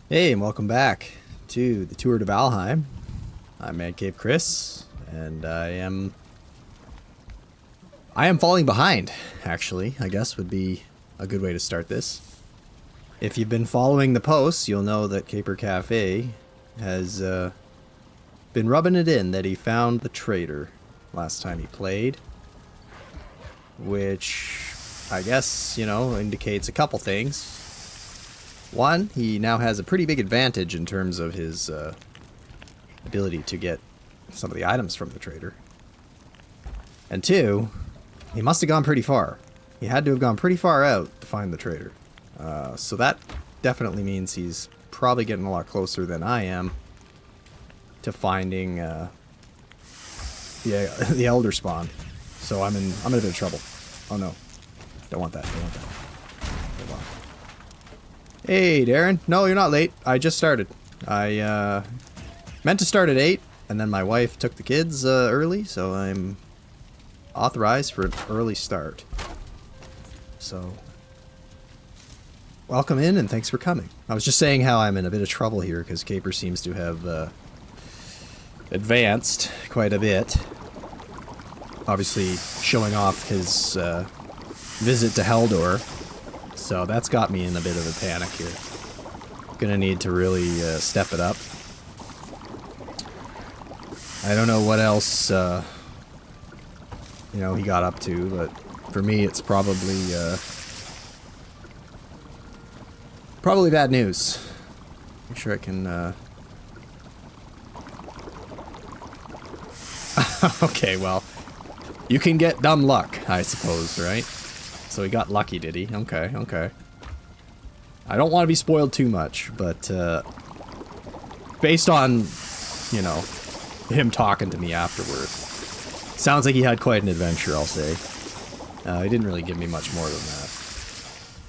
Hey, and welcome back to the tour to Valheim. I'm ManCaveChris, and I am falling behind. Actually, I guess would be a good way to start this. If you've been following the posts, you'll know that CaperCafe has been rubbing it in that he found the traitor last time he played, which I guess indicates a couple things. One, he now has a pretty big advantage in terms of his ability to get some of the items from the trader. And two, he must have gone pretty far. He had to have gone pretty far out to find the trader. So that definitely means he's probably getting a lot closer than I am to finding the elder spawn. So I'm in a bit of trouble. Oh no. Don't want that. Hold on. Hey, Darren. No, you're not late. I just started. I meant to start at 8, and then my wife took the kids early, so I'm authorized for an early start. So, welcome in, and thanks for coming. I was just saying how I'm in a bit of trouble here, because Caper seems to have advanced quite a bit. Obviously, showing off his visit to Heldor. So that's got me in a bit of a panic here. Gonna need to really step it up. I don't know what else he got up to, but for me it's probably bad news. Make sure I can okay, well, you can get dumb luck, I suppose, right? So he got lucky, did he? Okay. I don't want to be spoiled too much, but based on, him talking to me afterward, sounds like he had quite an adventure, I'll say. He didn't really give me much more than that.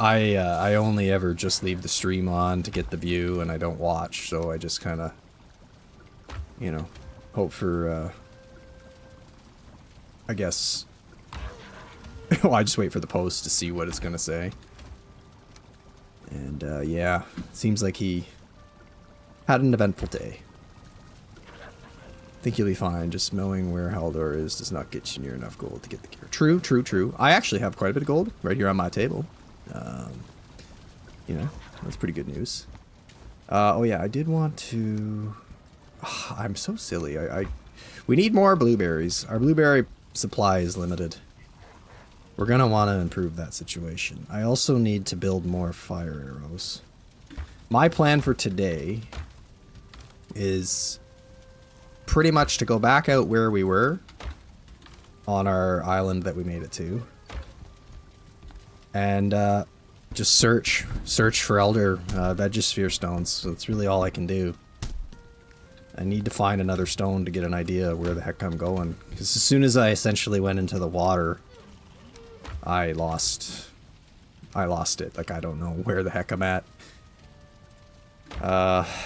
I only ever just leave the stream on to get the view, and I don't watch, so I just kind of, hope for, I guess... well, I just wait for the post to see what it's gonna say. And, yeah, seems like he had an eventful day. Think you'll be fine. Just knowing where Haldor is does not get you near enough gold to get the gear. True. I actually have quite a bit of gold right here on my table. That's pretty good news. Oh yeah, I did want to... I'm so silly. We need more blueberries. Our blueberry supply is limited. We're gonna want to improve that situation. I also need to build more fire arrows. My plan for today is pretty much to go back out where we were on our island that we made it to, and just search for elder vegosphere stones. So that's really all I can do. I need to find another stone to get an idea of where the heck I'm going, because as soon as I essentially went into the water, I lost it. Like, I don't know where the heck I'm at.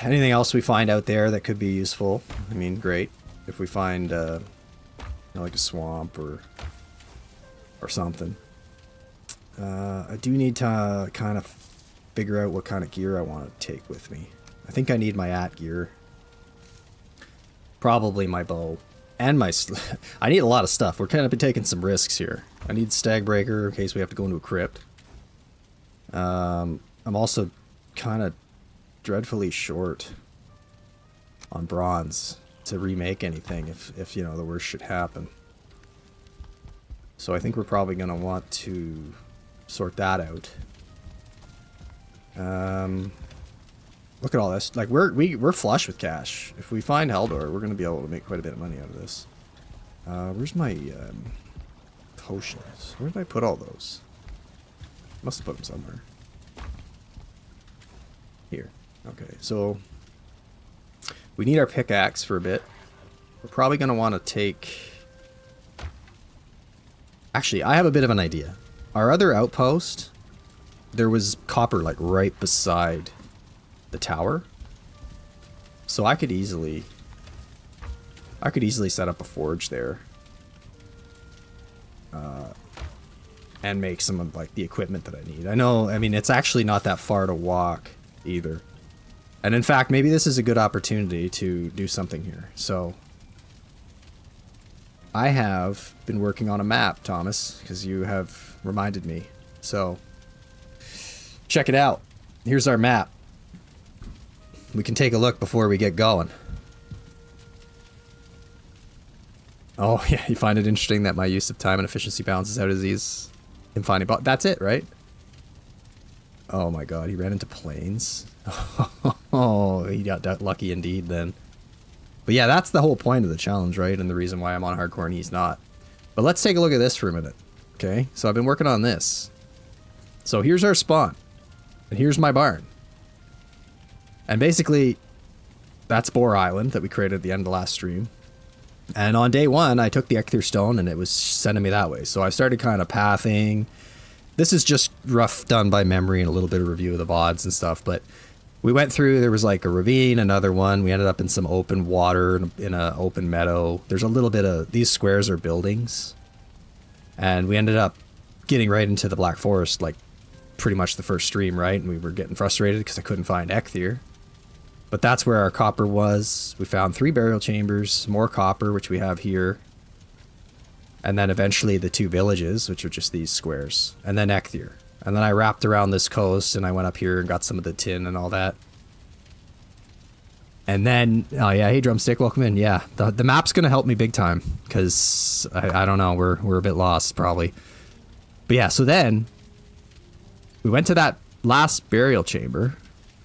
Anything else we find out there that could be useful? I mean, great. If we find, like a swamp or something. I do need to kind of figure out what kind of gear I want to take with me. I think I need my gear. Probably my bow. And my... I need a lot of stuff. We're kind of taking some risks here. I need stag breaker in case we have to go into a crypt. I'm also kind of dreadfully short on bronze to remake anything if the worst should happen. So I think we're probably going to want to sort that out. Look at all this. Like, we're flush with cash. If we find Heldor, we're going to be able to make quite a bit of money out of this. Where's my potions? Where did I put all those? Must have put them somewhere. Here. Okay, so we need our pickaxe for a bit. We're probably going to want to take... Actually, I have a bit of an idea. Our other outpost, there was copper, like, right beside the tower. So I could easily set up a forge there. And make some of, like, the equipment that I need. I know, I mean, it's actually not that far to walk, either. And in fact, maybe this is a good opportunity to do something here. So I have been working on a map, Thomas, because you have reminded me. So check it out. Here's our map. We can take a look before we get going. Oh, yeah, you find it interesting that my use of time and efficiency balances out as these in finding... That's it, right? Oh my god, he ran into planes. Oh, he got lucky indeed then. But yeah, that's the whole point of the challenge, right? And the reason why I'm on hardcore and he's not. But let's take a look at this for a minute. Okay, so I've been working on this. So here's our spawn. And here's my barn. And basically, that's Boar Island that we created at the end of the last stream. And on day one, I took the Ecthyr Stone and it was sending me that way. So I started kind of pathing. This is just rough done by memory and a little bit of review of the VODs and stuff. But we went through, there was like a ravine, another one. We ended up in some open water, in an open meadow. There's a little bit of, these squares are buildings. And we ended up getting right into the Black Forest, like pretty much the first stream, right? And we were getting frustrated because I couldn't find Ecthyr. But that's where our copper was. We found 3 burial chambers, more copper, which we have here. And then eventually the 2 villages, which are just these squares. And then Ecthyr. And then I wrapped around this coast and I went up here and got some of the tin and all that. And then, oh yeah, hey Drumstick, welcome in. Yeah, the map's going to help me big time. Because, I don't know, we're a bit lost probably. But yeah, so then we went to that last burial chamber.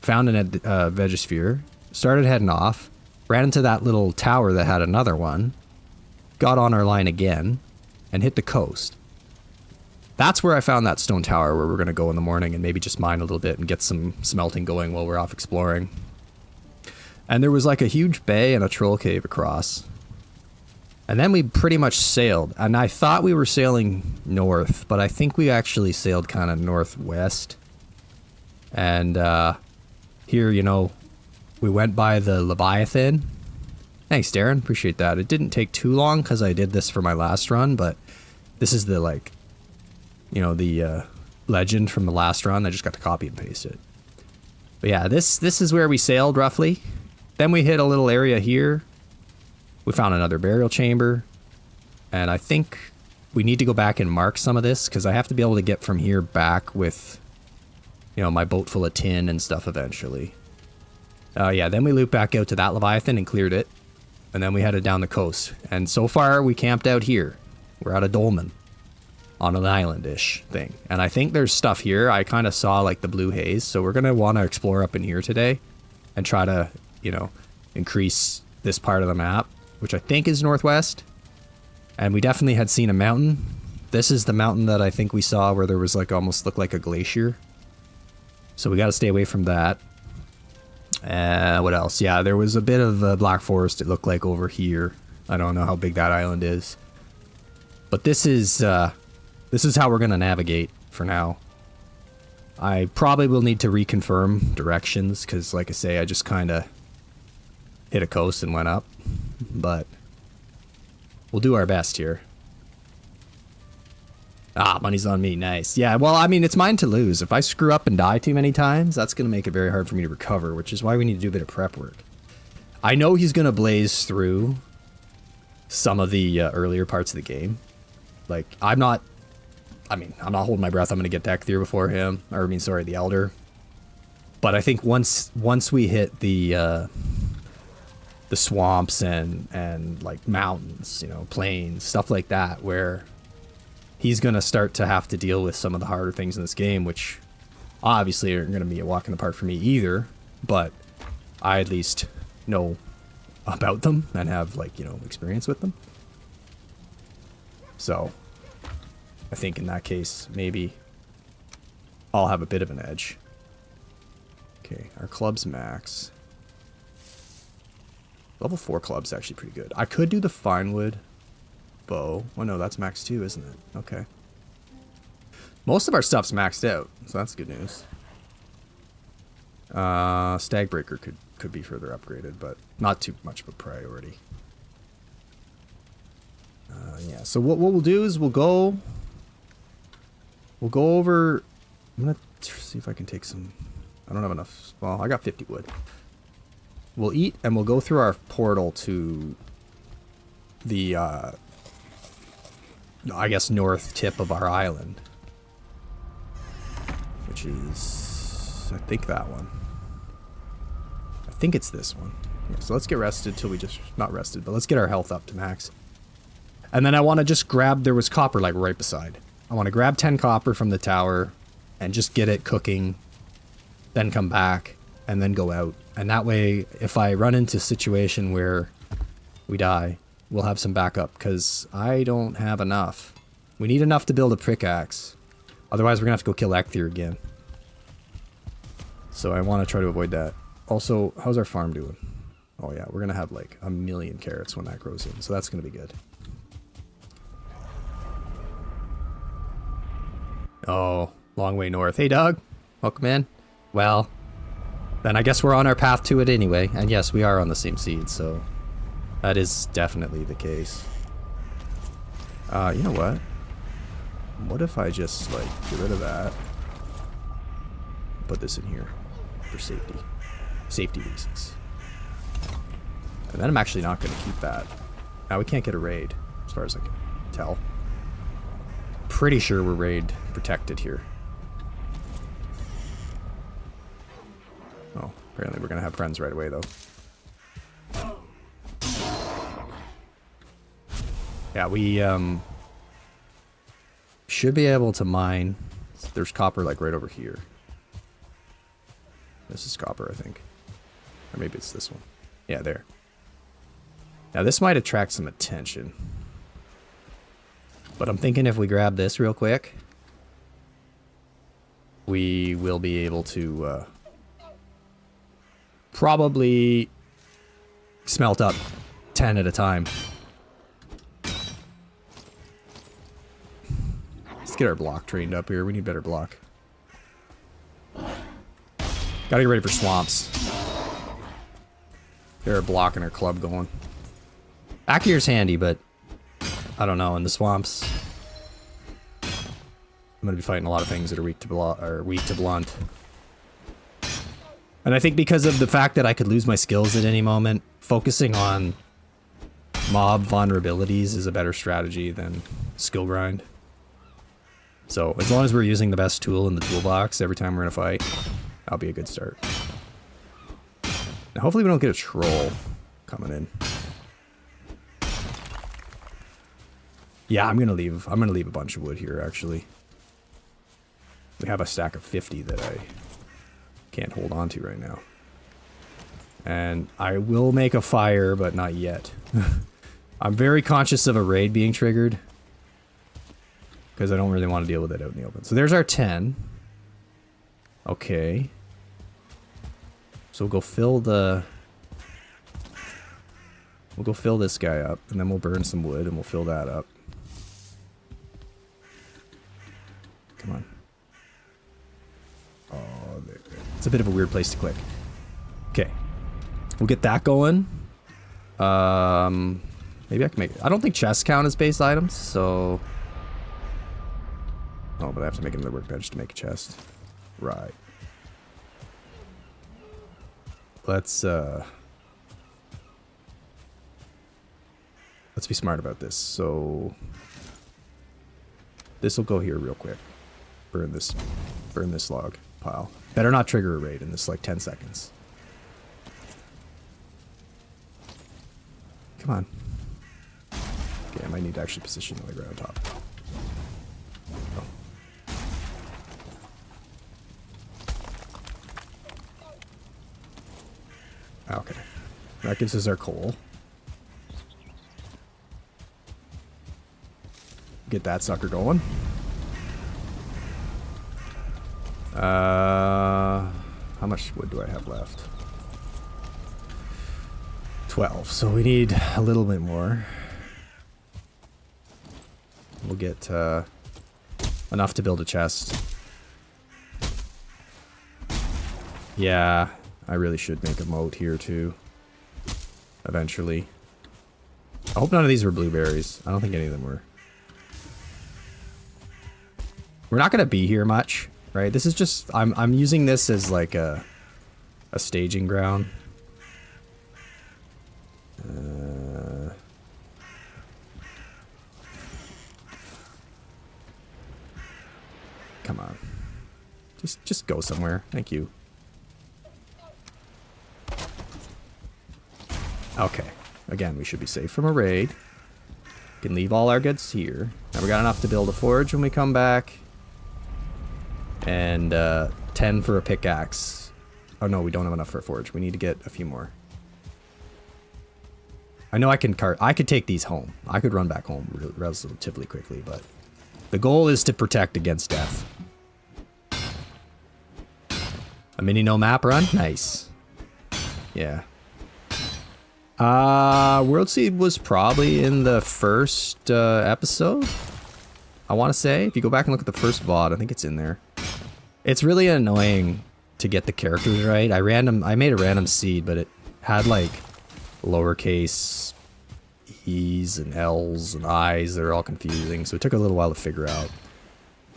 Found an Vegosphere, started heading off, ran into that little tower that had another one, got on our line again, and hit the coast. That's where I found that stone tower where we're going to go in the morning and maybe just mine a little bit and get some smelting going while we're off exploring. And there was like a huge bay and a troll cave across. And then we pretty much sailed, and I thought we were sailing north, but I think we actually sailed kind of northwest. And, here, you know, we went by the Leviathan. Thanks, Darren. Appreciate that. It didn't take too long because I did this for my last run, but this is the, like, you know, the legend from the last run. I just got to copy and paste it. But yeah, this is where we sailed, roughly. Then we hit a little area here. We found another burial chamber. And I think we need to go back and mark some of this because I have to be able to get from here back with... you know, my boat full of tin and stuff eventually. Yeah, then we looped back out to that Leviathan and cleared it. And then we headed down the coast. And so far, we camped out here. We're out of Dolmen. On an island-ish thing. And I think there's stuff here. I kind of saw, like, the blue haze. So we're going to want to explore up in here today. And try to, you know, increase this part of the map. Which I think is northwest. And we definitely had seen a mountain. This is the mountain that I think we saw where there was, like, almost looked like a glacier. So we got to stay away from that. What else? Yeah, there was a bit of Black Forest, it looked like, over here. I don't know how big that island is. But this is how we're going to navigate for now. I probably will need to reconfirm directions, because, like I say, I just kind of hit a coast and went up. But we'll do our best here. Ah, money's on me. Nice. Yeah, well, I mean, it's mine to lose. If I screw up and die too many times, that's going to make it very hard for me to recover, which is why we need to do a bit of prep work. I know he's going to blaze through some of the earlier parts of the game. Like, I'm not holding my breath. I'm going to get to Ecthyr before him. Or, I mean, sorry, the Elder. But I think once we hit the swamps and, like, mountains, you know, plains, stuff like that, where... he's going to start to have to deal with some of the harder things in this game, which obviously aren't going to be a walk in the park for me either, but I at least know about them and have, like, you know, experience with them. So I think in that case, maybe I'll have a bit of an edge. Okay, our club's max. Level 4 club's actually pretty good. I could do the Finewood bow. Oh no, that's max 2, isn't it? Okay. Most of our stuff's maxed out, so that's good news. Stagbreaker could be further upgraded, but not too much of a priority. Yeah, so what we'll do is we'll go over... I'm gonna see if I can take some... I don't have enough... Well, I got 50 wood. We'll eat and we'll go through our portal to the, I guess, north tip of our island. Which is, I think that one. I think it's this one. Yeah, so let's get rested till we just, not rested, but let's get our health up to max. And then I want to just grab, there was copper like right beside. I want to grab 10 copper from the tower and just get it cooking, then come back and then go out. And that way, if I run into a situation where we die, we'll have some backup, because I don't have enough. We need enough to build a pickaxe. Otherwise, we're going to have to go kill Ecthyr again. So I want to try to avoid that. Also, how's our farm doing? Oh yeah, we're going to have like 1,000,000 carrots when that grows in, so that's going to be good. Oh, long way north. Hey, Doug. Welcome in. Well, then I guess we're on our path to it anyway. And yes, we are on the same seed, so that is definitely the case. You know what? What if I just, like, get rid of that? Put this in here for safety. Safety reasons. And then I'm actually not going to keep that. Now, we can't get a raid, as far as I can tell. Pretty sure we're raid protected here. Oh, apparently we're gonna have friends right away though. Yeah, we should be able to mine. There's copper like right over here. This is copper, I think. Or maybe it's this one. Yeah, there. Now this might attract some attention. But I'm thinking if we grab this real quick, we will be able to probably smelt up 10 at a time. Let's get our block trained up here. We need better block. Gotta get ready for swamps. Get our block and our club going. Akir's handy, but I don't know, in the swamps I'm gonna be fighting a lot of things that are weak to blunt. And I think because of the fact that I could lose my skills at any moment, focusing on mob vulnerabilities is a better strategy than skill grind. So as long as we're using the best tool in the toolbox every time we're in a fight, that'll be a good start. Now hopefully we don't get a troll coming in. Yeah, I'm gonna leave a bunch of wood here, actually. We have a stack of 50 that I can't hold on to right now. And I will make a fire, but not yet. I'm very conscious of a raid being triggered, because I don't really want to deal with it out in the open. So there's our 10. Okay. So we'll go fill the... We'll go fill this guy up, and then we'll burn some wood, and we'll fill that up. Come on. Oh, it's a bit of a weird place to click. Okay. We'll get that going. Maybe I can make... I don't think chests count as base items, so... Oh, but I have to make another workbench to make a chest. Right. Let's be smart about this. So... This will go here real quick. Burn this log pile. Better not trigger a raid in this, like, 10 seconds. Come on. Okay, I might need to actually position the way around top. Oh. Okay. That gives us our coal. Get that sucker going. How much wood do I have left? 12. So we need a little bit more. We'll get enough to build a chest. Yeah, I really should make a moat here too. Eventually. I hope none of these were blueberries. I don't think any of them were. We're not gonna be here much, right? This is just I'm using this as like a staging ground. come on. Just go somewhere. Thank you. Okay. Again, we should be safe from a raid. We can leave all our goods here. Now we got enough to build a forge when we come back. And 10 for a pickaxe. Oh no, we don't have enough for a forge. We need to get a few more. I know I could take these home. I could run back home relatively quickly, but the goal is to protect against death. A mini no map run? Nice. Yeah. World Seed was probably in the first episode. I want to say. If you go back and look at the first VOD, I think it's in there. It's really annoying to get the characters right. I made a random seed, but it had like lowercase E's and L's and I's. They're all confusing, so it took a little while to figure out.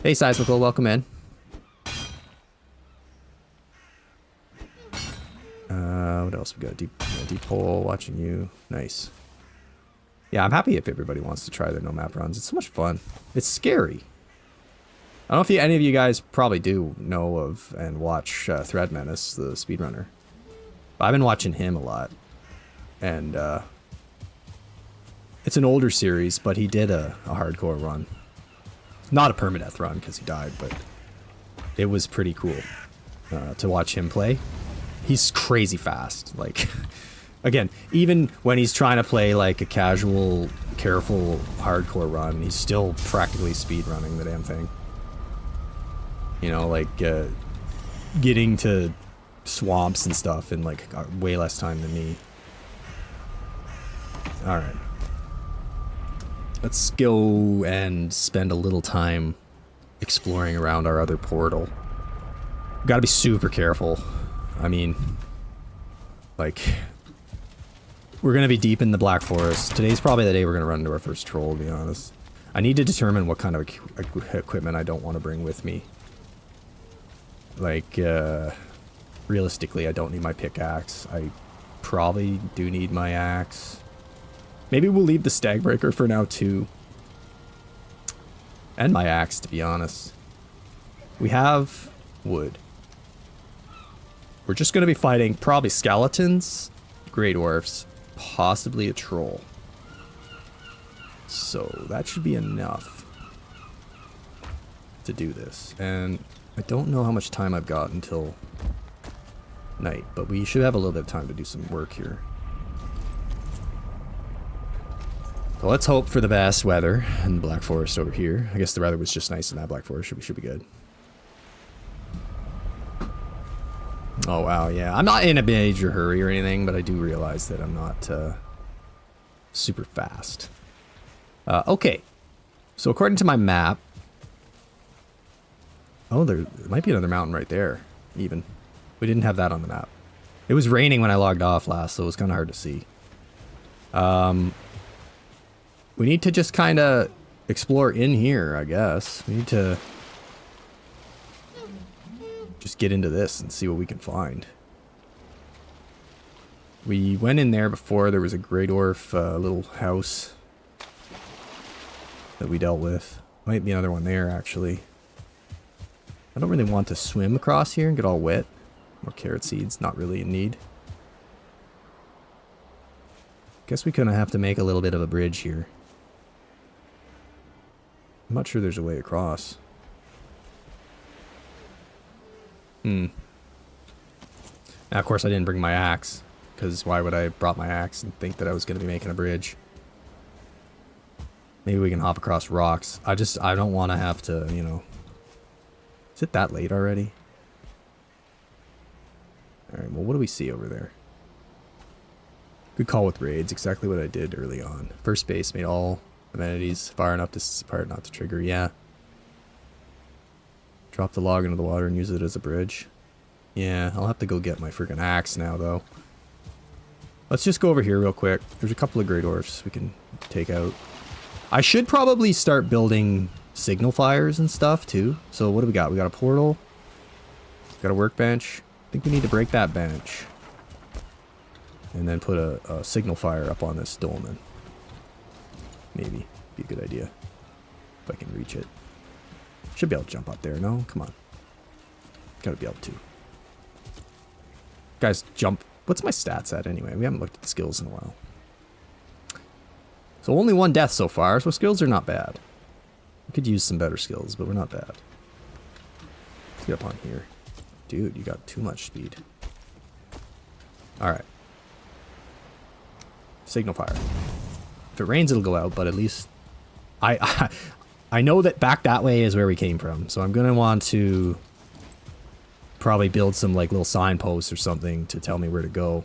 Hey, Seismical, welcome in. What else we got? Deep hole, watching you. Nice. Yeah, I'm happy if everybody wants to try their no map runs. It's so much fun. It's scary. I don't know if any of you guys probably do know of and watch Thread Menace, the speedrunner. I've been watching him a lot. And it's an older series, but he did a hardcore run. Not a permadeath run because he died, but it was pretty cool to watch him play. He's crazy fast. Like, again, even when he's trying to play like a casual, careful, hardcore run, he's still practically speed running the damn thing. You know, like getting to swamps and stuff in like way less time than me. Alright. Let's go and spend a little time exploring around our other portal. Gotta be super careful. I mean, like, we're gonna be deep in the Black Forest. Today's probably the day we're gonna run into our first troll, to be honest. I need to determine what kind of equipment I don't want to bring with me. Like, realistically, I don't need my pickaxe. I probably do need my axe. Maybe we'll leave the stag breaker for now, too. And my axe, to be honest. We have wood. We're just going to be fighting probably skeletons, grey dwarfs, possibly a troll. So that should be enough to do this. And I don't know how much time I've got until night, but we should have a little bit of time to do some work here. So let's hope for the best weather in the Black Forest over here. I guess the weather was just nice in that Black Forest. Should be good. Oh wow, yeah. I'm not in a major hurry or anything, but I do realize that I'm not super fast. Okay. So according to my map... Oh, there might be another mountain right there, even. We didn't have that on the map. It was raining when I logged off last, so it was kind of hard to see. We need to just kind of explore in here, I guess. We need to just get into this and see what we can find. We went in there before. There was a Grey Dwarf little house that we dealt with. Might be another one there, actually. I don't really want to swim across here and get all wet. More carrot seeds, not really in need. Guess we're gonna have to make a little bit of a bridge here. I'm not sure there's a way across. Now, of course, I didn't bring my axe, because why would I have brought my axe and think that I was going to be making a bridge? Maybe we can hop across rocks. I don't want to have to, you know... Is it that late already? Alright, well, what do we see over there? Good call with raids, exactly what I did early on. First base made all amenities far enough to part not to trigger, yeah. Drop the log into the water and use it as a bridge. Yeah, I'll have to go get my freaking axe now, though. Let's just go over here real quick. There's a couple of Grey Dwarfs we can take out. I should probably start building signal fires and stuff, too. So what do we got? We got a portal. Got a workbench. I think we need to break that bench. And then put a signal fire up on this dolmen. Maybe. Be a good idea. If I can reach it. Should be able to jump up there, no? Come on. Gotta be able to. Guys, jump. What's my stats at anyway? We haven't looked at the skills in a while. So only 1 death so far, so skills are not bad. We could use some better skills, but we're not bad. Let's get up on here. Dude, you got too much speed. Alright. Signal fire. If it rains, it'll go out, but at least... I know that back that way is where we came from, so I'm gonna want to probably build some like little signposts or something to tell me where to go.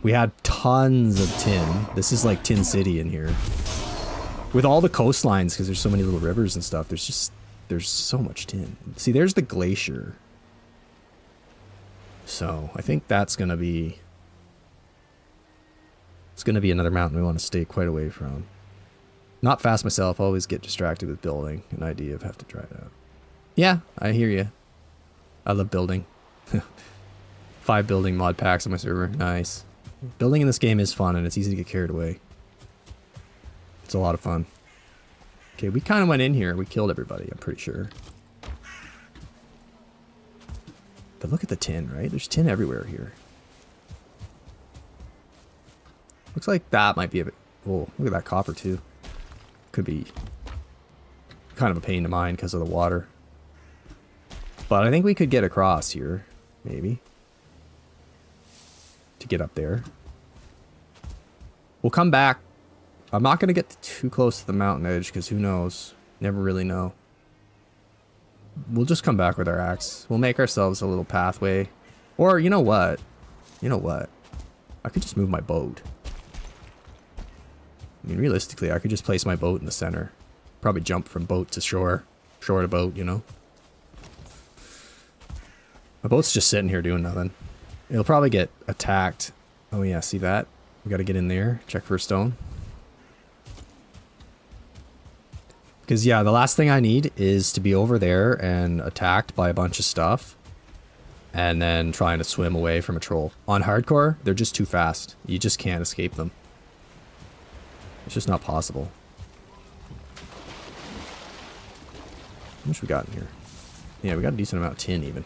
We had tons of tin. This is like Tin City in here. With all the coastlines, because there's so many little rivers and stuff, there's so much tin. See, there's the glacier. So, I think that's gonna be... It's gonna be another mountain we want to stay quite away from. Not fast myself, always get distracted with building. An idea of have to try it out. Yeah, I hear you. I love building. 5 building mod packs on my server. Nice. Building in this game is fun and it's easy to get carried away. It's a lot of fun. Okay, we kind of went in here. We killed everybody, I'm pretty sure. But look at the tin, right? There's tin everywhere here. Looks like that might be a bit... Oh, look at that copper too. Could be kind of a pain to mine because of the water. But I think we could get across here, maybe. To get up there. We'll come back. I'm not going to get too close to the mountain edge because who knows? Never really know. We'll just come back with our axe. We'll make ourselves a little pathway. Or, you know what? You know what? I could just move my boat. I mean, realistically, I could just place my boat in the center. Probably jump from boat to shore. Shore to boat, you know? My boat's just sitting here doing nothing. It'll probably get attacked. Oh yeah, see that? We gotta get in there. Check for a stone. Because yeah, the last thing I need is to be over there and attacked by a bunch of stuff. And then trying to swim away from a troll. On hardcore, they're just too fast. You just can't escape them. It's just not possible. How much we got in here? Yeah, we got a decent amount of tin even.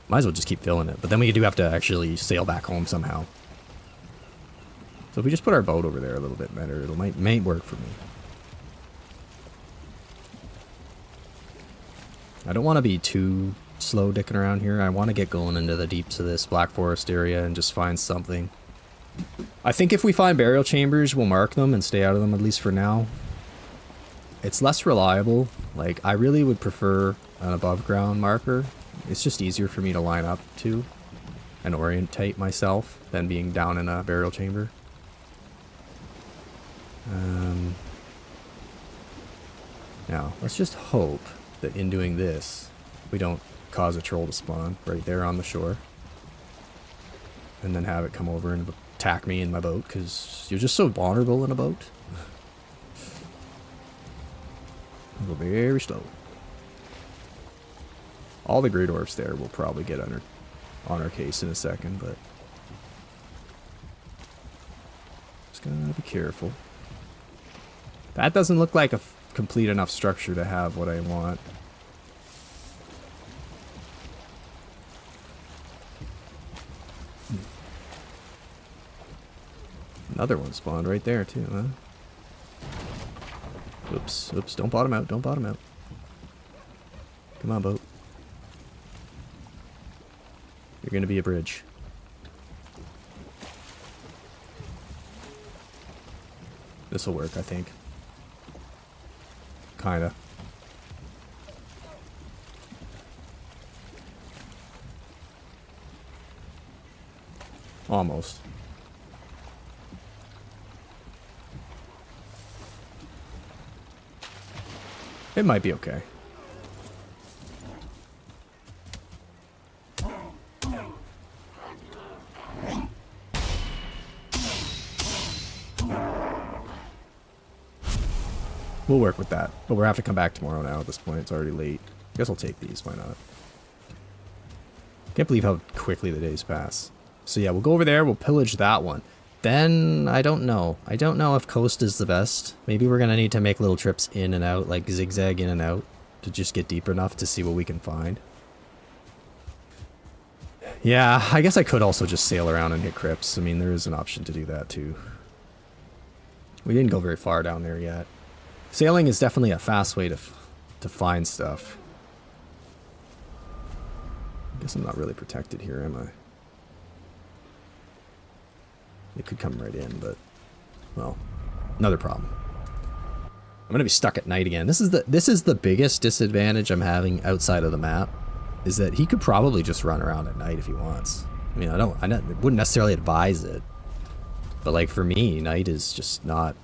Might as well just keep filling it. But then we do have to actually sail back home somehow. So if we just put our boat over there a little bit better, it might work for me. I don't want to be too slow dicking around here. I want to get going into the deeps of this Black Forest area and just find something. I think if we find burial chambers, we'll mark them and stay out of them, at least for now. It's less reliable. Like, I really would prefer an above ground marker. It's just easier for me to line up to and orientate myself than being down in a burial chamber. Now, let's just hope that in doing this, we don't cause a troll to spawn right there on the shore. And then have it come over and attack me in my boat, because you're just so vulnerable in a boat. Go very slow. All the Great Dwarfs there will probably get on our case in a second, but just gotta be careful. That doesn't look like a complete enough structure to have what I want. Another one spawned right there too, huh? Oops, oops, don't bottom out, don't bottom out. Come on, boat. You're gonna be a bridge. This'll work, I think. Kinda. Almost. It might be okay. We'll work with that, but we'll have to come back tomorrow now at this point. It's already late. I guess I'll take these, why not? Can't believe how quickly the days pass. So yeah, we'll go over there, we'll pillage that one. then I don't know. I don't know if coast is the best. Maybe we're gonna need to make little trips in and out, like zigzag in and out, to just get deep enough to see what we can find. Yeah, I guess I could also just sail around and hit crypts. I mean, there is an option to do that too. We didn't go very far down there yet. Sailing is definitely a fast way to find stuff. I guess I'm not really protected here, am I? It could come right in, but, well, another problem. I'm gonna be stuck at night again. This is the biggest disadvantage I'm having outside of the map, is that he could probably just run around at night if he wants. I mean, I wouldn't necessarily advise it, but like for me, night is just not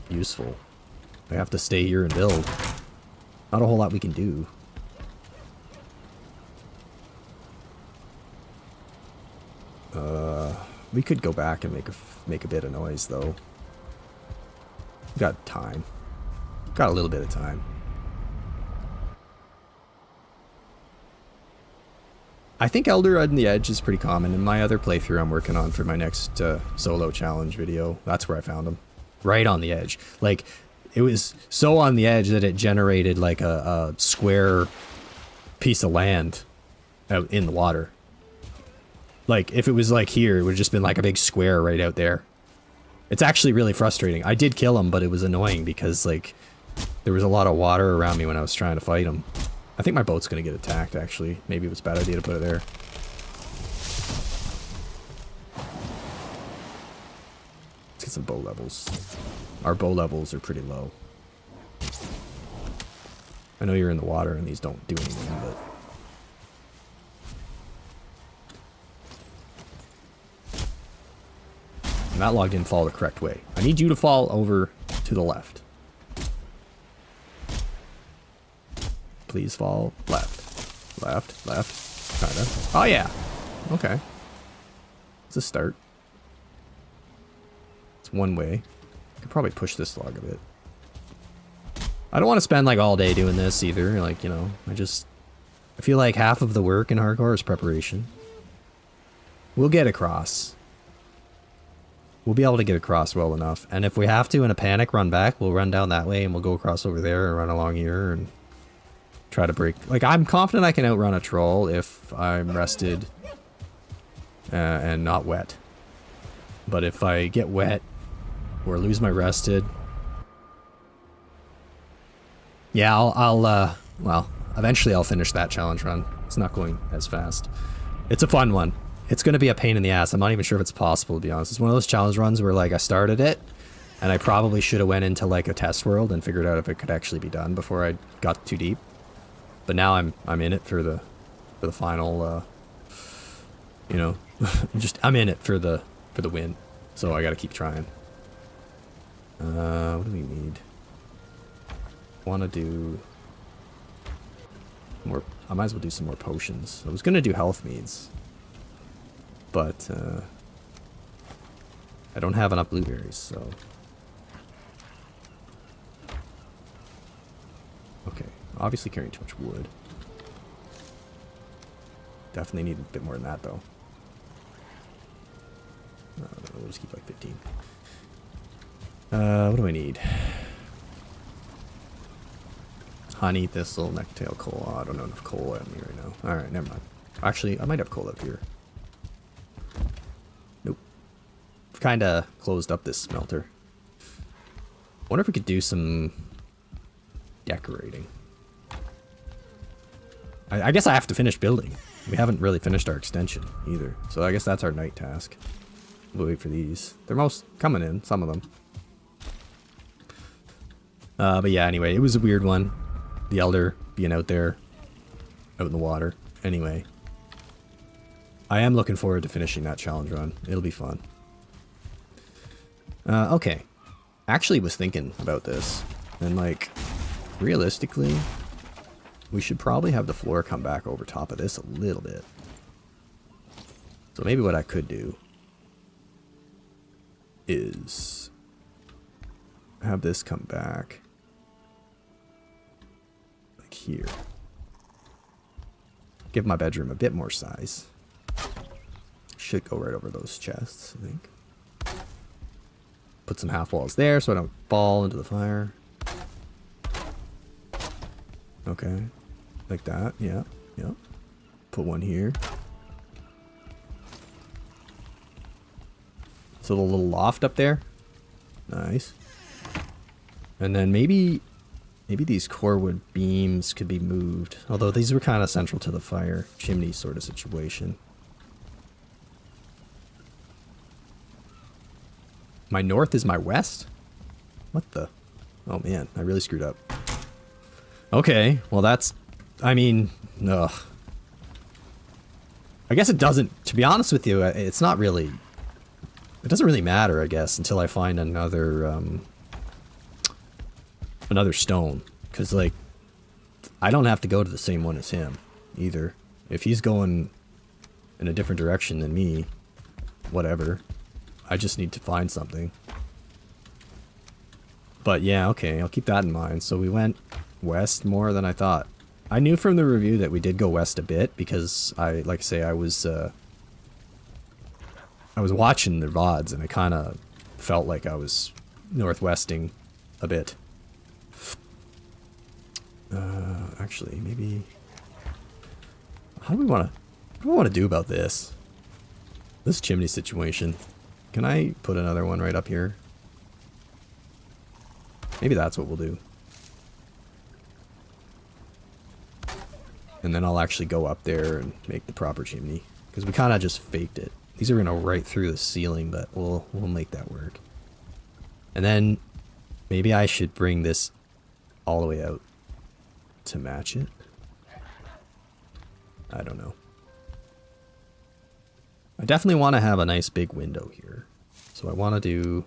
useful. I have to stay here and build. Not a whole lot we can do. We could go back and make a bit of noise though. Got time. Got a little bit of time. I think Elder on the Edge is pretty common. In my other playthrough I'm working on for my next solo challenge video, that's where I found him. Right on the edge. Like, it was so on the edge that it generated like a square piece of land out in the water. Like, if it was like here, it would have just been like a big square right out there. It's actually really frustrating. I did kill him, but it was annoying because, like, there was a lot of water around me when I was trying to fight him. I think my boat's gonna get attacked, actually. Maybe it was a bad idea to put it there. Let's get some bow levels. Our bow levels are pretty low. I know you're in the water and these don't do anything, but... And that log didn't fall the correct way. I need you to fall over to the left. Please fall left. Left, left. Kinda. Oh yeah. Okay. It's a start. It's one way. I could probably push this log a bit. I don't want to spend like all day doing this either. Like, you know, I feel like half of the work in hardcore is preparation. We'll get across. We'll be able to get across well enough. And if we have to in a panic run back, we'll run down that way and we'll go across over there and run along here and try to break. Like, I'm confident I can outrun a troll if I'm rested and not wet. But if I get wet or lose my rested, yeah, well, eventually I'll finish that challenge run. It's not going as fast. It's a fun one. It's going to be a pain in the ass. I'm not even sure if it's possible, to be honest. It's one of those challenge runs where, like, I started it, and I probably should have went into, like, a test world and figured out if it could actually be done before I got too deep. But now I'm in it for the final, you know, I'm in it for the win. So I got to keep trying. What do we need? Want to do more? I might as well do some more potions. I was gonna do health meads, but I don't have enough blueberries, so okay. Obviously carrying too much wood. Definitely need a bit more than that though. We'll just keep like 15. What do I need? Honey, thistle, necktail, coal. Oh, I don't know enough coal on me right now. Alright, never mind. Actually, I might have coal up here. Nope. I've kind of closed up this smelter. Wonder if we could do some decorating. I guess I have to finish building. We haven't really finished our extension either. So I guess that's our night task. We'll wait for these. They're most coming in, some of them. But yeah, anyway, it was a weird one. The Elder being out there, out in the water. Anyway, I am looking forward to finishing that challenge run. It'll be fun. Okay. Actually was thinking about this. And like, realistically, we should probably have the floor come back over top of this a little bit. So maybe what I could do is have this come back like here. Give my bedroom a bit more size. Should go right over those chests, I think. put some half walls there so I don't fall into the fire. Okay. Like that. Yeah. Yeah. Put one here. So the little loft up there. Nice. And then maybe these corewood beams could be moved. Although these were kind of central to the fire chimney sort of situation. My north is my west? What the? Oh man, I really screwed up. Okay, well that's... I mean, ugh. I guess it doesn't... To be honest with you, it's not really... It doesn't really matter, I guess, until I find another, another stone. Because, like, I don't have to go to the same one as him, either. If he's going in a different direction than me, whatever. I just need to find something. But yeah, okay, I'll keep that in mind. So we went west more than I thought. I knew from the review that we did go west a bit, because like I say, I was watching the VODs and I kind of felt like I was northwesting a bit. Actually, maybe... What do we want to do about this? This chimney situation. Can I put another one right up here? Maybe that's what we'll do. And then I'll actually go up there and make the proper chimney. Because we kind of just faked it. These are going to right through the ceiling, but we'll make that work. And then maybe I should bring this all the way out to match it. I don't know. I definitely want to have a nice big window here. So I want to do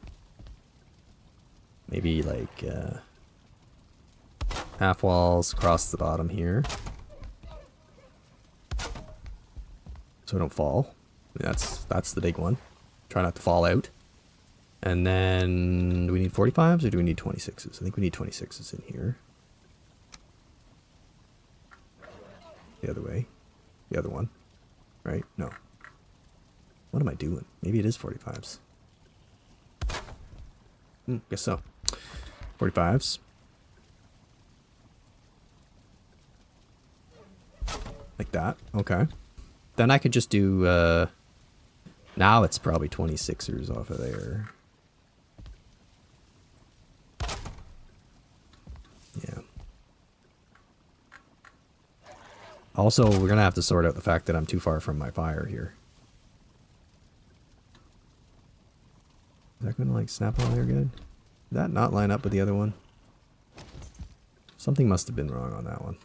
maybe like half walls across the bottom here. So I don't fall. I mean, that's the big one. Try not to fall out. And then, do we need 45s or do we need 26s? I think we need 26s in here. The other way. The other one. Right? No. What am I doing? Maybe it is 45s. Guess so. 45s. Like that. Okay. Then I could just do, now it's probably 26ers off of there. Yeah. Also, we're going to have to sort out the fact that I'm too far from my fire here. Is that going to, like, snap on there good? Did that not line up with the other one? Something must have been wrong on that one.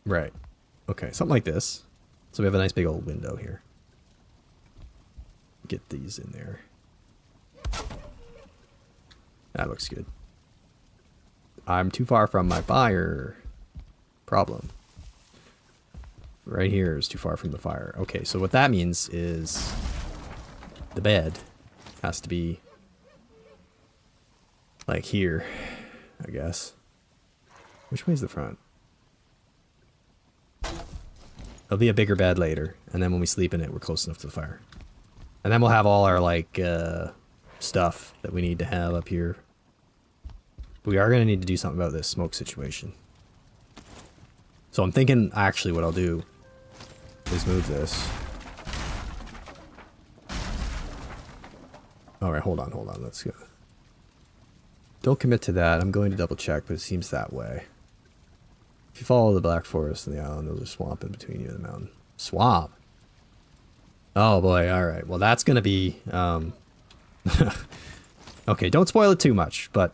Right. Okay, something like this. So we have a nice big old window here. Get these in there. That looks good. I'm too far from my fire. Problem. Right here is too far from the fire. Okay, so what that means is the bed has to be like here, I guess. Which way's the front? It'll be a bigger bed later, and then when we sleep in it, we're close enough to the fire. And then we'll have all our, like, stuff that we need to have up here. But we are going to need to do something about this smoke situation. So I'm thinking, actually, what I'll do is move this. Alright, hold on, let's go. Don't commit to that, I'm going to double check, but it seems that way. If you follow the Black Forest and the island, there's a swamp in between you and the mountain. Swamp? Oh boy, alright. Well, that's gonna be, okay, don't spoil it too much, but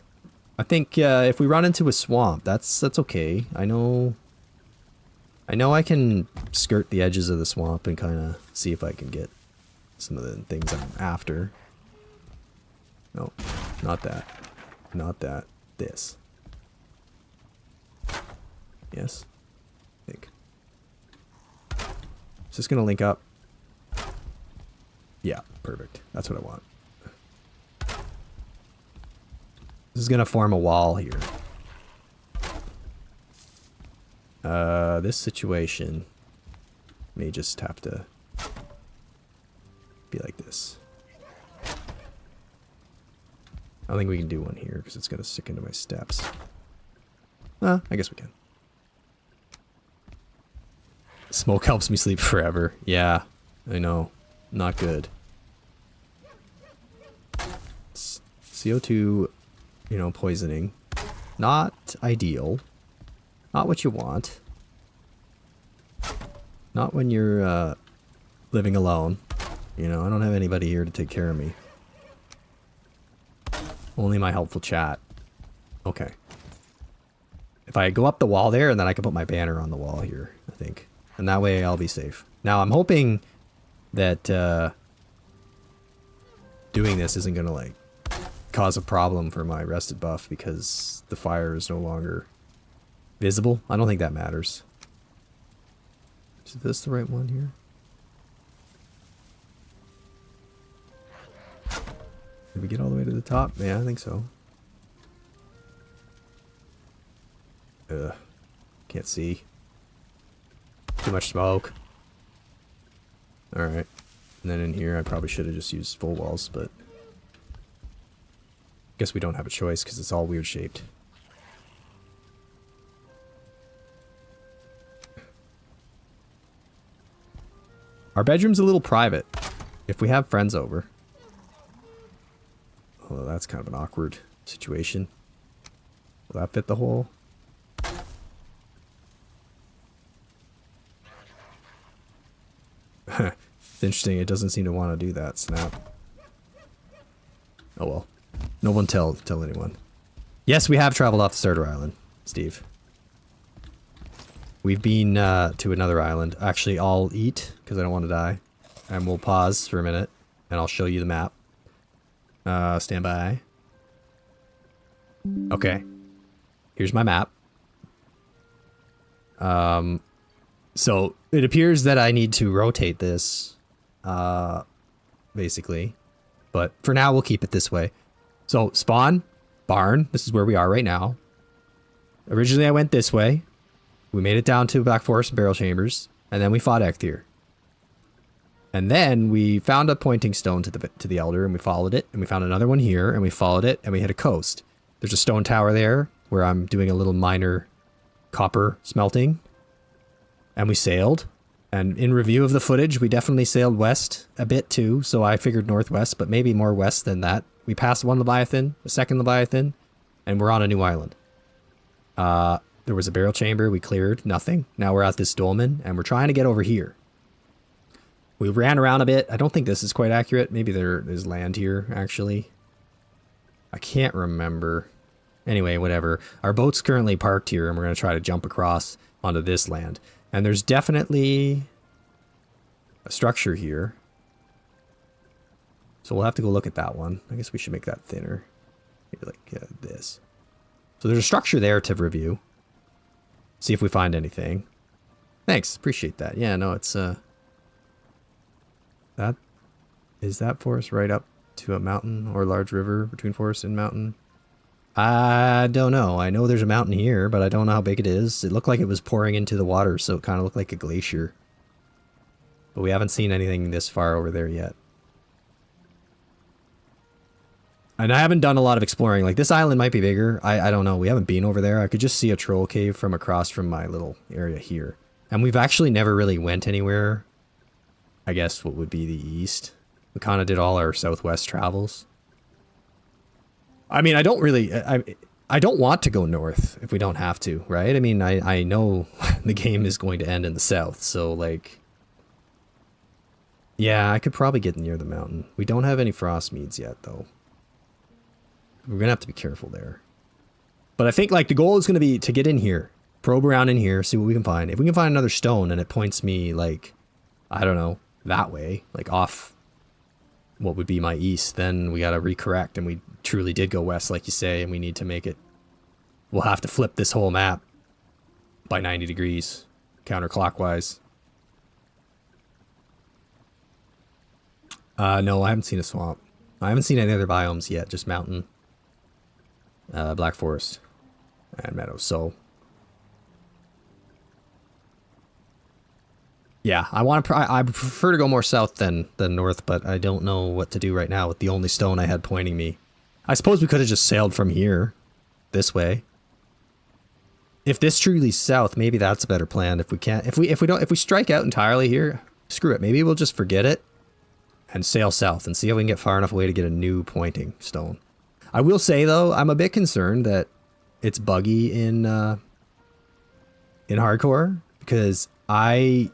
I think if we run into a swamp, that's okay. I know I can skirt the edges of the swamp and kind of see if I can get some of the things I'm after. No, not that. Not that. This. Yes. I think. Is this gonna link up? Yeah, perfect. That's what I want. This is gonna form a wall here. This situation may just have to be like this. I don't think we can do one here because it's going to stick into my steps. I guess we can. Smoke helps me sleep forever. Yeah, I know. Not good. CO2, you know, poisoning. Not ideal. Not what you want. Not when you're living alone. You know, I don't have anybody here to take care of me. Only my helpful chat. Okay. If I go up the wall there, and then I can put my banner on the wall here, I think. And that way I'll be safe. Now, I'm hoping that doing this isn't going to, like, cause a problem for my rested buff because the fire is no longer visible. I don't think that matters. Is this the right one here? Did we get all the way to the top? Yeah, I think so. Ugh. Can't see. Too much smoke. Alright. And then in here, I probably should have just used full walls, but guess we don't have a choice because it's all weird shaped. Our bedroom's a little private. If we have friends over. Oh, that's kind of an awkward situation. Will that fit the hole? It's interesting, it doesn't seem to want to do that, snap. Oh well. No one tell anyone. Yes, we have traveled off the starter island, Steve. We've been to another island. Actually, I'll eat, because I don't want to die. And we'll pause for a minute, and I'll show you the map. Stand by. Okay. Here's my map. So, it appears that I need to rotate this, basically. But for now, we'll keep it this way. So, spawn, barn, this is where we are right now. Originally, I went this way. We made it down to Black Forest and Barrel Chambers, and then we fought Ekthir. And then we found a pointing stone to the Elder, and we followed it, and we found another one here, and we followed it, and we hit a coast. There's a stone tower there, where I'm doing a little minor copper smelting. And we sailed. And in review of the footage, we definitely sailed west a bit too, so I figured northwest, but maybe more west than that. We passed one Leviathan, a second Leviathan, and we're on a new island. There was a barrel chamber, we cleared, nothing. Now we're at this dolmen, and we're trying to get over here. We ran around a bit. I don't think this is quite accurate. Maybe there is land here, actually. I can't remember. Anyway, whatever. Our boat's currently parked here, and we're going to try to jump across onto this land. And there's definitely a structure here. So we'll have to go look at that one. I guess we should make that thinner. Maybe like this. So there's a structure there to review. See if we find anything. Thanks, appreciate that. Yeah, no, it's that is that forest right up to a mountain or large river between forest and mountain? I don't know. I know there's a mountain here, but I don't know how big it is. It looked like it was pouring into the water, so it kind of looked like a glacier. But we haven't seen anything this far over there yet. And I haven't done a lot of exploring. Like, this island might be bigger. I don't know. We haven't been over there. I could just see a troll cave from across from my little area here. And we've actually never really went anywhere. I guess what would be the east. We kind of did all our southwest travels. I mean, I don't really... I don't want to go north if we don't have to, right? I mean, I know the game is going to end in the south, so, like... Yeah, I could probably get near the mountain. We don't have any frost meads yet, though. We're gonna have to be careful there. But I think, like, the goal is gonna be to get in here. Probe around in here, see what we can find. If we can find another stone and it points me, like, I don't know, that way, like off what would be my east, then we gotta recorrect, and we truly did go west, like you say, and we need to make it... We'll have to flip this whole map by 90 degrees, counterclockwise. No, I haven't seen a swamp. I haven't seen any other biomes yet, just mountain, Black Forest, and meadows, so... Yeah, I prefer to go more south than north, but I don't know what to do right now with the only stone I had pointing me. I suppose we could have just sailed from here, this way. If this truly is south, maybe that's a better plan. If we can't, if we strike out entirely here, screw it. Maybe we'll just forget it and sail south and see if we can get far enough away to get a new pointing stone. I will say though, I'm a bit concerned that it's buggy in hardcore because I've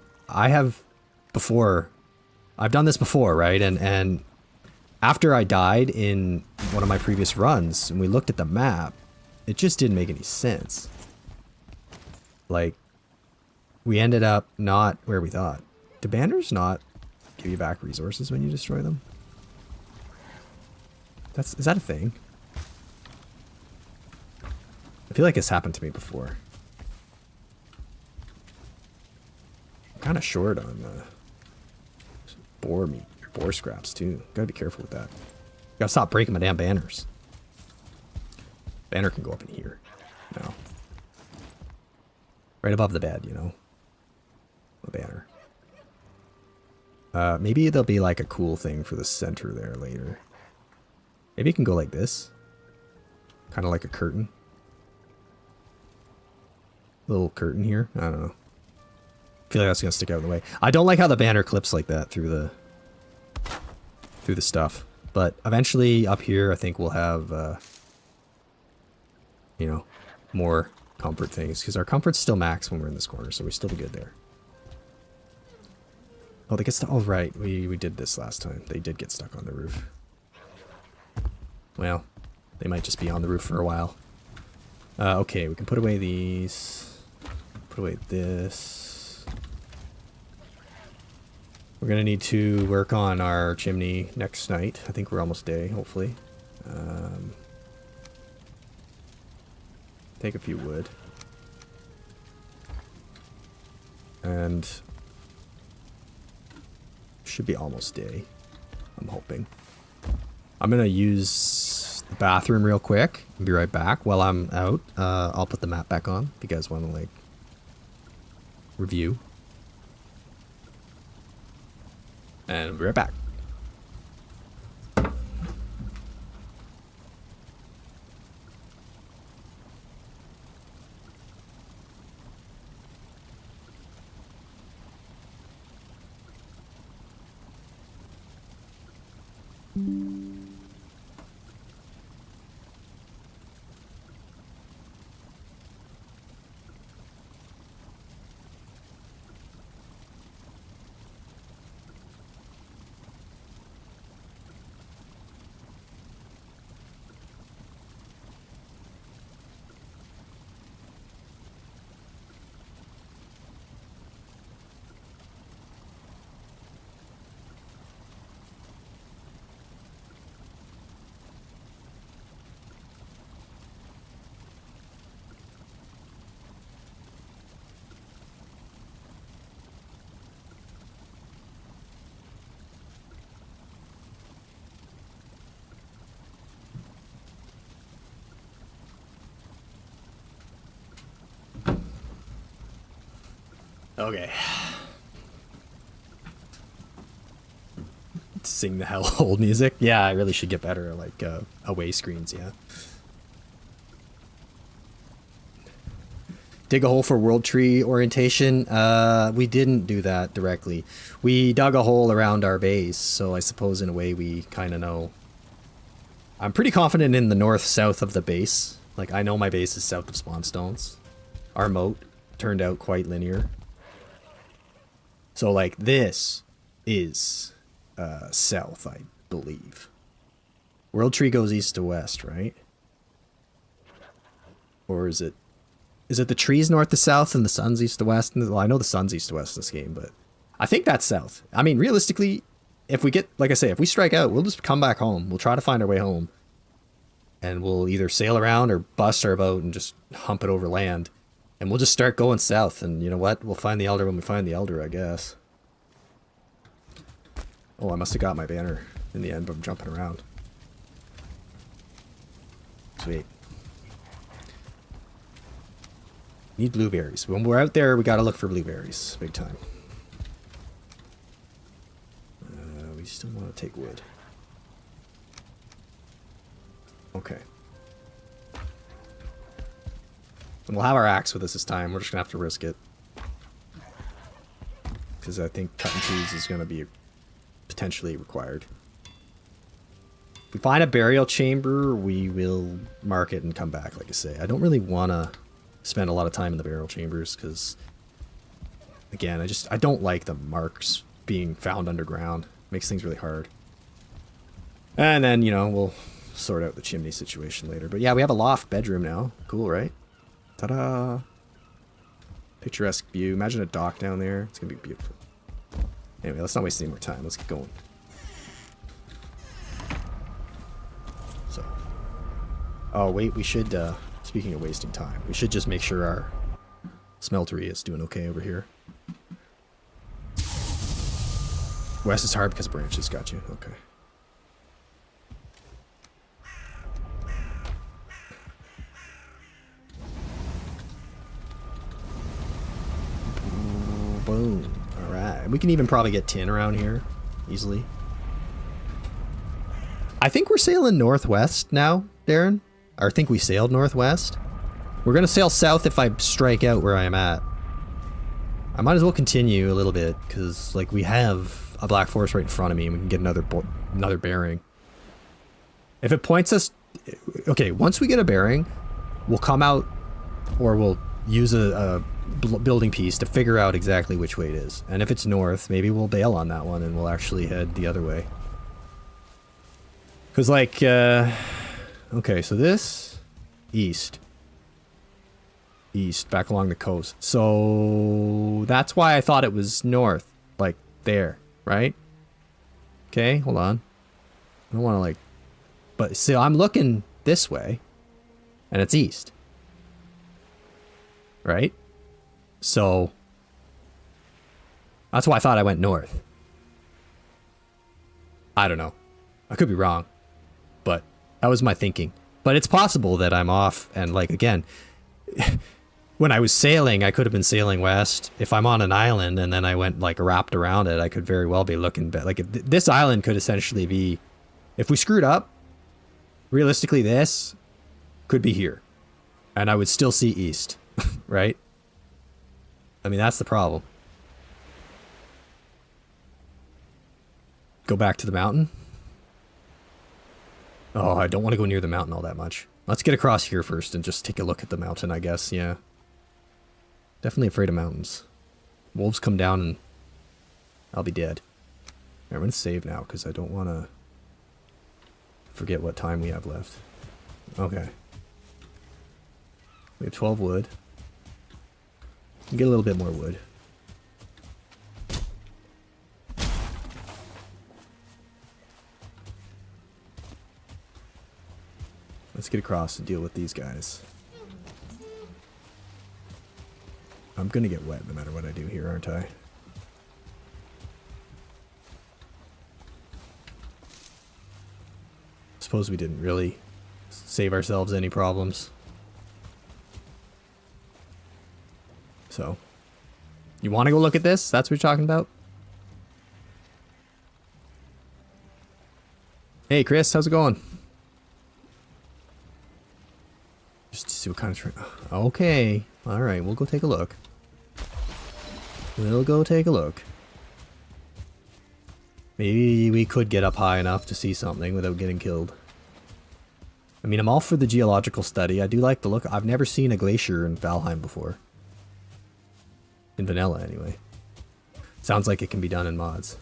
done this before, right? And after I died in one of my previous runs and we looked at the map, it just didn't make any sense. Like, we ended up not where we thought. Do banners not give you back resources when you destroy them? Is that a thing? I feel like it's happened to me before. I'm kind of short on boar meat, or boar scraps too. Gotta be careful with that. Gotta stop breaking my damn banners. Banner can go up in here. No. Right above the bed, you know. The banner. Maybe there'll be like a cool thing for the center there later. Maybe it can go like this. Kind of like a curtain. Little curtain here. I don't know. I feel like that's gonna stick out of the way. I don't like how the banner clips like that through the stuff. But eventually up here I think we'll have you know, more comfort things, because our comfort's still max when we're in this corner, so we still be good there. Oh, they get stuck. Oh, right. We did this last time. They did get stuck on the roof. Well, they might just be on the roof for a while. Okay, we can put away these. Put away this. We're going to need to work on our chimney next night. I think we're almost day, hopefully. Take a few wood. And should be almost day, I'm hoping. I'm gonna use the bathroom real quick and be right back. While I'm out, I'll put the map back on if you guys want to like review. And I'll be right back. Okay. Sing the hell old music. Yeah, I really should get better at like away screens, yeah. Dig a hole for world tree orientation. We didn't do that directly. We dug a hole around our base, so I suppose in a way we kind of know. I'm pretty confident in the north-south of the base. Like, I know my base is south of spawn stones. Our moat turned out quite linear. So, like, this is south, I believe. World tree goes east to west, right? Or is it the trees north to south and the sun's east to west? Well, I know the sun's east to west in this game, but I think that's south. I mean, realistically, if we get, like I say, if we strike out, we'll just come back home. We'll try to find our way home. And we'll either sail around or bust our boat and just hump it over land. And we'll just start going south. And you know what? We'll find the Elder when we find the Elder, I guess. Oh, I must have got my banner in the end, but I'm jumping around. Sweet. Need blueberries. When we're out there, we gotta look for blueberries. Big time. want to take wood. Okay. And we'll have our axe with us this time. We're just going to have to risk it. Because I think cutting trees is going to be potentially required. If we find a burial chamber, we will mark it and come back, like I say. I don't really want to spend a lot of time in the burial chambers because, again, I don't like the marks being found underground. Makes things really hard. And then, you know, we'll sort out the chimney situation later. But yeah, we have a loft bedroom now. Cool, right? Ta-da! Picturesque view. Imagine a dock down there. It's gonna be beautiful. Anyway, let's not waste any more time. Let's get going. So. Oh, wait, we should, speaking of wasting time, we should just make sure our smeltery is doing okay over here. West is hard because of branches. Got you. Okay. Boom. Alright. And we can even probably get tin around here easily. I think we're sailing northwest now, Darren. Or I think we sailed northwest. We're going to sail south if I strike out where I am at. I might as well continue a little bit because, like, we have a black forest right in front of me and we can get another bearing. If it points us... Okay, once we get a bearing, we'll come out or we'll use a building piece to figure out exactly which way it is. And if it's north, maybe we'll bail on that one and we'll actually head the other way. Because, like, okay, so this, east, back along the coast. So that's why I thought it was north, like there, right? Okay, hold on. I don't want to, like, but see, I'm looking this way and it's east, right? So that's why I thought I went north. I don't know. I could be wrong, but that was my thinking. But it's possible that I'm off and, like, again, when I was sailing, I could have been sailing west. If I'm on an island and then I went, like, wrapped around it, I could very well be looking back. Like, if this island could essentially be, if we screwed up, realistically this could be here and I would still see east, right? I mean, that's the problem. Go back to the mountain. Oh, I don't want to go near the mountain all that much. Let's get across here first and just take a look at the mountain, I guess, yeah. Definitely afraid of mountains. Wolves come down and I'll be dead. Alright, I'm going to save now because I don't want to forget what time we have left. Okay. We have 12 wood. Get a little bit more wood. Let's get across and deal with these guys. I'm gonna get wet no matter what I do here, aren't I? Suppose we didn't really save ourselves any problems. So, you want to go look at this? That's what you're talking about? Hey, Chris, how's it going? Just to see what kind of... Okay, alright, we'll go take a look. We'll go take a look. Maybe we could get up high enough to see something without getting killed. I mean, I'm all for the geological study. I do like the look. I've never seen a glacier in Valheim before. In vanilla, anyway. Sounds like it can be done in mods.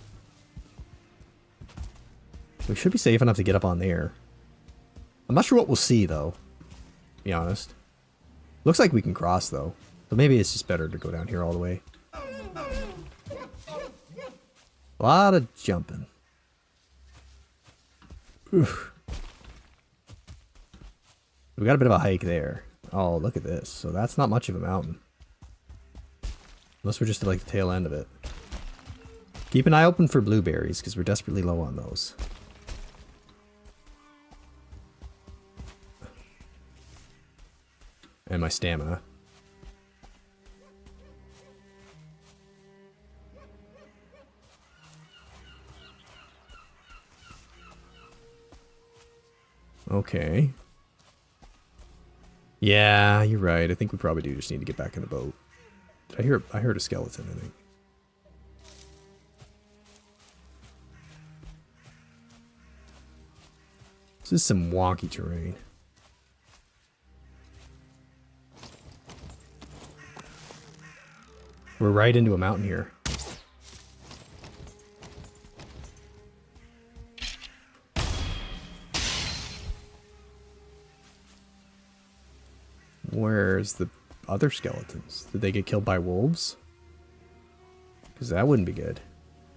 We should be safe enough to get up on there. I'm not sure what we'll see, though. To be honest. Looks like we can cross, though. But maybe it's just better to go down here all the way. A lot of jumping. Oof. We got a bit of a hike there. Oh, look at this. So that's not much of a mountain. Unless we're just at, like, the tail end of it. Keep an eye open for blueberries, because we're desperately low on those. And my stamina. Okay. Yeah, you're right. I think we probably do just need to get back in the boat. I heard a skeleton, I think. This is some wonky terrain. We're right into a mountain here. Where's the other skeletons? Did they get killed by wolves? Because that wouldn't be good.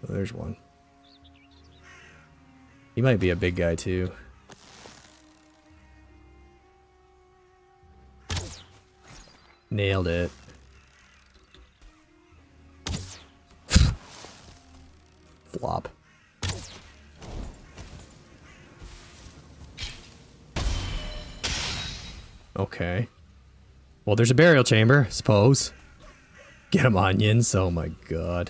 Oh, there's one. He might be a big guy too. Nailed it. Flop. Okay. Well, there's a burial chamber, suppose. Get him, onions. Oh my god.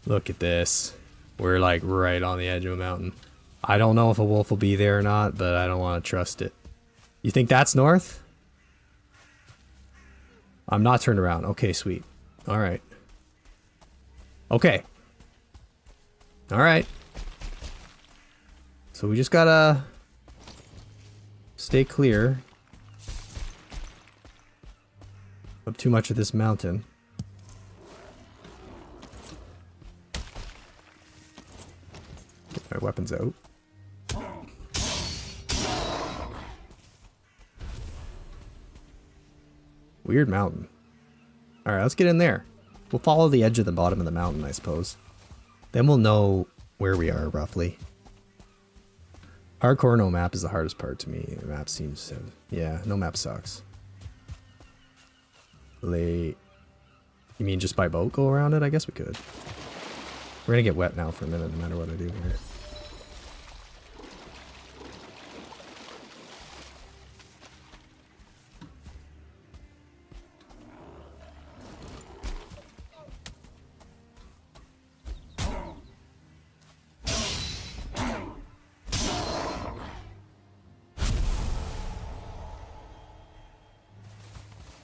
Look at this. We're like right on the edge of a mountain. I don't know if a wolf will be there or not, but I don't want to trust it. You think that's north? I'm not turned around. Okay, sweet. Alright. Okay. Alright. So we just gotta stay clear of too much of this mountain. Get my weapons out. Weird mountain. Alright, let's get in there. We'll follow the edge of the bottom of the mountain, I suppose. Then we'll know where we are, roughly. Hardcore no map is the hardest part to me. The map seems to... Yeah, no map sucks. You mean just by boat go around it? I guess we could. We're gonna get wet now for a minute, no matter what I do here.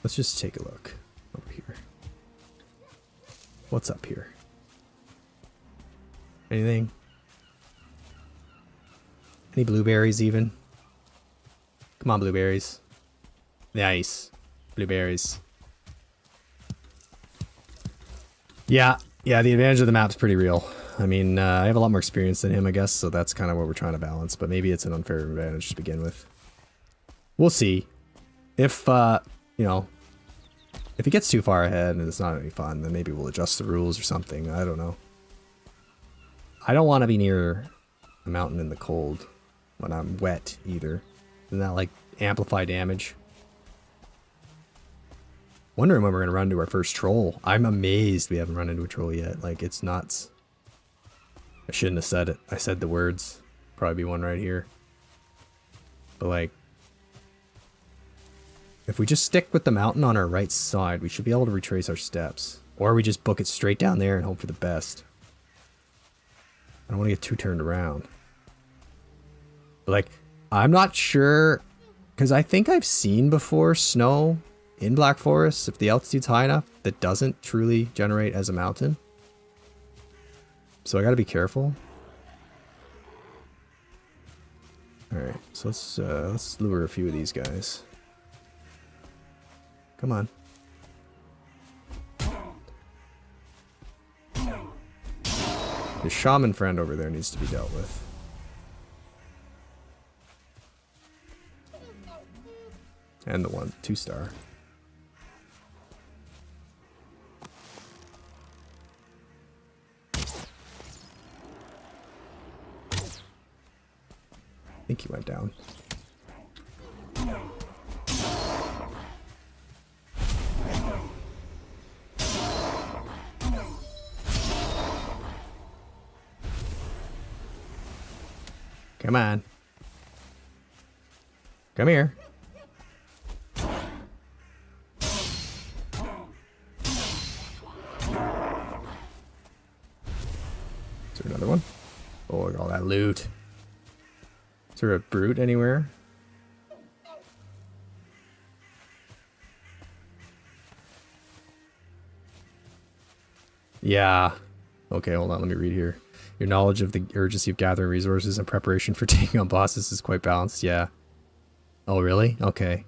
Let's just take a look over here. What's up here? Anything? Any blueberries even? Come on, blueberries. Nice. Blueberries. Yeah, the advantage of the map's pretty real. I mean, I have a lot more experience than him, I guess, so that's kind of what we're trying to balance, but maybe it's an unfair advantage to begin with. We'll see. If, you know, if he gets too far ahead and it's not any fun, then maybe we'll adjust the rules or something. I don't know. I don't want to be near a mountain in the cold when I'm wet either. Doesn't that like amplify damage? Wondering when we're going to run into our first troll. I'm amazed we haven't run into a troll yet. Like, it's nuts. I shouldn't have said it. I said the words. Probably be one right here. But like, if we just stick with the mountain on our right side, we should be able to retrace our steps. Or we just book it straight down there and hope for the best. I don't want to get too turned around. But like, I'm not sure, because I think I've seen before snow in Black Forest, if the altitude's high enough, that doesn't truly generate as a mountain. So I gotta be careful. Alright, so let's lure a few of these guys. Come on. The shaman friend over there needs to be dealt with. And the 2-star. I think he went down. Come on. Come here. Is there another one? Oh, look at all that loot. there a brute anywhere? Yeah. Okay, hold on, let me read here. Your knowledge of the urgency of gathering resources and preparation for taking on bosses is quite balanced. Yeah. Oh, really? Okay.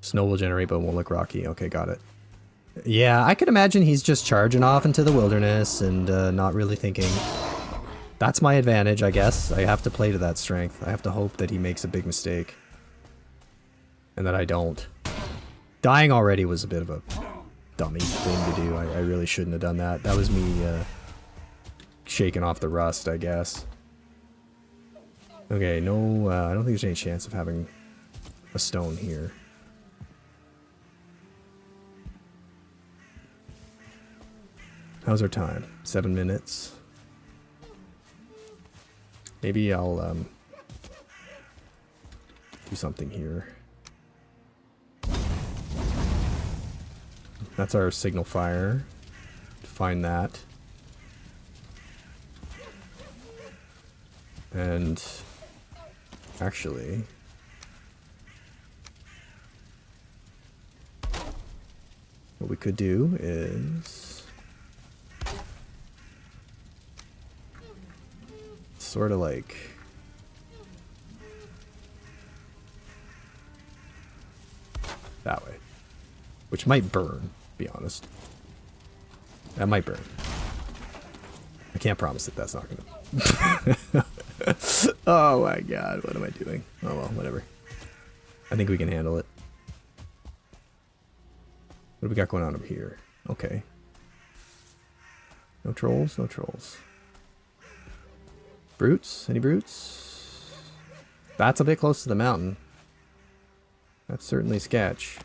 Snow will generate but won't look rocky. Okay, got it. Yeah, I could imagine he's just charging off into the wilderness and not really thinking. That's my advantage, I guess. I have to play to that strength. I have to hope that he makes a big mistake. And that I don't. Dying already was a bit of a dummy thing to do. I really shouldn't have done that. That was me shaking off the rust, I guess. Okay, no, I don't think there's any chance of having a stone here. How's our time? 7 minutes. Maybe I'll do something here. That's our signal fire. Find that. And actually, what we could do is sort of like that way, which might burn, to be honest. That might burn. I can't promise that that's not gonna. Oh my god, what am I doing? Oh well, whatever. I think we can handle it. What do we got going on over here? Okay. No trolls, no trolls. Brutes? Any brutes? That's a bit close to the mountain. That's certainly sketch.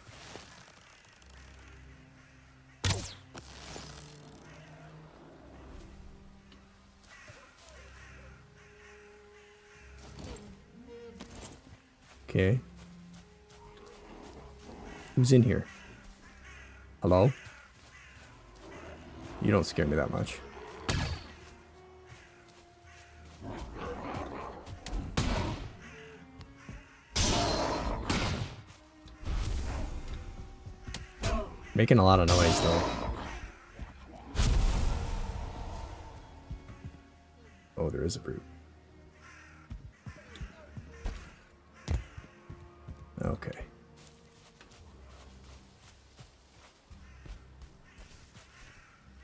Okay. Who's in here? Hello? You don't scare me that much. Making a lot of noise though. Oh, there is a brute. Okay.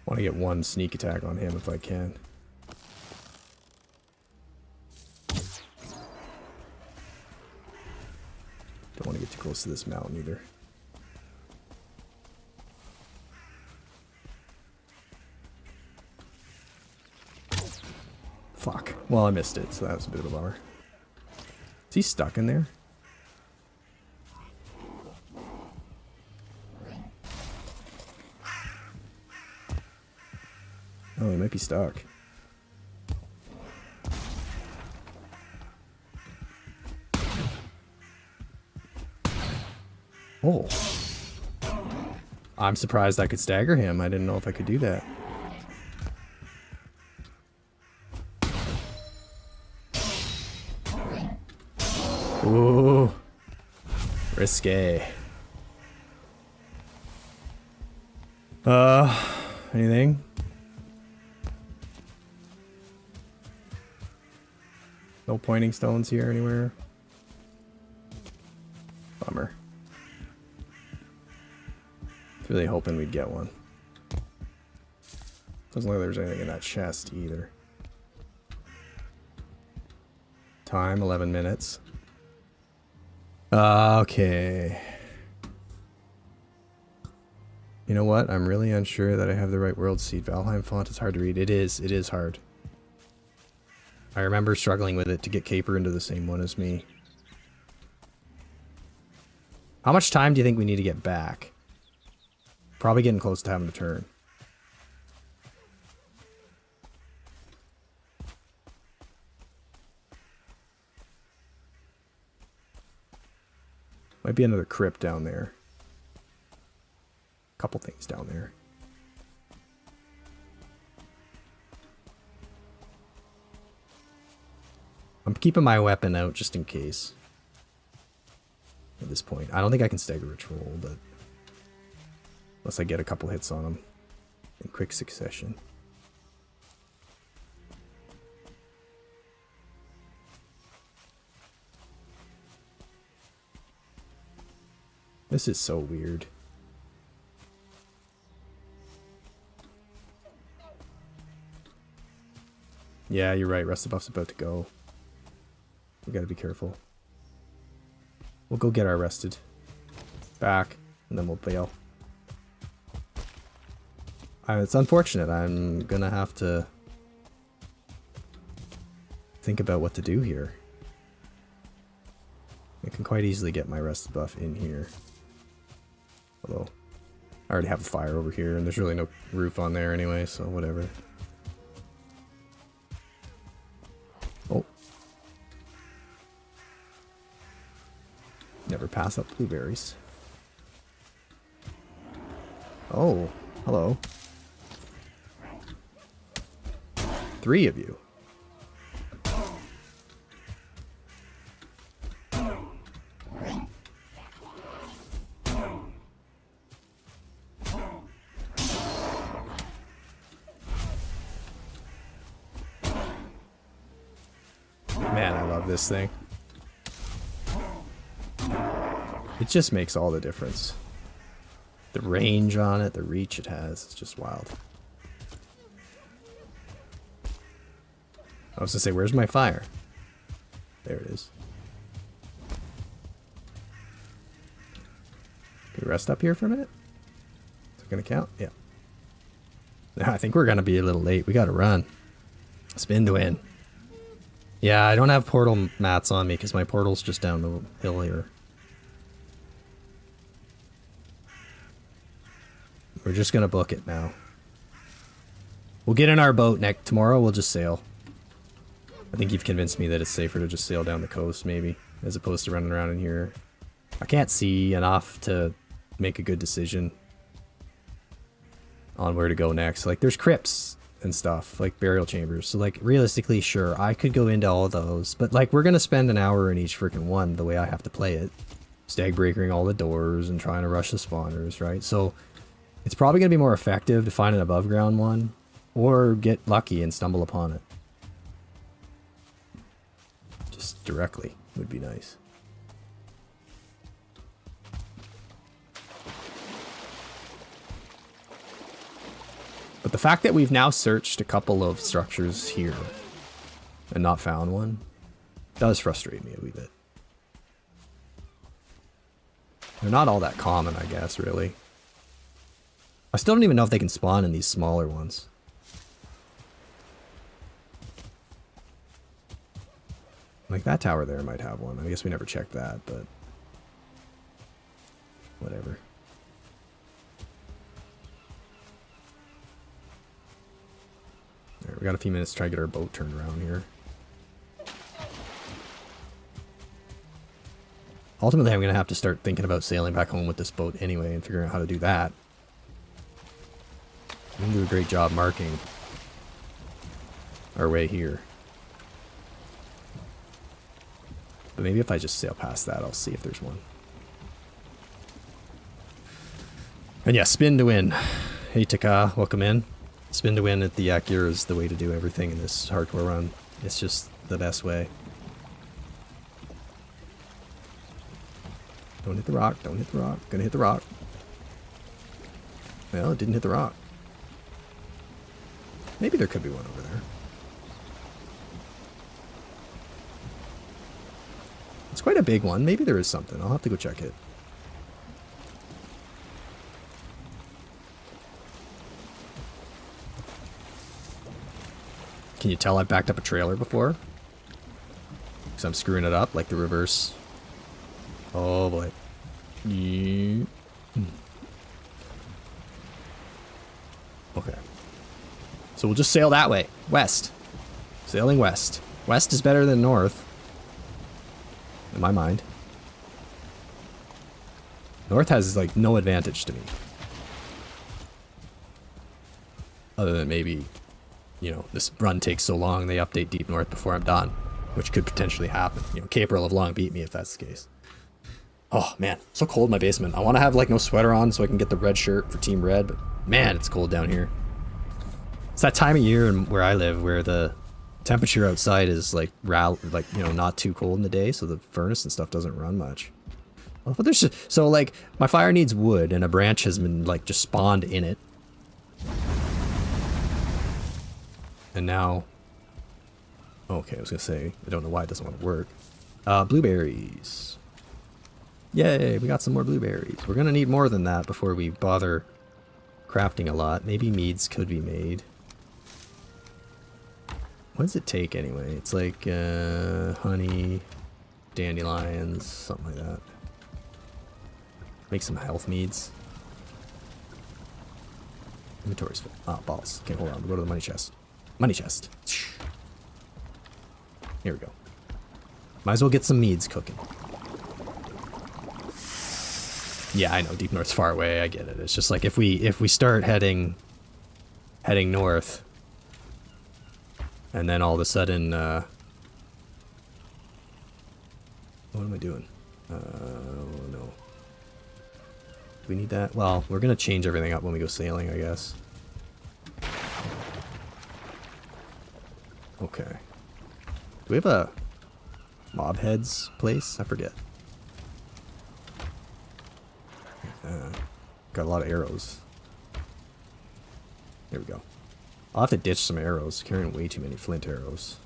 Want to get one sneak attack on him if I can. Don't want to get too close to this mountain either. Fuck. Well, I missed it, so that was a bit of a bummer. Is he stuck in there? Oh, he might be stuck. Oh. I'm surprised I could stagger him. I didn't know if I could do that. Ooh. Risque. Anything? No pointing stones here anywhere. Bummer. Really hoping we'd get one. Doesn't look like there's anything in that chest either. Time, 11 minutes. Okay. You know what? I'm really unsure that I have the right world seed. Valheim font is hard to read. It is hard. I remember struggling with it to get Caper into the same one as me. How much time do you think we need to get back? Probably getting close to having to turn. Might be another crypt down there. Couple things down there. I'm keeping my weapon out just in case. At this point. I don't think I can stagger ritual, but... Unless I get a couple hits on him. In quick succession. This is so weird. Yeah, you're right. Rest of buff's about to go. We gotta be careful. We'll go get our rested back, and then we'll bail. It's unfortunate. I'm gonna have to think about what to do here. I can quite easily get my rested buff in here. Although, I already have a fire over here, and there's really no roof on there anyway, so whatever. Oh. Never pass up blueberries. Oh, hello. 3 of you. Man, I love this thing. It just makes all the difference. The range on it, the reach it has, it's just wild. I was gonna say, where's my fire? There it is. Can we rest up here for a minute? Is it gonna count? Yeah. I think we're gonna be a little late. We gotta run. Spin to win. Yeah, I don't have portal mats on me because my portal's just down the hill here. We're just gonna book it now. We'll get in our boat tomorrow. We'll just sail. I think you've convinced me that it's safer to just sail down the coast, maybe, as opposed to running around in here. I can't see enough to make a good decision on where to go next. Like, there's crypts and stuff, like burial chambers. So, like, realistically, sure, I could go into all of those. But, like, we're going to spend an hour in each freaking one, the way I have to play it. Stag breakering all the doors and trying to rush the spawners, right? So, it's probably going to be more effective to find an above ground one, or get lucky and stumble upon it. Just directly would be nice. But the fact that we've now searched a couple of structures here and not found one does frustrate me a wee bit. They're not all that common, I guess, really. I still don't even know if they can spawn in these smaller ones. Like, that tower there might have one. I guess we never checked that, but... whatever. Alright, we got a few minutes to try to get our boat turned around here. Ultimately, I'm going to have to start thinking about sailing back home with this boat anyway and figuring out how to do that. We can do a great job marking our way here. But maybe if I just sail past that, I'll see if there's one. And yeah, spin to win. Hey Taka, welcome in. Spin to win at the Akira is the way to do everything in this hardcore run. It's just the best way. Don't hit the rock, don't hit the rock. Gonna hit the rock. Well, it didn't hit the rock. Maybe there could be one over there. It's quite a big one. Maybe there is something. I'll have to go check it. Can you tell I backed up a trailer before? Because I'm screwing it up, like the reverse. Oh boy. Yeah. Okay. So we'll just sail that way. West. Sailing west. West is better than north. In my mind. North has, like, no advantage to me. Other than maybe, you know, this run takes so long, they update Deep North before I'm done. which could potentially happen. You know, Caper will have long beat me if that's the case. Oh man, so cold in my basement. I want to have like no sweater on so I can get the red shirt for Team Red, but man, it's cold down here. It's that time of year where I live where the temperature outside is like you know, not too cold in the day, so the furnace and stuff doesn't run much. Well, but there's just, so like my fire needs wood, and a branch has been like just spawned in it, and now. Okay, I was gonna say I don't know why it doesn't want to work. Blueberries. Yay, we got some more blueberries. We're gonna need more than that before we bother crafting a lot. Maybe meads could be made. What does it take anyway? It's like honey, dandelions, something like that. Make some health meads. Inventory's full. Ah, balls. Okay, hold on. We'll go to the money chest. Money chest. Here we go. Might as well get some meads cooking. Yeah, I know Deep North's far away. I get it. It's just like if we start heading north, and then all of a sudden, what am I doing? Oh no. Do we need that? Well, we're gonna change everything up when we go sailing, I guess. Okay. Do we have a mob heads place? I forget. Got a lot of arrows. There we go. I'll have to ditch some arrows. Carrying way too many flint arrows.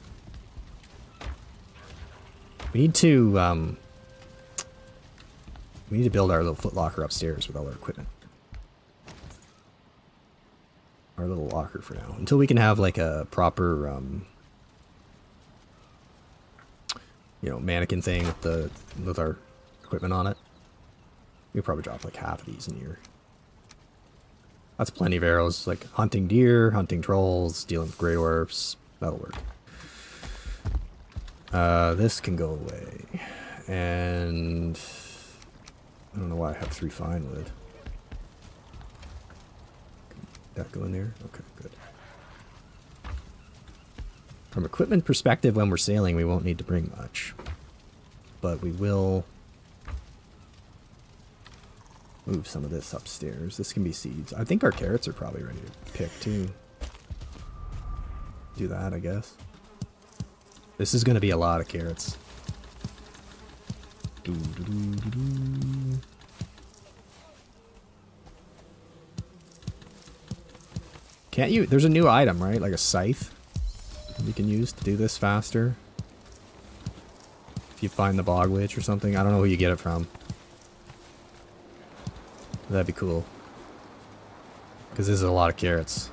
We need to build our little footlocker upstairs with all our equipment. Our little locker for now. Until we can have like a proper you know, mannequin thing with our equipment on it. We'll probably drop like half of these in here. That's plenty of arrows, like hunting deer, hunting trolls, dealing with grey dwarfs. That'll work. This can go away. And I don't know why I have 3 fine wood. That go in there? Okay, good. From equipment perspective, when we're sailing, we won't need to bring much. But we will move some of this upstairs. This can be seeds. I think our carrots are probably ready to pick too. Do that, I guess. This is going to be a lot of carrots. Can't you? There's a new item, right? Like a scythe you can use to do this faster. If you find the bog witch or something. I don't know who you get it from. That'd be cool. Because this is a lot of carrots.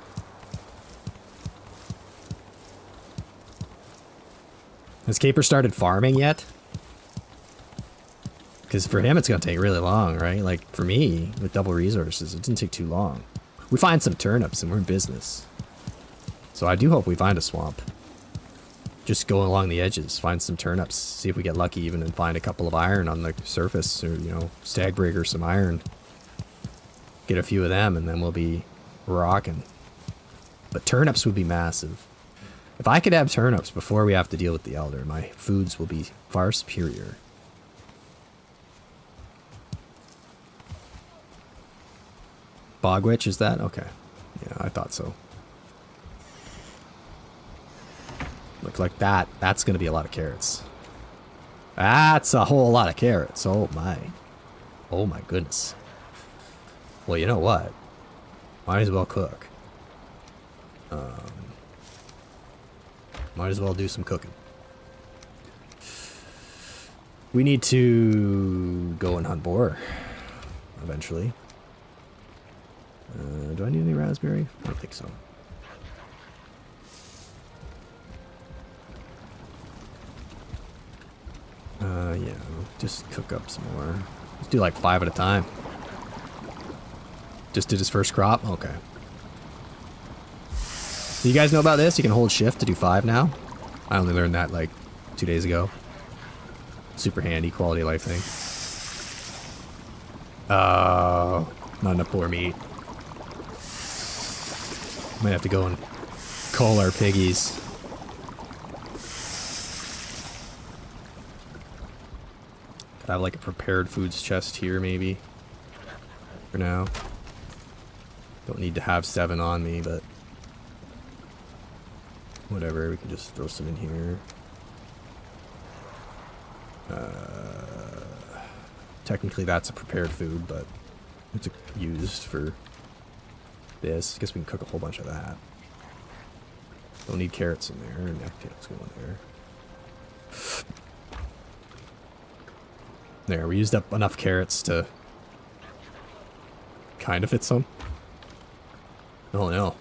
Has Caper started farming yet? Because for him it's going to take really long, right? Like for me, with double resources, it didn't take too long. We find some turnips and we're in business. So I do hope we find a swamp. Just go along the edges, find some turnips, see if we get lucky even and find a couple of iron on the surface, or, you know, stag breaker some iron. Get a few of them and then we'll be rocking. But turnips would be massive. If I could have turnips before we have to deal with the Elder, my foods will be far superior. Bog witch, is that? Okay. Yeah, I thought so. Look like that. That's going to be a lot of carrots. That's a whole lot of carrots. Oh my. Oh my goodness. Well, you know what? Might as well cook. Might as well do some cooking. We need to go and hunt boar eventually. Do I need any raspberry? I don't think so. Yeah, just cook up some more. Let's do like 5 at a time. Just did his first crop? Okay. Do you guys know about this? You can hold shift to do 5 now. I only learned that like 2 days ago. Super handy, quality of life thing. Oh, not enough boar meat. Might have to go and cull our piggies. have like a prepared foods chest here maybe. For now. Don't need to have 7 on me, but whatever, we can just throw some in here. Technically that's a prepared food, but it's used for this. I guess we can cook a whole bunch of that. Don't need carrots in there, and necktails go in there. There, we used up enough carrots to kind of fit some. Oh no.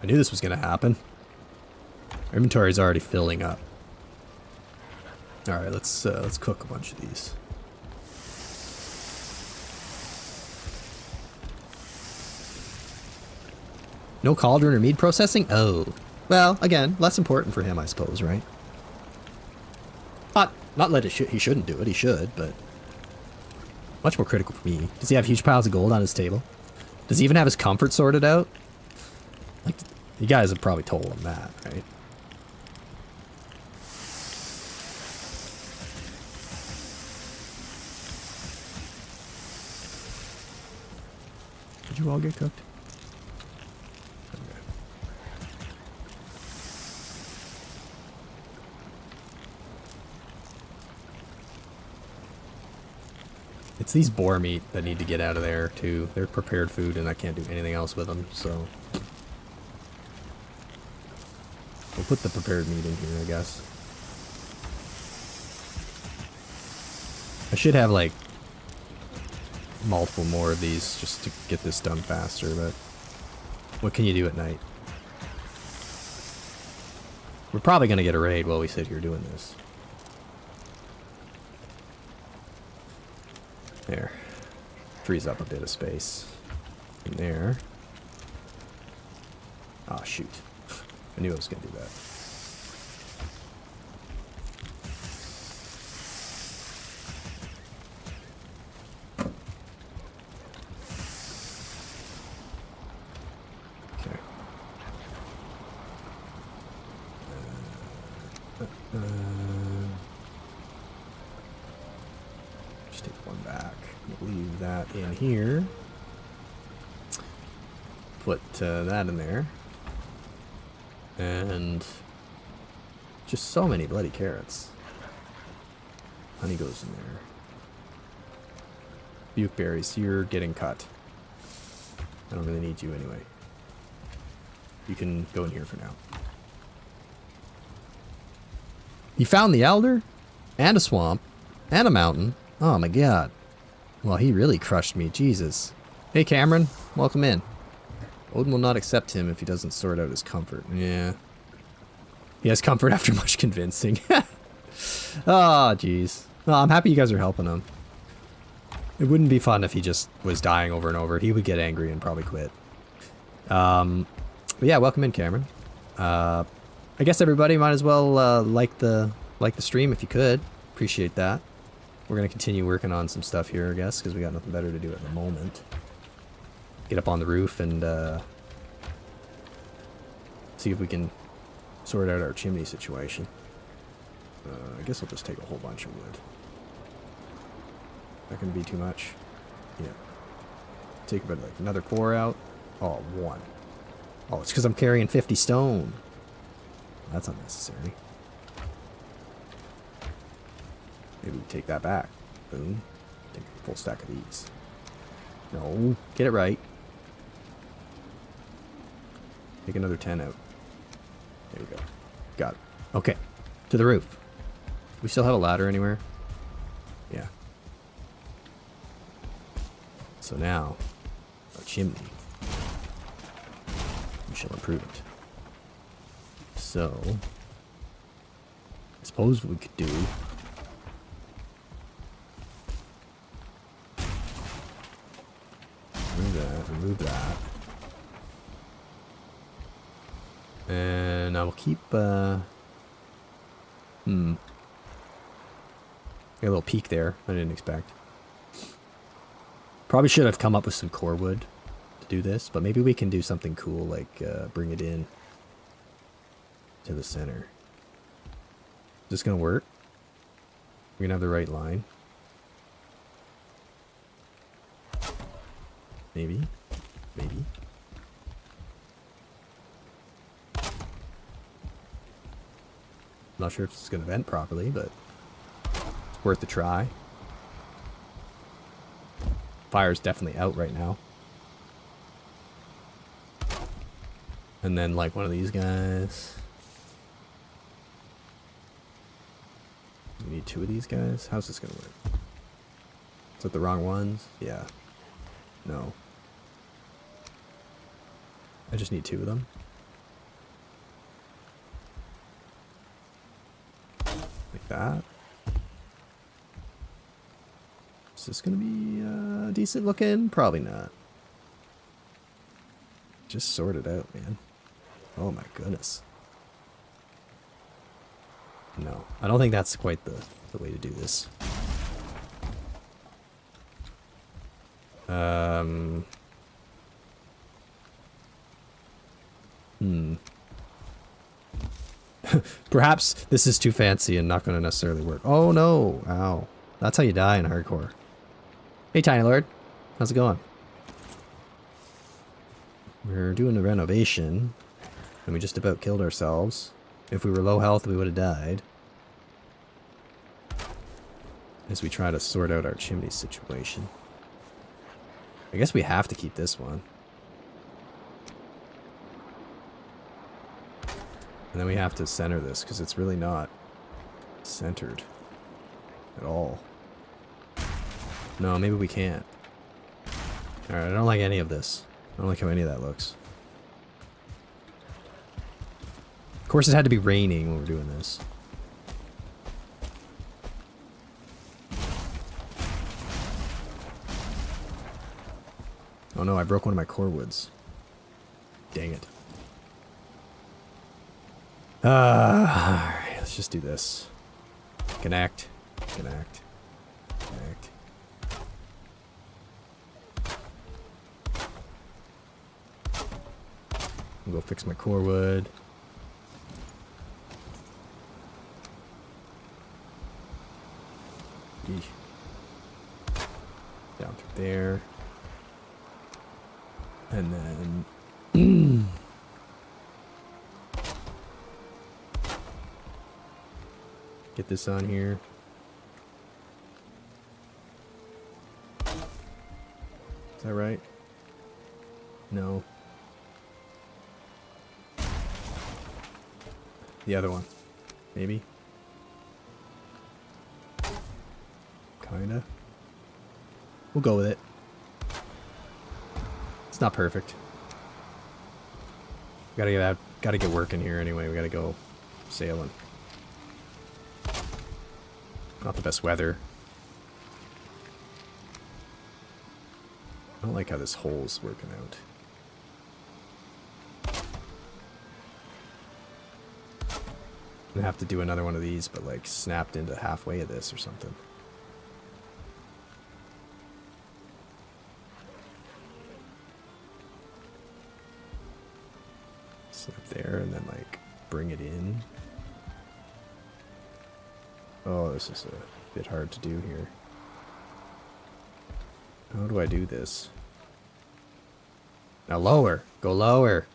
I knew this was gonna happen. Our inventory's already filling up. Alright, let's cook a bunch of these. No cauldron or meat processing? Oh. Well, again, less important for him, I suppose, right? Not that he shouldn't do it, he should, but much more critical for me. Does he have huge piles of gold on his table? Does he even have his comfort sorted out? Like, you guys have probably told him that, right? Did you all get cooked? It's these boar meat that need to get out of there, too. They're prepared food, and I can't do anything else with them, so... We'll put the prepared meat in here, I guess. I should have, like, multiple more of these just to get this done faster, but... What can you do at night? We're probably gonna get a raid while we sit here doing this. There. Frees up a bit of space. In there. Ah, shoot. I knew I was going to do that. Okay. Just take one back. Leave that in here. Put that in there. And just so many bloody carrots. Honey goes in there. Buke berries, you're getting cut. I don't really need you anyway. You can go in here for now. You found the elder? And a swamp? And a mountain? Oh my god. Well, he really crushed me, Jesus. Hey Cameron, welcome in. Odin will not accept him if he doesn't sort out his comfort. Yeah. He has comfort after much convincing. Oh, jeez. Well, I'm happy you guys are helping him. It wouldn't be fun if he just was dying over and over. He would get angry and probably quit. But yeah, welcome in, Cameron. I guess everybody might as well like the stream if you could. Appreciate that. We're going to continue working on some stuff here, I guess, because we got nothing better to do at the moment. Get up on the roof and see if we can sort out our chimney situation. I guess I'll just take a whole bunch of wood. That can be too much. Yeah. Take about like another 4 out. Oh, 1. Oh, it's because I'm carrying 50 stone. That's unnecessary. Maybe we take that back. Boom. Take a full stack of these. No, get it right. Take another 10 out. There we go. Got it. Okay. To the roof. We still have a ladder anywhere? Yeah. So now, our chimney. We shall improve it. So, I suppose what we could do... Remove that. And I will keep, Got a little peak there. I didn't expect. Probably should have come up with some core wood to do this, but maybe we can do something cool, like bring it in to the center. Is this gonna work? We're gonna have the right line. Maybe. Maybe. Not sure if it's going to vent properly, but it's worth a try. Fire's definitely out right now. And then like one of these guys. We need 2 of these guys? How's this going to work? Is that the wrong ones? Yeah. No. I just need 2 of them. Like that. Is this gonna be decent looking? Probably not. Just sort it out, man. Oh my goodness. No, I don't think that's quite the way to do this. Perhaps this is too fancy and not going to necessarily work. Oh no! Ow. That's how you die in hardcore. Hey, Tiny Lord. How's it going? We're doing a renovation, and we just about killed ourselves. If we were low health, we would have died. As we try to sort out our chimney situation. I guess we have to keep this one. And then we have to center this, because it's really not centered at all. No, maybe we can't. Alright, I don't like any of this. I don't like how any of that looks. Of course it had to be raining when we're doing this. Oh no, I broke one of my core woods. Dang it. Alright, let's just do this. Connect. Connect. Connect. I'll go fix my core wood. Eesh. Down through there. And then... get this on here. Is that right? No. The other one. Maybe? Kinda. We'll go with it. It's not perfect. Gotta get out. Gotta get working here anyway. We gotta go sailing. Not the best weather. I don't like how this hole's working out. I'm gonna have to do another one of these, but like snapped into halfway of this or something. Snap there and then like bring it in. Oh, this is a bit hard to do here. How do I do this? Now lower. Go lower.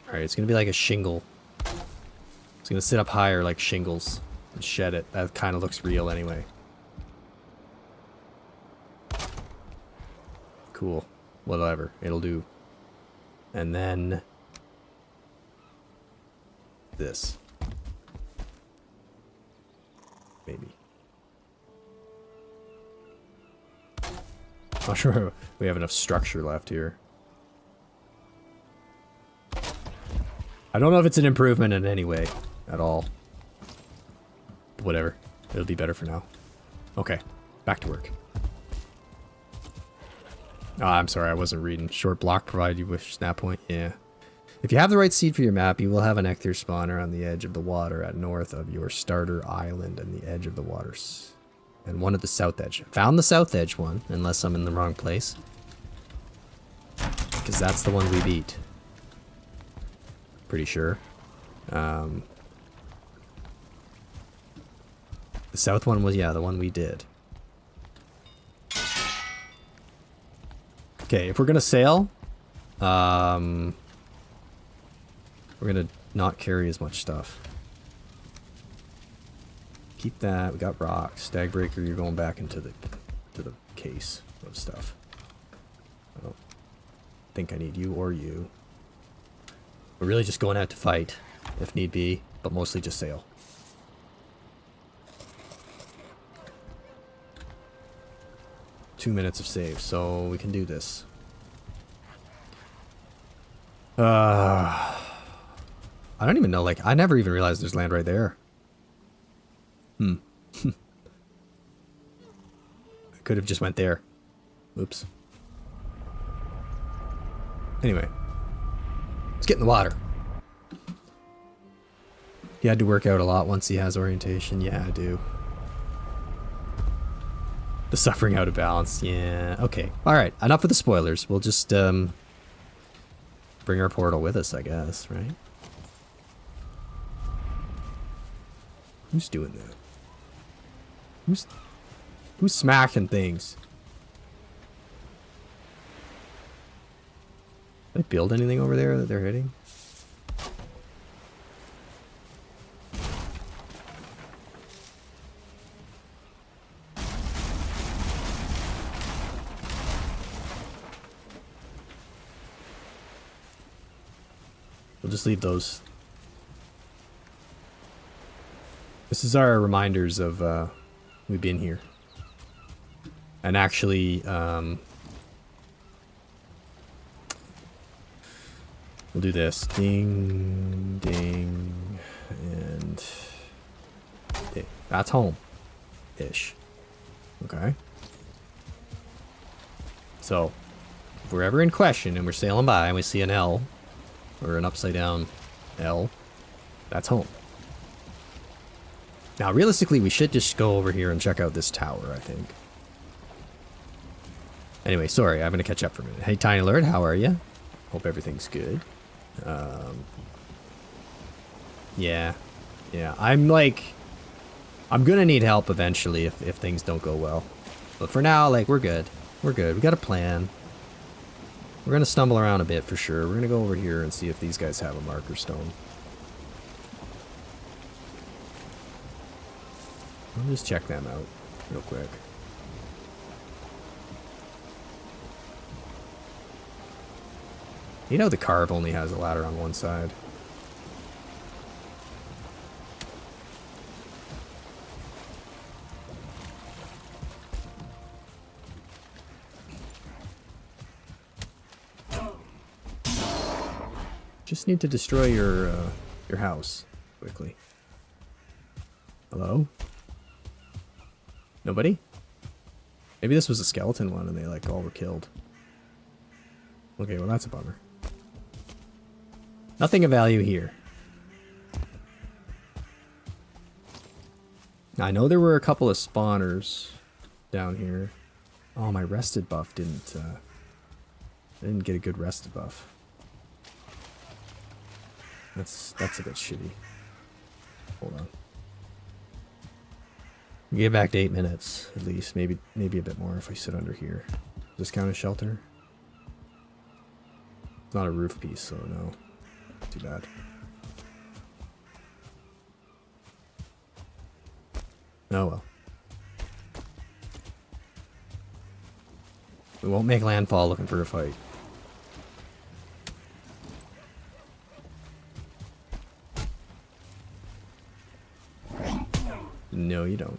Alright, it's going to be like a shingle. It's going to sit up higher like shingles and shed it. That kind of looks real anyway. Cool. Whatever. It'll do. And then... this. Maybe. Not sure we have enough structure left here. I don't know if it's an improvement in any way at all. But whatever. It'll be better for now. Okay. Back to work. Ah, I'm sorry, I wasn't reading. Short block provided you with snap point. Yeah. If you have the right seed for your map, you will have an ecther spawner on the edge of the water at north of your starter island and the edge of the waters. And one at the south edge. Found the south edge one, unless I'm in the wrong place. Because that's the one we beat. Pretty sure. The south one was, yeah, the one we did. Okay, if we're gonna sail, we're gonna not carry as much stuff. Keep that. We got rocks. Stagbreaker, you're going back into the case of stuff. I don't think I need you or you. We're really just going out to fight, if need be, but mostly just sail. Two minutes of save, so we can do this. I don't even know, like, I never even realized there's land right there. I could have just went there. Oops. Anyway. Let's get in the water. He had to work out a lot once he has orientation. Yeah, I do. The suffering out of balance. Yeah, okay. Alright, enough of the spoilers. We'll just, bring our portal with us, I guess, right? Who's doing that? Who's smacking things? Did I build anything over there that they're hitting? We'll just leave those. This is our reminders of we've been here. And actually, we'll do this. Ding, ding, and ding. That's home-ish. Okay. So, if we're ever in question and we're sailing by and we see an L, or an upside down L, that's home. Now, realistically, we should just go over here and check out this tower, I think. Anyway, sorry, I'm going to catch up for a minute. Hey, Tiny Lord, how are you? Hope everything's good. Yeah. I'm going to need help eventually if things don't go well. But for now, like, we're good. We're good. We got a plan. We're going to stumble around a bit for sure. We're going to go over here and see if these guys have a marker stone. I'll just check them out real quick. You know the carve only has a ladder on one side. Just need to destroy your house quickly. Hello? Nobody? Maybe this was a skeleton one and they like all were killed. Okay, well that's a bummer. Nothing of value here. I know there were a couple of spawners down here. Oh, my rested buff didn't get a good rested buff. That's a bit shitty. Hold on. Get back to 8 minutes at least. Maybe a bit more if I sit under here. Does this count as shelter? It's not a roof piece, so no. Too bad. Oh well. We won't make landfall looking for a fight. No, you don't.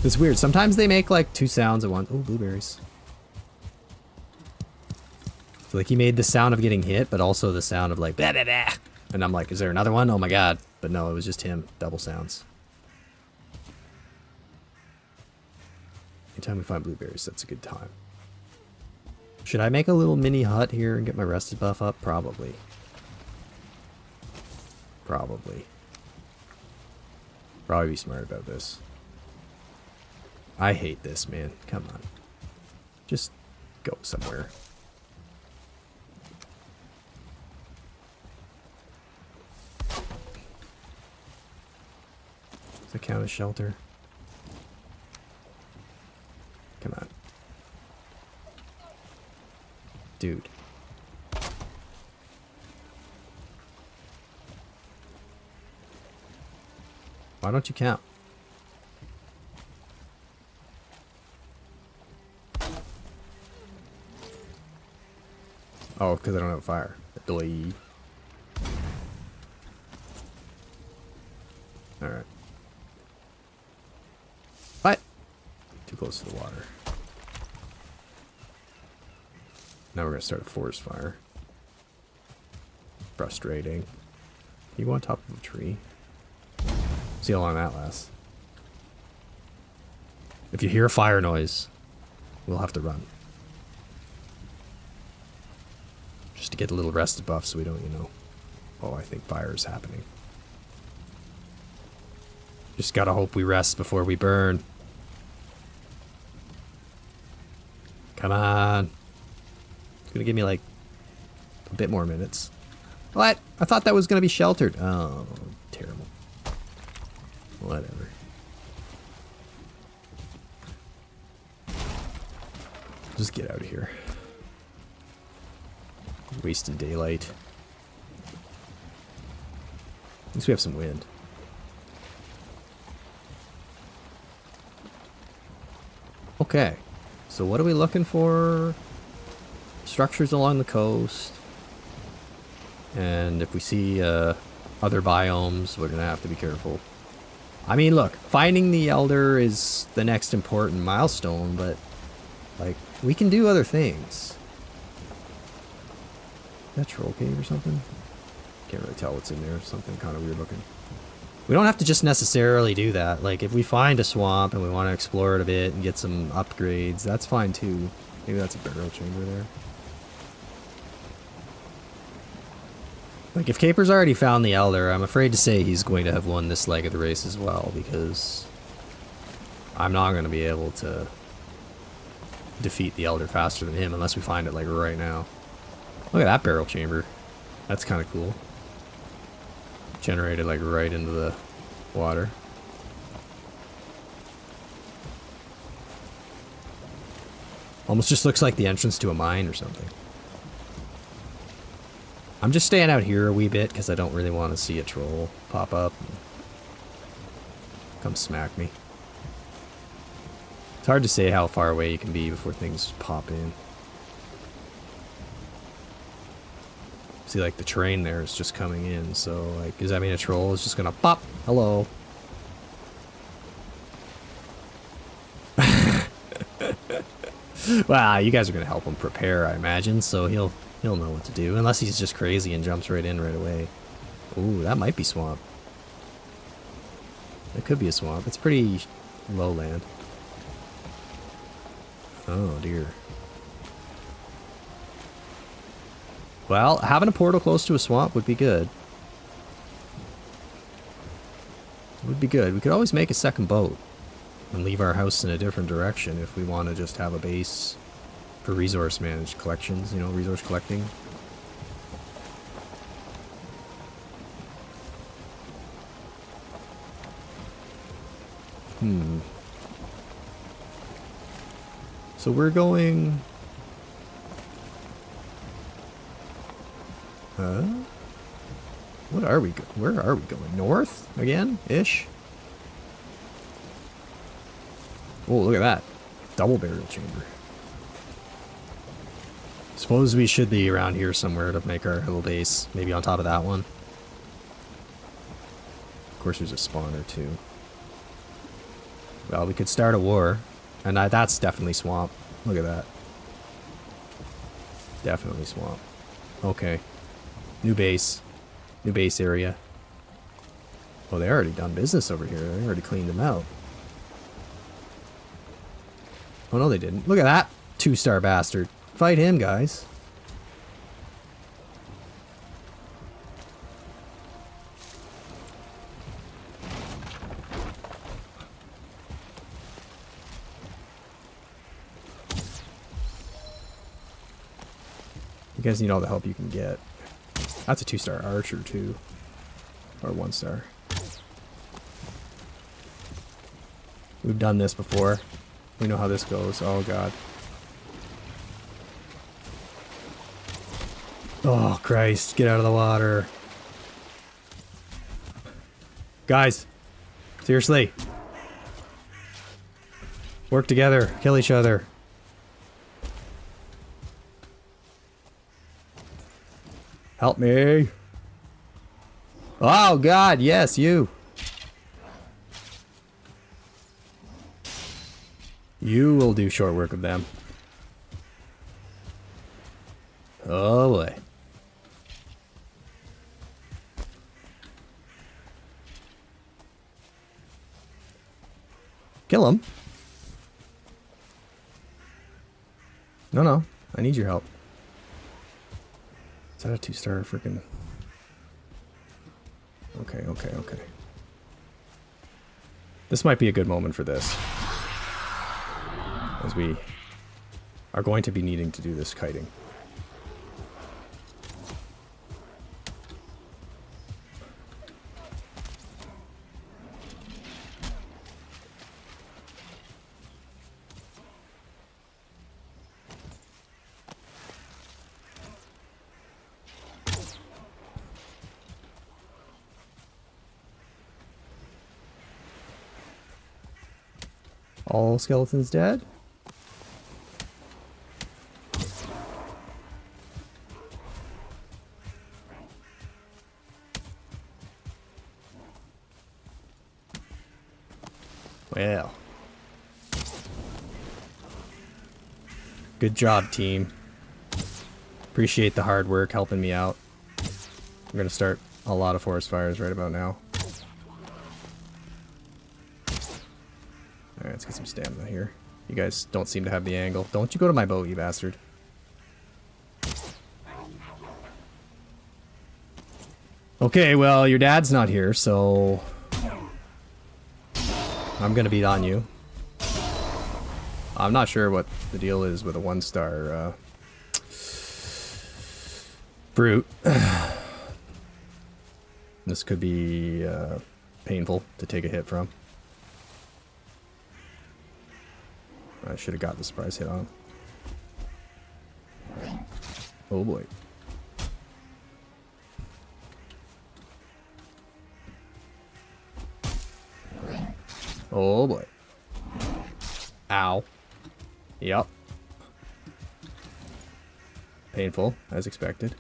It's weird. Sometimes they make like two sounds at once. Oh, blueberries. So like he made the sound of getting hit, but also the sound of like blah, blah, blah. And I'm like, is there another one? Oh my god. But no, it was just him. Double sounds. Anytime we find blueberries, that's a good time. Should I make a little mini hut here and get my rested buff up? Probably. Probably be smart about this. I hate this, man. Come on. Just go somewhere. Does that count as shelter? Come on. Dude. Why don't you count? Oh, because I don't have fire. Doi. Alright. What? Too close to the water. Now we're going to start a forest fire. Frustrating. You go on top of a tree. See how long that lasts. If you hear a fire noise, we'll have to run. Just to get a little rested buff so we don't, you know... Oh, I think fire is happening. Just gotta hope we rest before we burn. Come on. It's gonna give me like a bit more minutes. What? I thought that was gonna be sheltered. Oh, terrible. Whatever. Just get out of here. Wasting daylight. At least we have some wind. Okay. So what are we looking for? Structures along the coast. And if we see other biomes, we're going to have to be careful. I mean, look, finding the Elder is the next important milestone, but, like, we can do other things. Is that troll cave or something? Can't really tell what's in there. Something kind of weird looking. We don't have to just necessarily do that. Like, if we find a swamp and we want to explore it a bit and get some upgrades, that's fine too. Maybe that's a burial chamber there. Like, if Caper's already found the Elder, I'm afraid to say he's going to have won this leg of the race as well, because I'm not going to be able to defeat the Elder faster than him unless we find it, like, right now. Look at that burial chamber. That's kind of cool. Generated, like, right into the water. Almost just looks like the entrance to a mine or something. I'm just staying out here a wee bit because I don't really want to see a troll pop up and come smack me. It's hard to say how far away you can be before things pop in. See, like, the train there is just coming in, so, like, does that mean a troll is just gonna pop? Hello. Well, you guys are gonna help him prepare, I imagine, so he'll know what to do, unless he's just crazy and jumps right in right away. Ooh, that might be swamp. It could be a swamp. It's pretty low land. Oh, dear. Well, having a portal close to a swamp would be good. Would be good. We could always make a second boat and leave our house in a different direction if we want to just have a base for resource managed collections, you know, resource collecting. So we're going... What are we where are we going? North again? Ish? Oh, look at that. Double burial chamber. Suppose we should be around here somewhere to make our little base. Maybe on top of that one. Of course there's a spawner too. Well, we could start a war. And that's definitely swamp. Look at that. Definitely swamp. Okay. New base. New base area. Oh, they already done business over here. They already cleaned them out. Oh, no, they didn't. Look at that 2-star bastard. Fight him, guys. You guys need all the help you can get. That's a 2-star archer, too. Or 1-star. We've done this before. We know how this goes. Oh, God. Oh, Christ. Get out of the water. Guys. Seriously. Work together. Kill each other. Help me. Oh, God. Yes, you. You will do short work of them. Oh, boy. Kill him. No, no. I need your help. Is that a 2-star freaking... Okay, okay, okay. This might be a good moment for this. As we are going to be needing to do this kiting. All skeletons dead? Well. Good job, team. Appreciate the hard work helping me out. I'm gonna start a lot of forest fires right about now. Alright, let's get some stamina here. You guys don't seem to have the angle. Don't you go to my boat, you bastard. Okay, well, your dad's not here, so... I'm gonna beat on you. I'm not sure what the deal is with a 1-star, brute. This could be, painful to take a hit from. I should have got the surprise hit on him. Oh boy. Oh boy. Ow. Yep. Painful, as expected.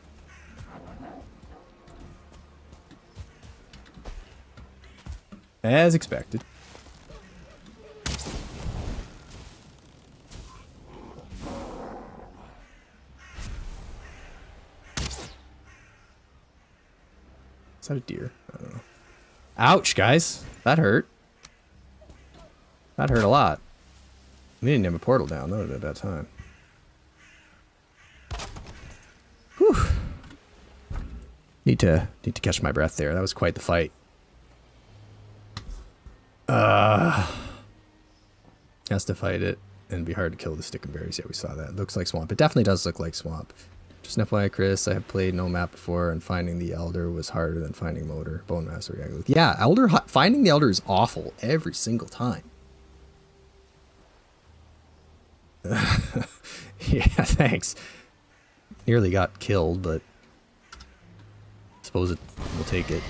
As expected. Is that a deer? I don't know. Ouch, guys. That hurt. That hurt a lot. We didn't have a portal down. That would have been a bad time. Whew. Need to catch my breath there. That was quite the fight. Has to fight it and be hard to kill the stick and berries. Yeah, we saw that. It looks like swamp. It definitely does look like swamp. Just an FYI, Chris, I have played no map before, and finding the Elder was harder than finding Motor. Bone Master. Yeah, finding the Elder is awful every single time. Yeah, thanks. Nearly got killed, but I suppose we'll take it.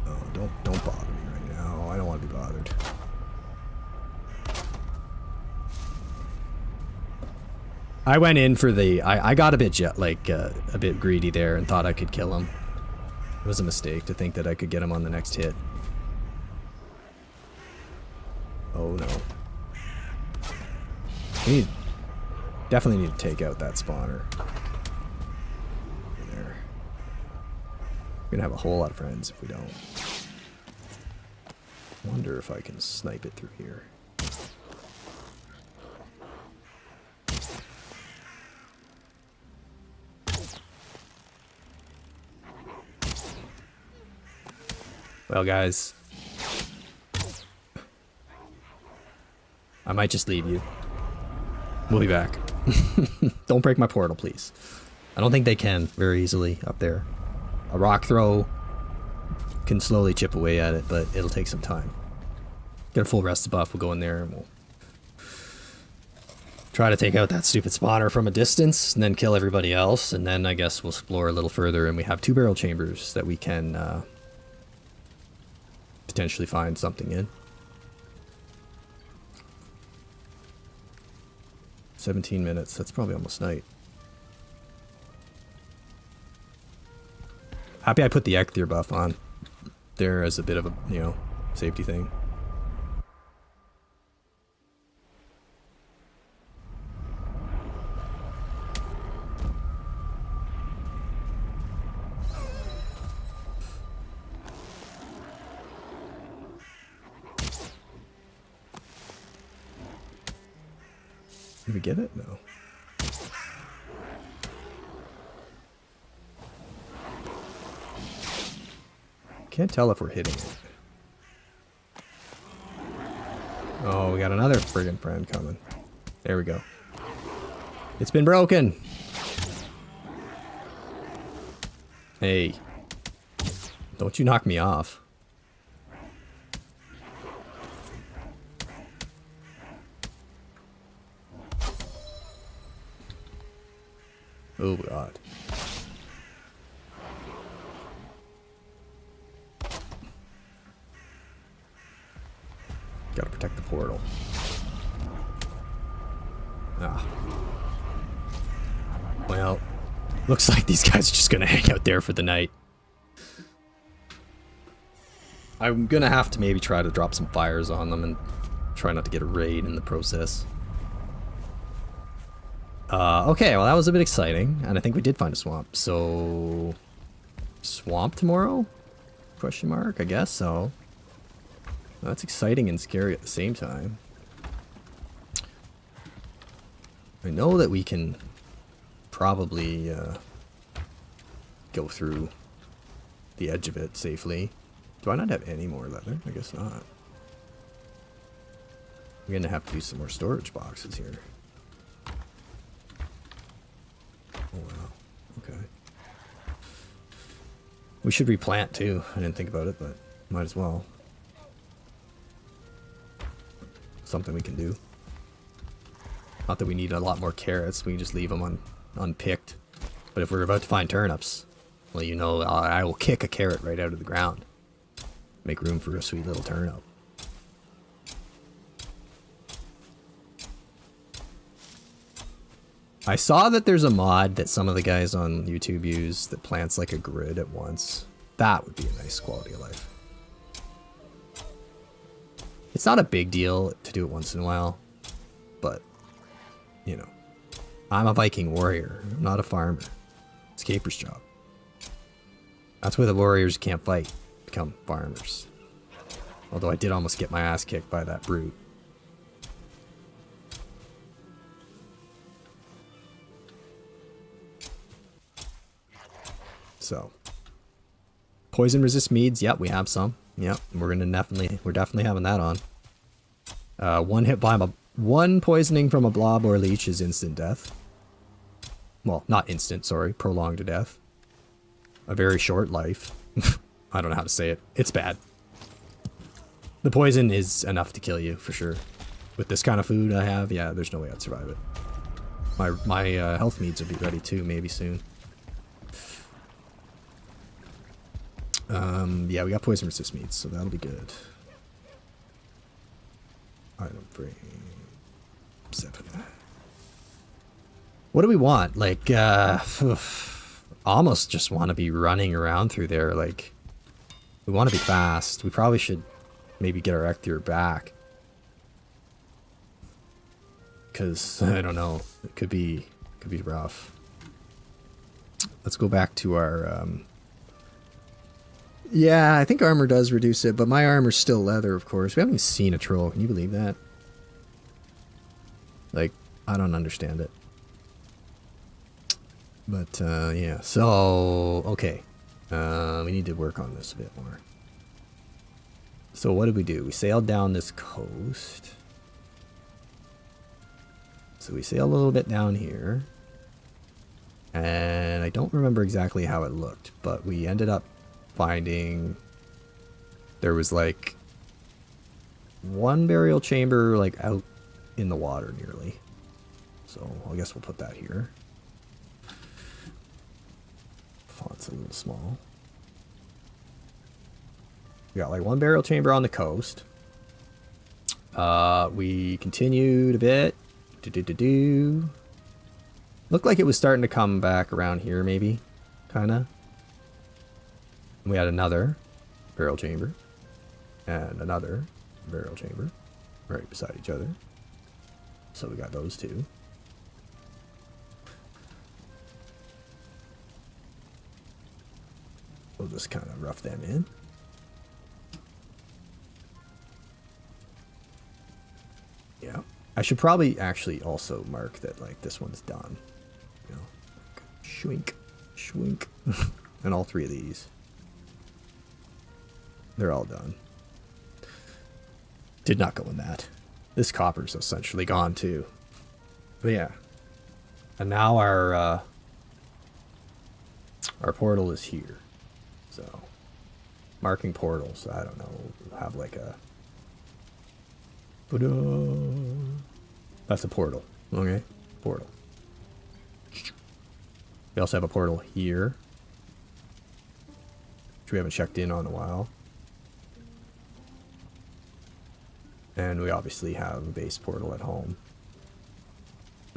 Oh, don't bother me right now. I don't want to be bothered. I went in for the... I got a bit a bit greedy there and thought I could kill him. It was a mistake to think that I could get him on the next hit. Oh no. We definitely need to take out that spawner. There. We're gonna have a whole lot of friends if we don't. Wonder if I can snipe it through here. Well, guys, I might just leave you. We'll be back. Don't break my portal, please. I don't think they can very easily up there. A rock throw can slowly chip away at it, but it'll take some time. Get a full rest buff, we'll go in there and we'll try to take out that stupid spawner from a distance and then kill everybody else, and then I guess we'll explore a little further, and we have 2 barrel chambers that we can potentially find something in. 17 minutes, that's probably almost night. Happy I put the Ecthier buff on there as a bit of a, you know, safety thing. Did we get it? No. Can't tell if we're hitting it. Oh, we got another friggin' friend coming. There we go. It's been broken. Hey. Don't you knock me off. Oh god. Gotta protect the portal. Ah. Well, looks like these guys are just gonna hang out there for the night. I'm gonna have to maybe try to drop some fires on them and try not to get a raid in the process. Okay, well that was a bit exciting, and I think we did find a swamp, so... Swamp tomorrow? Question mark, I guess so. That's exciting and scary at the same time. I know that we can probably go through the edge of it safely. Do I not have any more leather? I guess not. I'm gonna have to do some more storage boxes here. Oh wow, okay. We should replant too. I didn't think about it, but might as well. Something we can do. Not that we need a lot more carrots, we can just leave them unpicked. But if we're about to find turnips, well, you know, I will kick a carrot right out of the ground. Make room for a sweet little turnip. I saw that there's a mod that some of the guys on YouTube use that plants like a grid at once. That would be a nice quality of life. It's not a big deal to do it once in a while, but, you know, I'm a Viking warrior. I'm not a farmer. It's Caper's job. That's why the warriors who can't fight become farmers. Although I did almost get my ass kicked by that brute. So, poison resist meads. Yep, we have some. Yep, we're definitely having that on. One poisoning from a blob or leech is instant death. Well, not instant, sorry, prolonged death. A very short life. I don't know how to say it. It's bad. The poison is enough to kill you for sure. With this kind of food I have, yeah, there's no way I'd survive it. My health meads will be ready too, maybe soon. Yeah, we got poison resist meats, so that'll be good. Item frame 7. What do we want? Like, almost just want to be running around through there. Like, we want to be fast. We probably should maybe get our Ecthier back. Because, I don't know, it could be rough. Let's go back to our, yeah, I think armor does reduce it, but my armor's still leather, of course. We haven't even seen a troll. Can you believe that? Like, I don't understand it. But, yeah. So, okay. We need to work on this a bit more. So what did we do? We sailed down this coast. So we sailed a little bit down here. And I don't remember exactly how it looked, but we ended up finding there was like one burial chamber like out in the water nearly. So I guess we'll put that here. Font's a little small. We got like one burial chamber on the coast. We continued a bit. Looked like it was starting to come back around here, maybe. Kinda. We had another burial chamber. And another burial chamber. Right beside each other. So we got those two. We'll just kind of rough them in. Yeah. I should probably actually also mark that like this one's done. You know, like, shwink, shwink. And all three of these. They're all done. Did not go in that. This copper's essentially gone too. But yeah. And now our portal is here. So marking portals, I don't know, we'll have like a that's a portal. Okay. Portal. We also have a portal here, which we haven't checked in on a while. And we obviously have a base portal at home.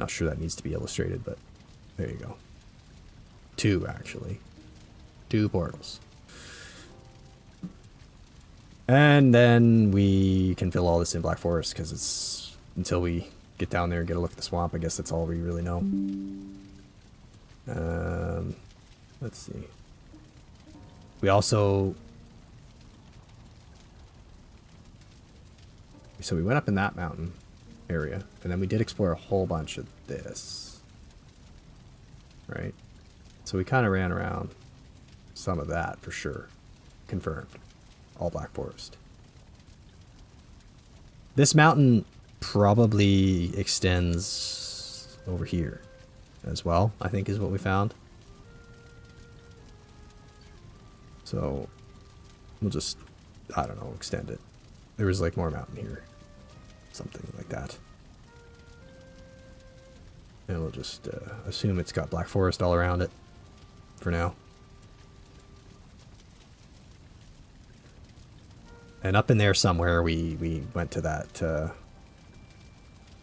Not sure that needs to be illustrated, but there you go. Two, actually. Two portals. And then we can fill all this in Black Forest, because it's until we get down there and get a look at the swamp. I guess that's all we really know. Let's see. We also... So we went up in that mountain area, and then we did explore a whole bunch of this. Right? So we kind of ran around some of that for sure. Confirmed. All Black Forest. This mountain probably extends over here as well, I think is what we found. So we'll just, I don't know, extend it. There was like more mountain here. Something like that. And we'll just assume it's got Black Forest all around it for now. And up in there somewhere, we went to that, there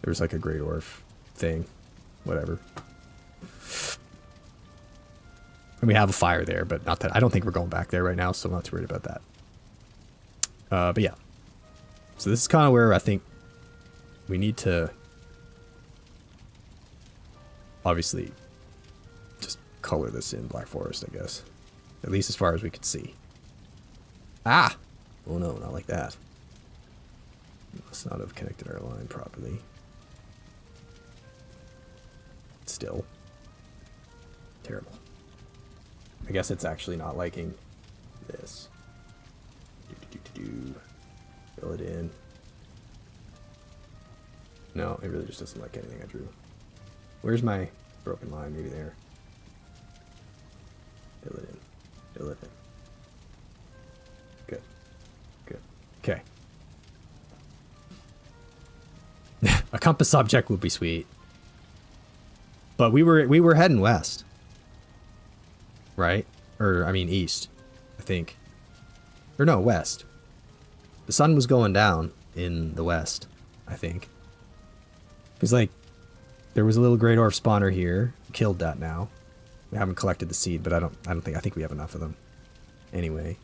was like a Great Orph thing, whatever. And we have a fire there, but not that, I don't think we're going back there right now, so I'm not too worried about that. But yeah. So this is kind of where I think we need to, obviously, just color this in Black Forest, I guess. At least as far as we could see. Ah! Oh no, not like that. Must not have connected our line properly. Still. Terrible. I guess it's actually not liking this. Fill it in. No, it really just doesn't like anything I drew. Where's my broken line? Maybe there. Fill it in. Fill it in. Good. Good. Okay. A compass object would be sweet. But we were heading west. Right? Or, I mean, east. I think. Or no, west. The sun was going down in the west, I think. Because, like, there was a little Great Orph spawner here. Killed that now. We haven't collected the seed, but I think we have enough of them. Anyway.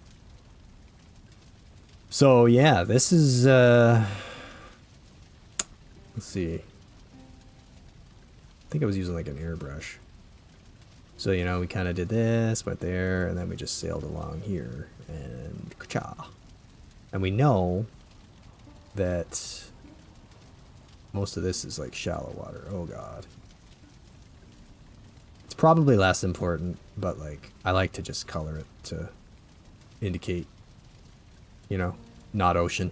So, yeah, this is, let's see. I think I was using, like, an airbrush. So, you know, we kind of did this, went there, and then we just sailed along here. And ka-cha. And we know that most of this is like shallow water. Oh god. It's probably less important, but like I like to just color it to indicate, you know, not ocean.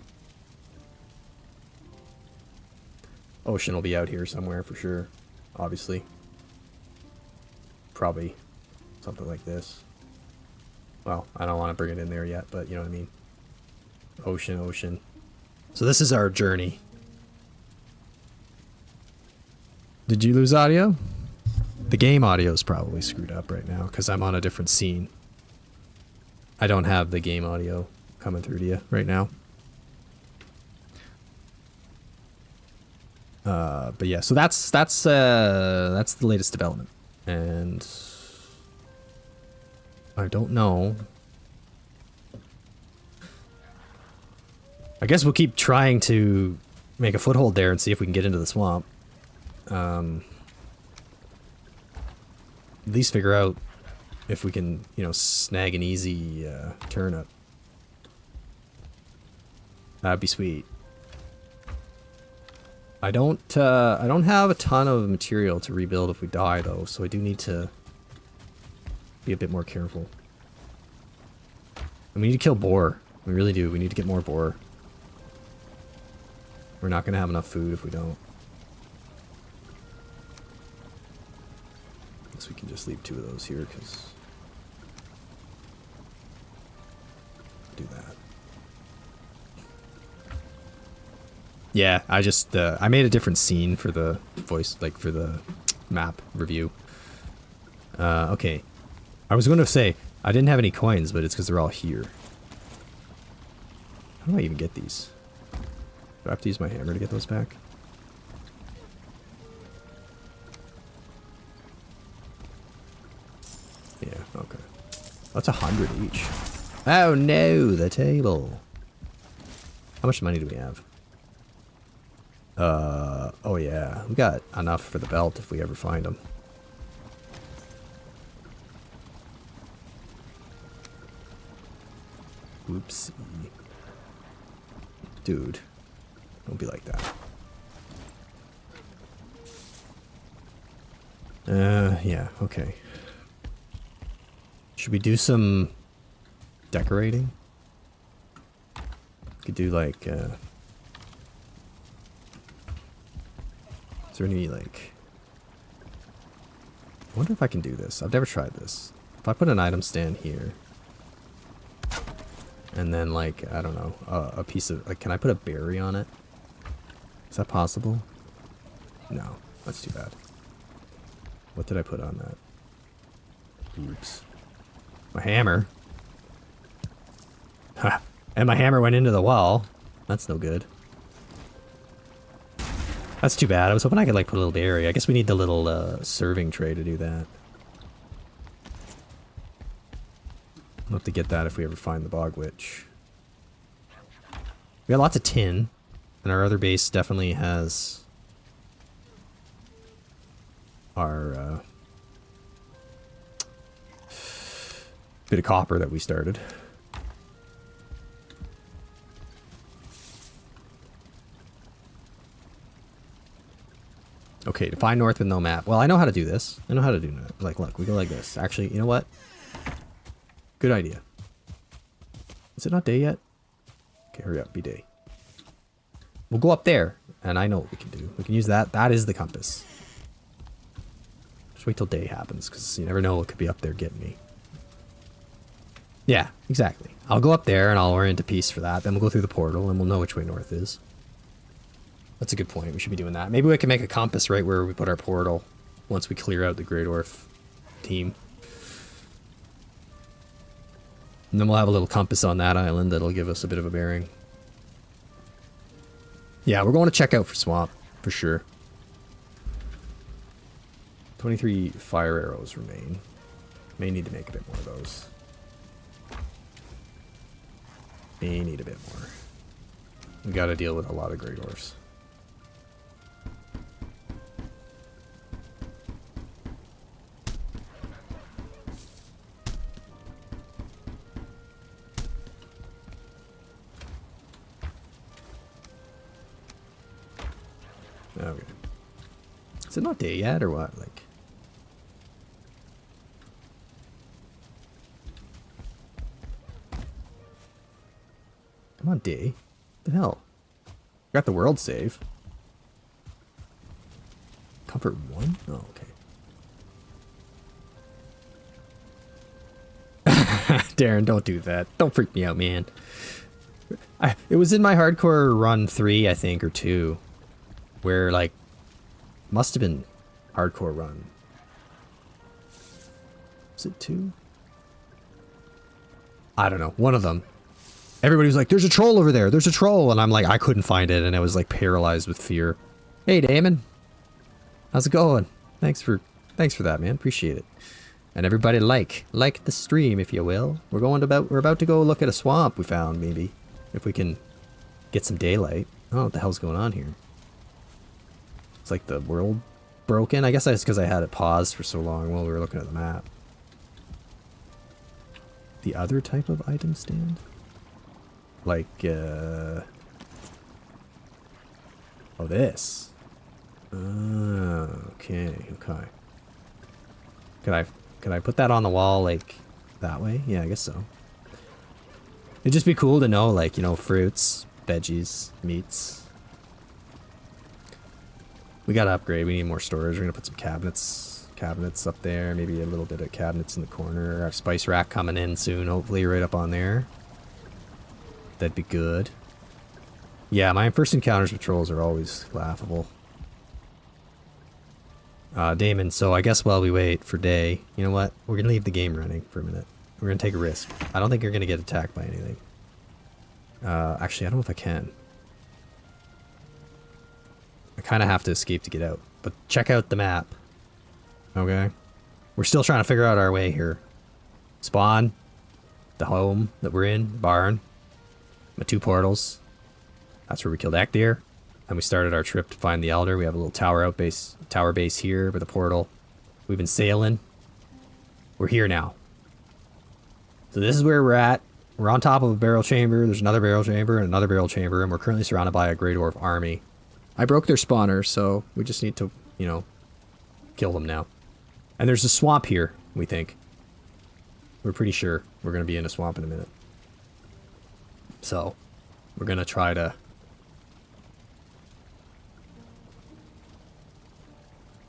Ocean will be out here somewhere for sure, obviously. Probably something like this. Well, I don't want to bring it in there yet, but you know what I mean. Ocean, ocean. So this is our journey. Did you lose audio? The game audio is probably screwed up right now because I'm on a different scene. I don't have the game audio coming through to you right now. But yeah, so that's the latest development, and I don't know. I guess we'll keep trying to make a foothold there and see if we can get into the swamp. At least figure out if we can, you know, snag an easy turnip. That'd be sweet. I don't have a ton of material to rebuild if we die though, so I do need to be a bit more careful. And we need to kill boar. We really do. We need to get more boar. We're not gonna have enough food if we don't. Guess we can just leave 2 of those here because do that. Yeah, I just I made a different scene for the voice, like for the map review. Okay, I was going to say I didn't have any coins, but it's because they're all here. How do I even get these? Do I have to use my hammer to get those back? Yeah, okay. That's 100 each. Oh no, the table. How much money do we have? Oh yeah, we got enough for the belt if we ever find them. Oopsie. Dude, don't be like that. Yeah, okay. Should we do some decorating? Could do like, is there any like, I wonder if I can do this. I've never tried this. If I put an item stand here, and then like, I don't know, a piece of, like, can I put a berry on it? Is that possible? No, that's too bad. What did I put on that? Oops. My hammer. Ha! And my hammer went into the wall. That's no good. That's too bad. I was hoping I could like put a little berry. I guess we need the little serving tray to do that. We'll have to get that if we ever find the bog witch. We got lots of tin, and our other base definitely has our bit of copper that we started. Okay, to find north with no map. Well, I know how to do this. I know how to do that. Like, look, we go like this. Actually, you know what? Good idea. Is it not day yet? Okay, hurry up, be day. We'll go up there, and I know what we can do. We can use that. That is the compass. Just wait till day happens, because you never know what could be up there getting me. Yeah, exactly. I'll go up there, and I'll orient a piece for that. Then we'll go through the portal, and we'll know which way north is. That's a good point. We should be doing that. Maybe we can make a compass right where we put our portal once we clear out the Great Orf team. And then we'll have a little compass on that island that'll give us a bit of a bearing. Yeah, we're going to check out for swamp, for sure. 23 fire arrows remain. May need to make a bit more of those. May need a bit more. We gotta deal with a lot of Great Orfs. Okay. Is it not day yet, or what? Like, I'm on day. What the hell? Got the world save. Comfort 1? Oh, okay. Darren, don't do that. Don't freak me out, man. It was in my hardcore run 3, I think, or 2. Where, like, must have been hardcore run. Was it 2? I don't know. One of them. Everybody was like, there's a troll over there. There's a troll. And I'm like, I couldn't find it. And I was like paralyzed with fear. Hey, Damon. How's it going? Thanks for that, man. Appreciate it. And everybody like the stream, if you will. We're about to go look at a swamp we found, maybe. If we can get some daylight. I don't know what the hell's going on here. It's like the world broken. I guess that's because I had it paused for so long while we were looking at the map. The other type of item stand? Like, oh, this. Okay. Could I put that on the wall, like, that way? Yeah, I guess so. It'd just be cool to know, like, you know, fruits, veggies, meats. We gotta upgrade. We need more storage. We're gonna put some cabinets up there. Maybe a little bit of cabinets in the corner. Our spice rack coming in soon, hopefully, right up on there. That'd be good. Yeah, my first encounters with trolls are always laughable. Damon, so I guess while we wait for day, you know what? We're gonna leave the game running for a minute. We're gonna take a risk. I don't think you're gonna get attacked by anything. Actually, I don't know if I can. I kind of have to escape to get out. But check out the map. Okay? We're still trying to figure out our way here. Spawn. The home that we're in. Barn. My 2 portals. That's where we killed Actir. And we started our trip to find the Elder. We have a little tower base here with a portal. We've been sailing. We're here now. So this is where we're at. We're on top of a barrel chamber. There's another barrel chamber and another barrel chamber. And we're currently surrounded by a Grey Dwarf army. I broke their spawner, so we just need to, you know, kill them now. And there's a swamp here, we think. We're pretty sure we're going to be in a swamp in a minute. So, we're going to try to...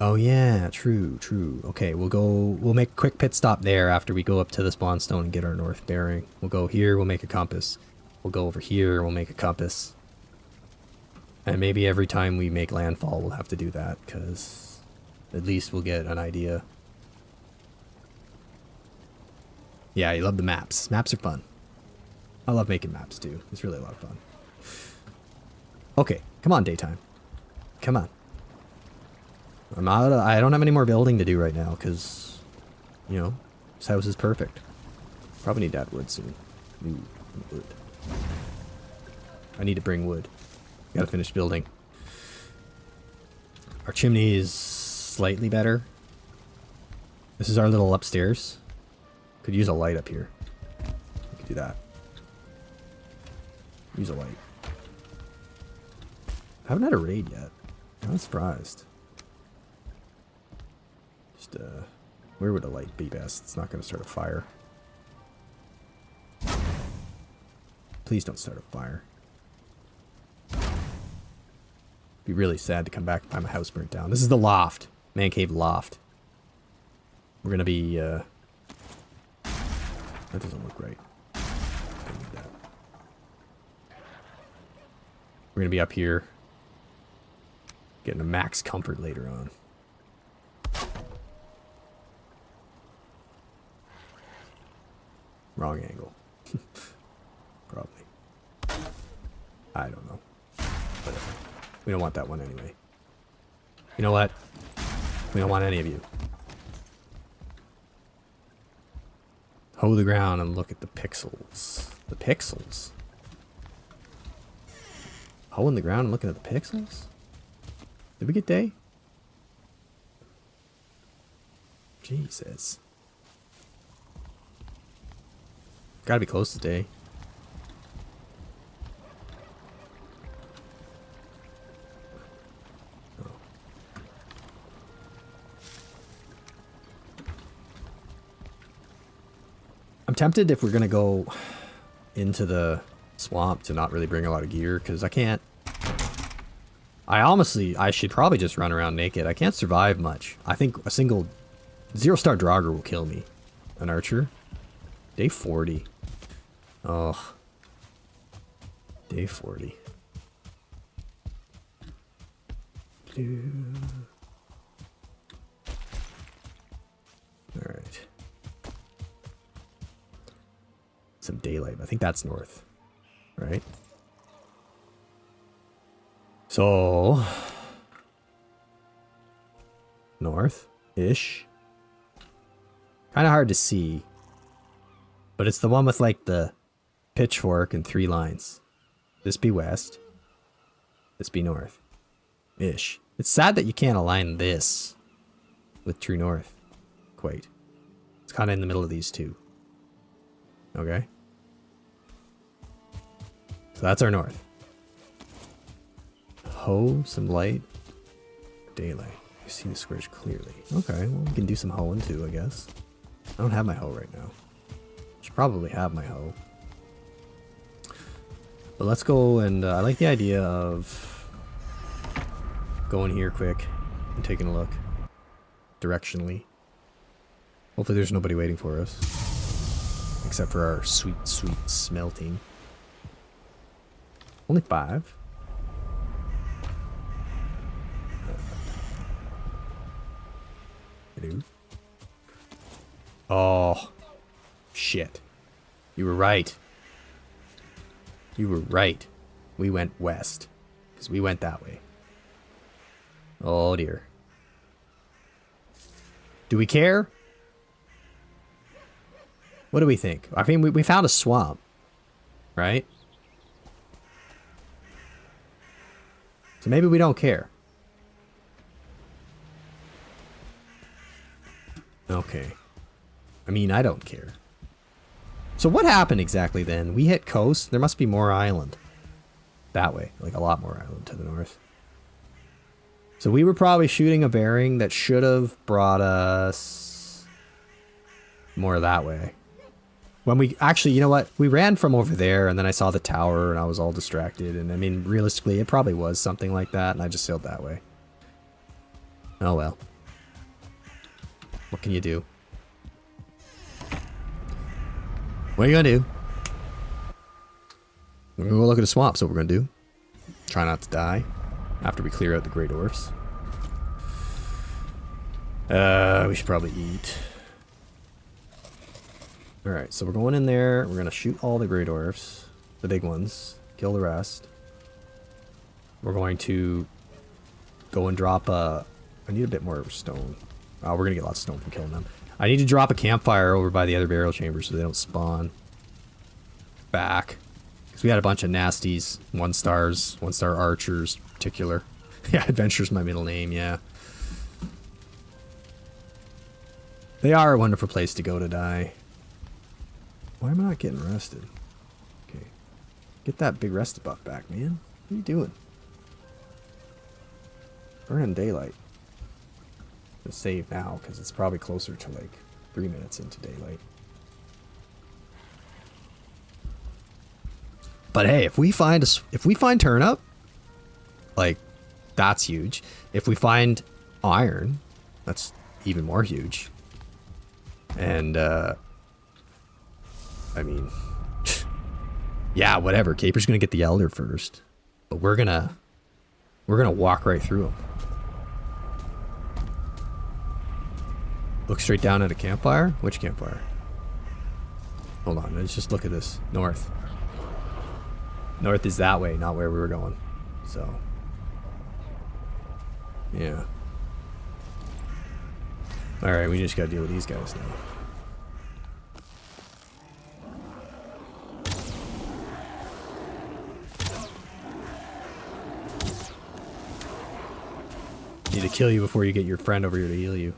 Oh yeah, true. Okay, we'll make a quick pit stop there after we go up to the spawn stone and get our north bearing. We'll go here, we'll make a compass. We'll go over here, we'll make a compass. And maybe every time we make landfall, we'll have to do that, because at least we'll get an idea. Yeah, you love the maps. Maps are fun. I love making maps, too. It's really a lot of fun. Okay, come on, daytime. Come on. I don't have any more building to do right now, because, you know, this house is perfect. Probably need that wood soon. Ooh, wood. I need to bring wood. Gotta finish building. Our chimney is slightly better. This is our little upstairs. Could use a light up here. We could do that. Use a light. Haven't had a raid yet. I'm surprised. Just, where would a light be best? It's not gonna start a fire. Please don't start a fire. Be really sad to come back and find my house burnt down. This is the loft. Man cave loft. We're gonna be, that doesn't look right. Don't need that. We're gonna be up here. Getting a max comfort later on. Wrong angle. Probably. I don't know. Whatever. We don't want that one anyway. You know what? We don't want any of you. Hoe the ground and look at the pixels. The pixels? Hoeing the ground and looking at the pixels? Did we get day? Jesus. Gotta be close to day. I'm tempted if we're gonna go into the swamp to not really bring a lot of gear, because I can't. I should probably just run around naked. I can't survive much. I think a single 0-star Draugr will kill me. An archer. Day 40. Oh. Day 40. Alright. Some daylight. I think that's north. Right? So... north-ish. Kind of hard to see. But it's the one with like the pitchfork and 3 lines. This be west. This be north. Ish. It's sad that you can't align this with true north. Quite. It's kind of in the middle of these two. Okay. So that's our north. Hoe, some light. Daylight. You see the squares clearly. Okay, well we can do some hoeing too, I guess. I don't have my hoe right now. Should probably have my hoe. But let's go and I like the idea of going here quick and taking a look directionally. Hopefully there's nobody waiting for us. Except for our sweet, sweet smelting. Only 5. Oh, shit. You were right. You were right. We went west. Because we went that way. Oh dear. Do we care? What do we think? I mean, we found a swamp. Right? So maybe we don't care. Okay. I mean, I don't care. So what happened exactly then? We hit coast. There must be more island. That way. Like a lot more island to the north. So we were probably shooting a bearing that should have brought us more that way. When we actually, you know what? We ran from over there and then I saw the tower and I was all distracted. And I mean, realistically, it probably was something like that. And I just sailed that way. Oh well. What can you do? What are you gonna do? We're gonna go look at a swamp, so what we're gonna do. Try not to die after we clear out the Grey Dwarfs. We should probably eat. Alright, so we're going in there. We're gonna shoot all the Grey Dwarfs. The big ones. Kill the rest. We're going to go and drop a... I need a bit more stone. Oh, we're gonna get lots of stone from killing them. I need to drop a campfire over by the other burial chambers so they don't spawn back. Because we had a bunch of nasties. 1-stars. 1-star archers in particular. Yeah, adventure's my middle name, yeah. They are a wonderful place to go to die. Why am I not getting rested? Okay. Get that big rest buff back, man. What are you doing? Burning daylight. Let's save now, because it's probably closer to like 3 minutes into daylight. But hey, if we find turnip, like that's huge. If we find iron, that's even more huge. And I mean, yeah, whatever. Caper's gonna get the elder first, but we're gonna walk right through him. Look straight down at a campfire? Which campfire? Hold on, let's just look at this. North. North is that way, not where we were going. So. Yeah. Alright, we just gotta deal with these guys now. Need to kill you before you get your friend over here to heal you.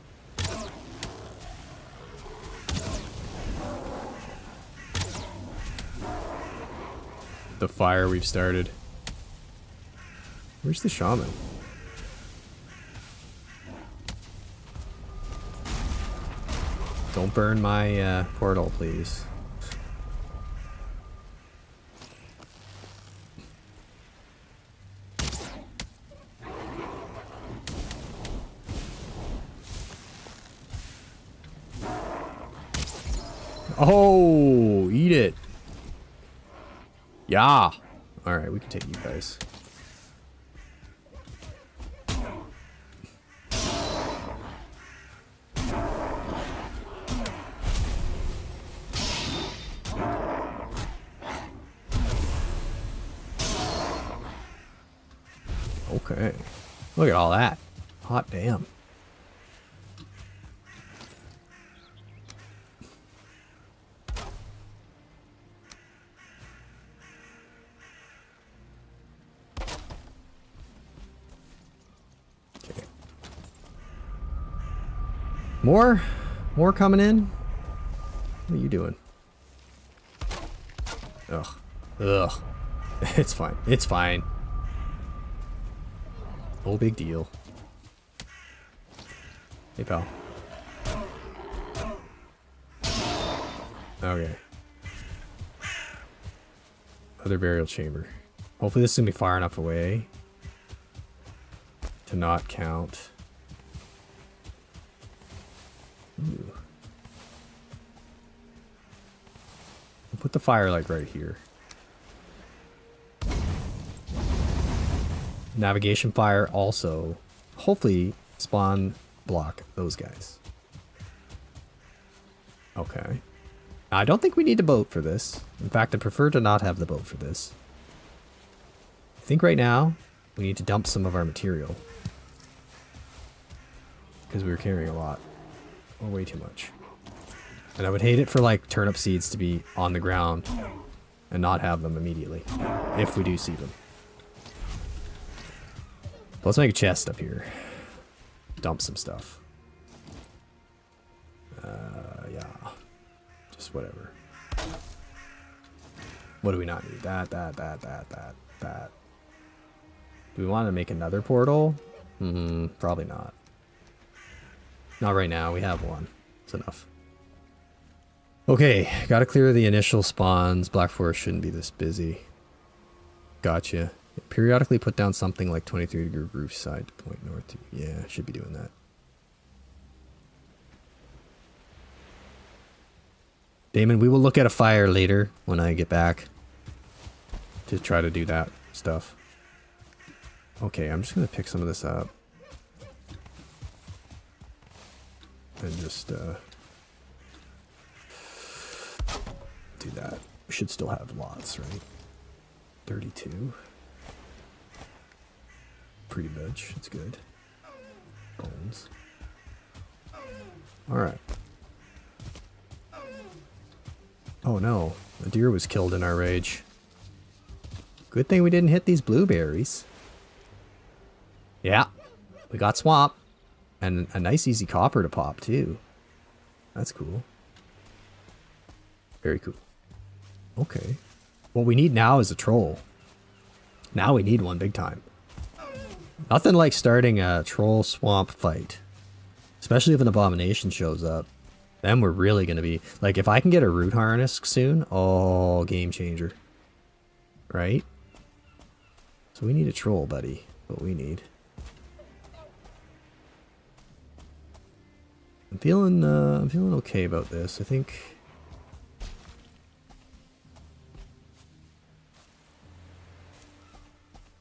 The fire we've started. Where's the shaman? Don't burn my portal, please. Oh, eat it. Yeah. Alright, we can take you guys. Okay. Look at all that. Hot damn. Okay. More coming in? What are you doing? Ugh. Ugh. It's fine. It's fine. No big deal. Hey, pal. Okay. Other burial chamber. Hopefully this is going to be far enough away to not count. Ooh. We'll put the fire like right here. Navigation fire also. Hopefully spawn block those guys. Okay. I don't think we need a boat for this. In fact, I prefer to not have the boat for this. I think right now we need to dump some of our material. Because we were carrying a lot. Or way too much. And I would hate it for like turnip seeds to be on the ground and not have them immediately. If we do see them. Let's make a chest up here. Dump some stuff. Yeah. Just whatever. What do we not need? That. Do we want to make another portal? Probably not. Not right now. We have one. It's enough. Okay. Gotta clear the initial spawns. Black Forest shouldn't be this busy. Gotcha. Periodically put down something like 23-degree roof side to point north. Yeah, should be doing that. Damon, we will look at a fire later when I get back to try to do that stuff. Okay, I'm just going to pick some of this up. And just do that. We should still have lots, right? 32. Pretty much. It's good. Bones. Alright. Oh no. A deer was killed in our rage. Good thing we didn't hit these blueberries. Yeah. We got swamp. And a nice easy copper to pop too. That's cool. Very cool. Okay. What we need now is a troll. Now we need one big time. Nothing like starting a troll swamp fight. Especially if an abomination shows up. Then we're really going to be... Like, if I can get a root harness soon, oh, game changer. Right? So we need a troll, buddy. What we need. I'm feeling okay about this. I think...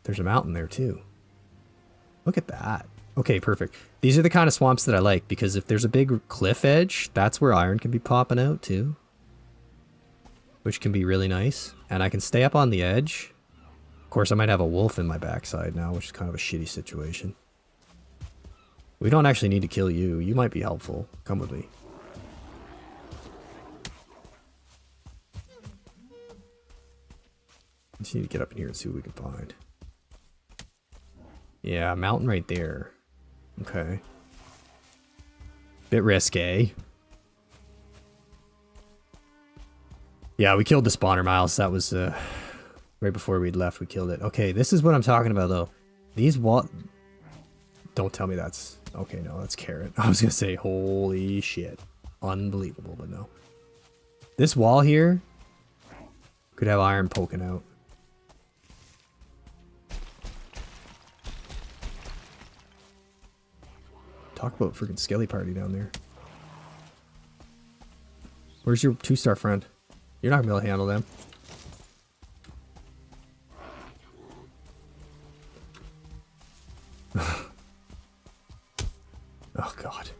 There's a mountain there, too. Look at that. Okay, perfect. These are the kind of swamps that I like, because if there's a big cliff edge, that's where iron can be popping out, too. Which can be really nice. And I can stay up on the edge. Of course, I might have a wolf in my backside now, which is kind of a shitty situation. We don't actually need to kill you. You might be helpful. Come with me. Just need to get up in here and see what we can find. Yeah, mountain right there. Okay. Bit risque. Yeah, we killed the spawner, Miles. That was right before we'd left. We killed it. Okay, this is what I'm talking about, though. These wall... Don't tell me that's... Okay, no, that's carrot. I was going to say, holy shit. Unbelievable, but no. This wall here could have iron poking out. Talk about freaking skelly party down there. Where's your 2-star friend? You're not gonna be able to handle them. Oh god.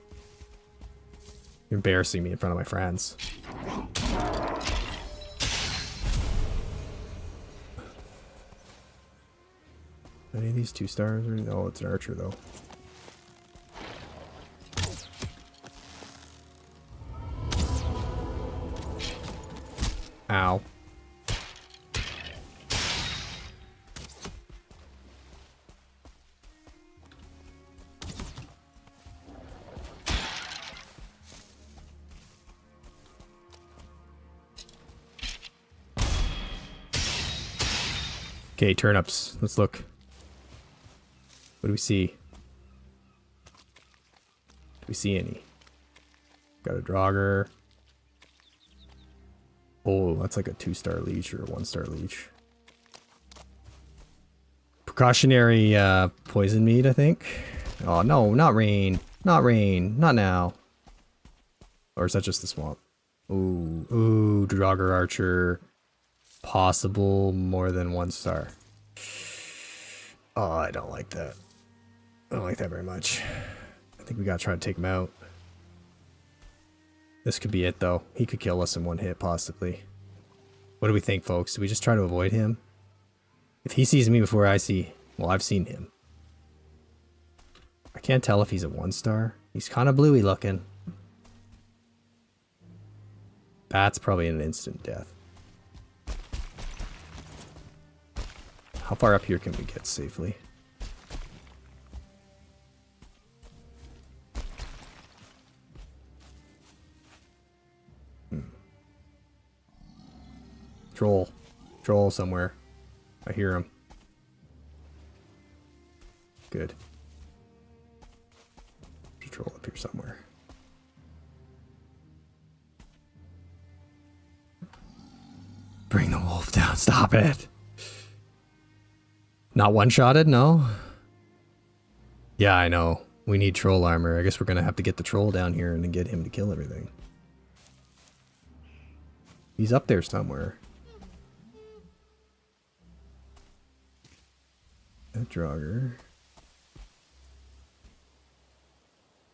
You're embarrassing me in front of my friends. Any of these 2 stars? Oh, it's an archer though. Ow. Okay, turnips. Let's look. What do we see? Do we see any? Got a Draugr. Oh, that's like a 2-star leech or a 1-star leech. Precautionary poison meat, I think. Oh no, not rain. Not rain. Not now. Or is that just the swamp? Ooh, Draugr archer. Possible more than 1 star. Oh, I don't like that. I don't like that very much. I think we gotta try to take him out. This could be it though. He could kill us in 1 hit, possibly. What do we think, folks? Do we just try to avoid him? If he sees me before I see... Well, I've seen him. I can't tell if he's a 1-star. He's kind of bluey looking. That's probably an instant death. How far up here can we get safely? Troll. Troll somewhere. I hear him. Good. There's a troll up here somewhere. Bring the wolf down. Stop it. Not one-shotted? No? Yeah, I know. We need troll armor. I guess we're gonna have to get the troll down here and then get him to kill everything. He's up there somewhere. That Draugr.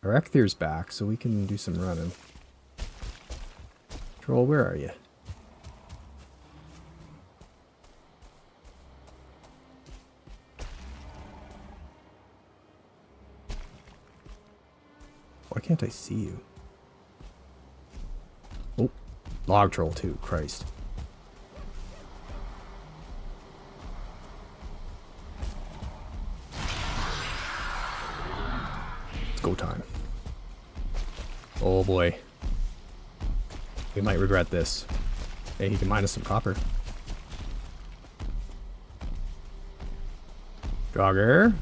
Our Ekther's back, so we can do some running. Troll, where are you? Why can't I see you? Oh, log troll too, Christ. It's go time. Oh boy. We might regret this. Hey, he can mine us some copper. Draugr.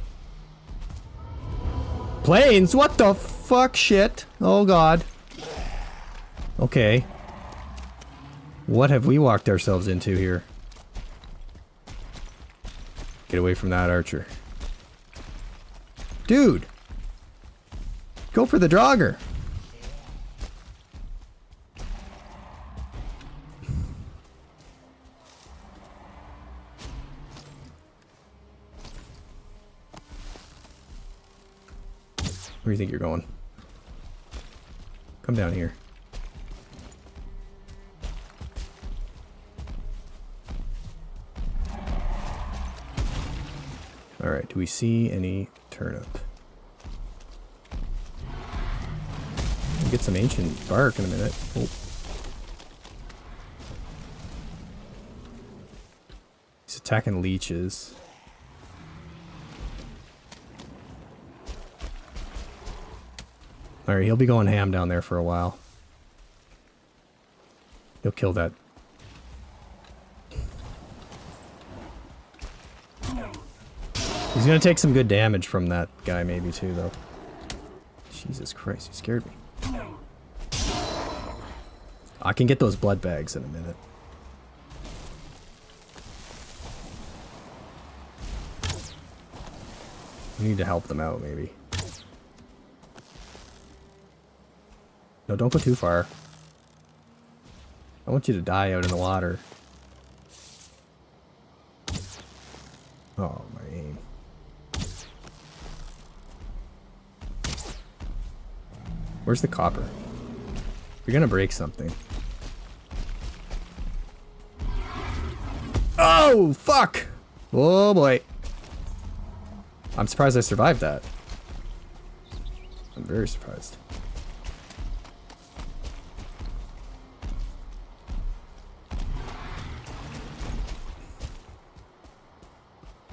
Planes? What the fuck shit? Oh god. Okay. What have we walked ourselves into here? Get away from that archer. Dude! Go for the Draugr. Where do you think you're going? Come down here. Alright, do we see any turnip? We'll get some ancient bark in a minute. Oh. He's attacking leeches. Alright, he'll be going ham down there for a while. He'll kill that. He's gonna take some good damage from that guy maybe too, though. Jesus Christ, he scared me. I can get those blood bags in a minute. We need to help them out, maybe. No, don't go too far. I want you to die out in the water. Oh, my aim. Where's the copper? You're gonna break something. Oh, fuck! Oh boy. I'm surprised I survived that. I'm very surprised.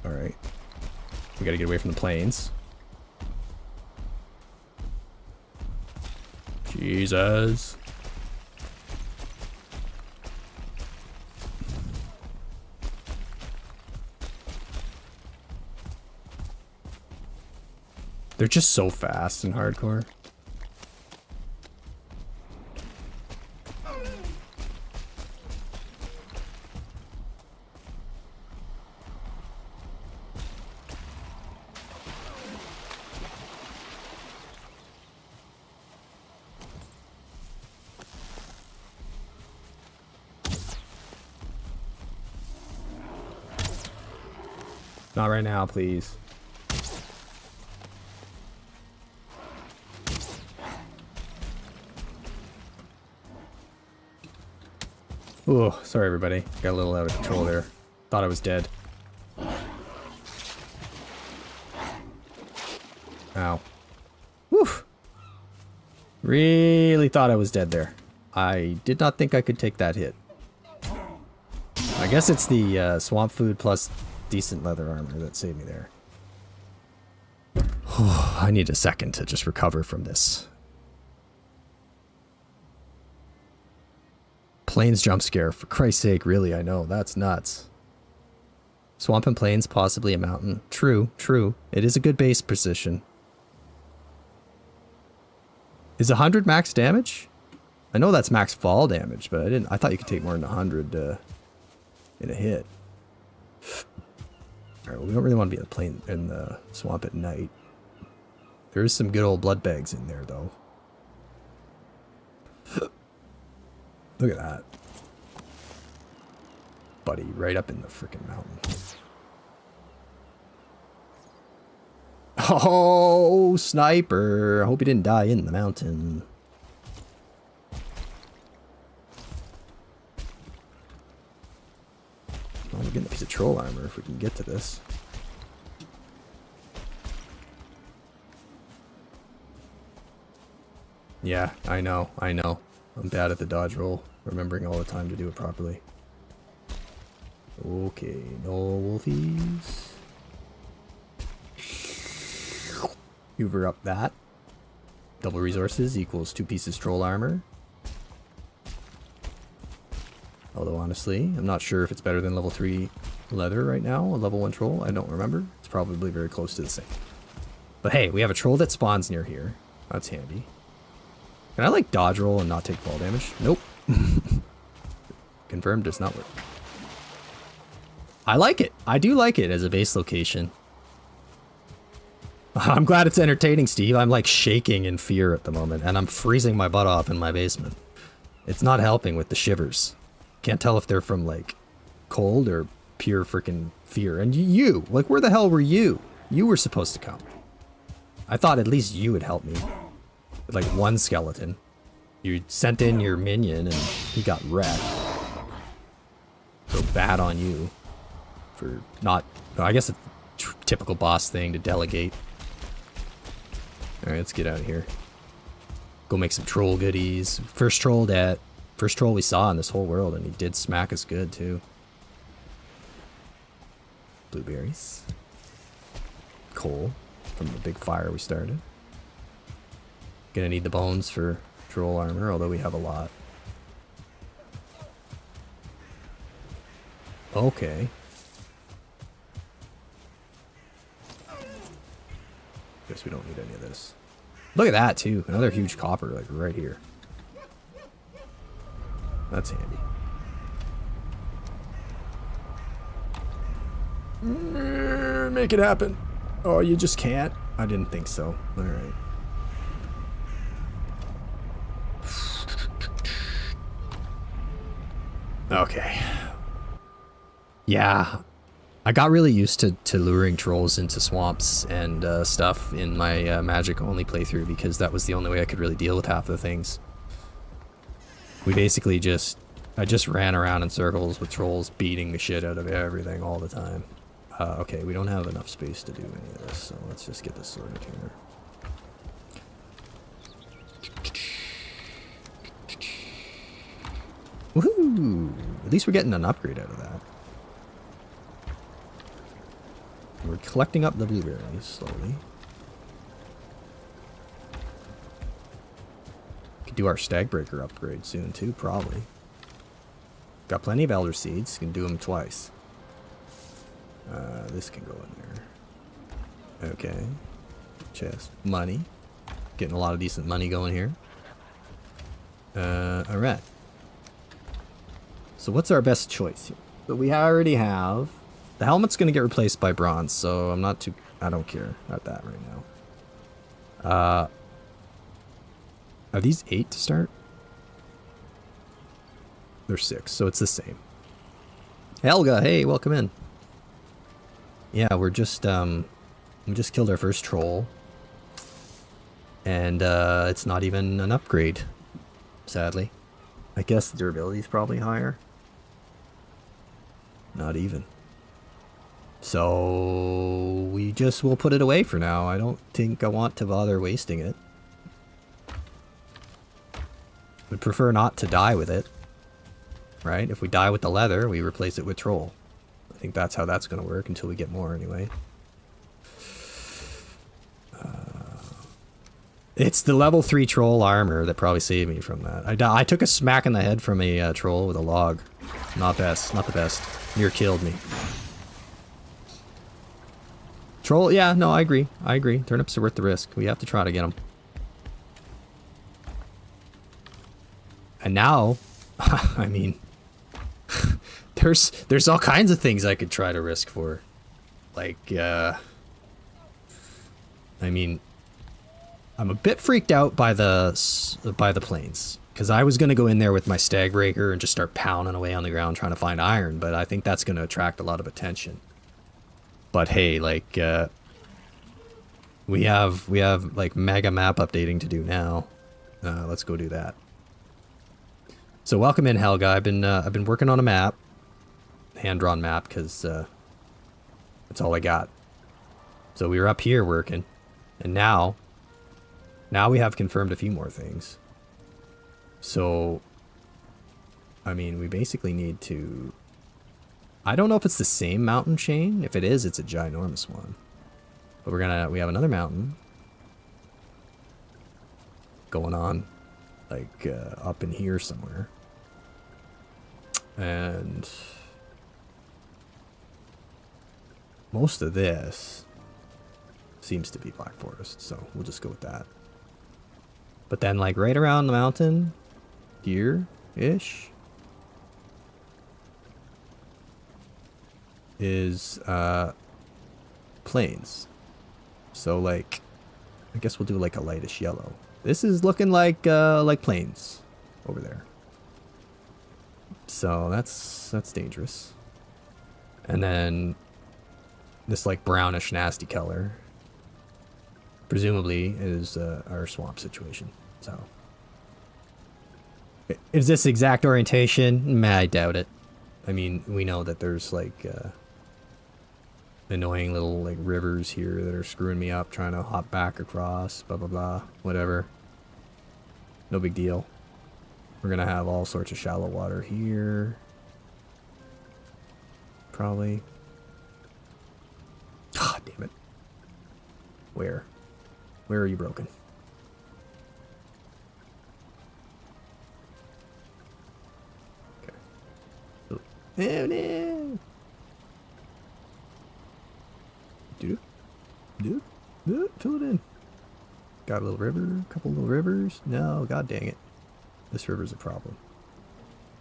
Alright. We gotta get away from the plains. Jesus. They're just so fast in hardcore. Not right now, please. Oh, sorry everybody. Got a little out of control there. Thought I was dead. Ow. Woof. Really thought I was dead there. I did not think I could take that hit. I guess it's the swamp food plus decent leather armor that saved me there. I need a second to just recover from this. Plains jump scare, for Christ's sake, really, I know, that's nuts. Swamp and plains, possibly a mountain. True, true. It is a good base position. Is 100 max damage? I know that's max fall damage, but I thought you could take more than 100 in a hit. Alright, well, we don't really want to be in the swamp at night. There is some good old blood bags in there, though. Look at that. Buddy, right up in the frickin' mountain. Oh, sniper. I hope he didn't die in the mountain. Well, we're getting a piece of troll armor if we can get to this. Yeah, I know, I know. I'm bad at the dodge roll, remembering all the time to do it properly. Okay, no wolfies. Hoover up that. Double resources equals 2 pieces troll armor. Although honestly, I'm not sure if it's better than level 3 leather right now, a level 1 troll. I don't remember. It's probably very close to the same. But hey, we have a troll that spawns near here. That's handy. Can I like dodge roll and not take fall damage? Nope. Confirmed does not work. I like it. I do like it as a base location. I'm glad it's entertaining, Steve. I'm like shaking in fear at the moment, and I'm freezing my butt off in my basement. It's not helping with the shivers. Can't tell if they're from like cold or pure freaking fear. And you, like, where the hell were you? You were supposed to come. I thought at least you would help me. With like 1 skeleton. You sent in your minion and he got wrecked. So bad on you. For not... I guess it's a typical boss thing to delegate. Alright, let's get out of here. Go make some troll goodies. First troll we saw in this whole world, and he did smack us good too. Blueberries. Coal from the big fire we started. Gonna need the bones for troll armor, although we have a lot. Okay. Guess we don't need any of this. Look at that too. Another huge copper, like right here. That's handy. Make it happen. Oh, you just can't? I didn't think so. Alright. Okay. Yeah. I got really used to luring trolls into swamps and stuff in my magic only playthrough because that was the only way I could really deal with half the things. We basically I just ran around in circles with trolls beating the shit out of everything all the time. Okay, we don't have enough space to do any of this, so let's just get this sorted here. Woohoo! At least we're getting an upgrade out of that. We're collecting up the blueberries slowly. Could do our Stagbreaker upgrade soon too, probably. Got plenty of elder seeds, can do them twice. This can go in there. Okay. Chest. Money. Getting a lot of decent money going here. Alright. So what's our best choice here? So we already have... The helmet's going to get replaced by bronze, so I'm not too... I don't care about that right now. Are these 8 to start? They're 6, so it's the same. Helga, hey, welcome in. Yeah, we just killed our first troll. And it's not even an upgrade, sadly. I guess the durability is probably higher. Not even. So we just will put it away for now. I don't think I want to bother wasting it. Would prefer not to die with it. Right? If we die with the leather, we replace it with troll. I think that's how that's going to work until we get more anyway. It's the level 3 troll armor that probably saved me from that. I took a smack in the head from a troll with a log. Not best. Not the best. Near killed me. Troll, yeah, no, I agree. I agree. Turnips are worth the risk. We have to try to get them. And now, I mean, there's all kinds of things I could try to risk for. Like, I mean, I'm a bit freaked out by the plains. Because I was going to go in there with my Stagbreaker and just start pounding away on the ground trying to find iron. But I think that's going to attract a lot of attention. But hey, like, we have like mega map updating to do now. Let's go do that. So welcome in, Helga. I've been working on a map, hand-drawn map, because that's all I got. So we were up here working, and now we have confirmed a few more things. So, I mean, we basically need to... I don't know if it's the same mountain chain. If it is, it's a ginormous one. But we have another mountain going on, like, up in here somewhere. And most of this seems to be Black Forest, so we'll just go with that. But then, like, right around the mountain, here-ish, is plains. So, like, I guess we'll do like a lightish yellow. This is looking like plains over there. So that's dangerous. And then this like brownish nasty color presumably is our swamp situation. So is this exact orientation? Meh, I doubt it. I mean, we know that there's like annoying little like rivers here that are screwing me up trying to hop back across, blah blah blah, whatever. No big deal. We're gonna have all sorts of shallow water here. Probably. Ah, damn it. Where? Where are you broken? Okay. Oh no. Dude, fill it in. Got a little river, a couple little rivers. No, god dang it. This river's a problem.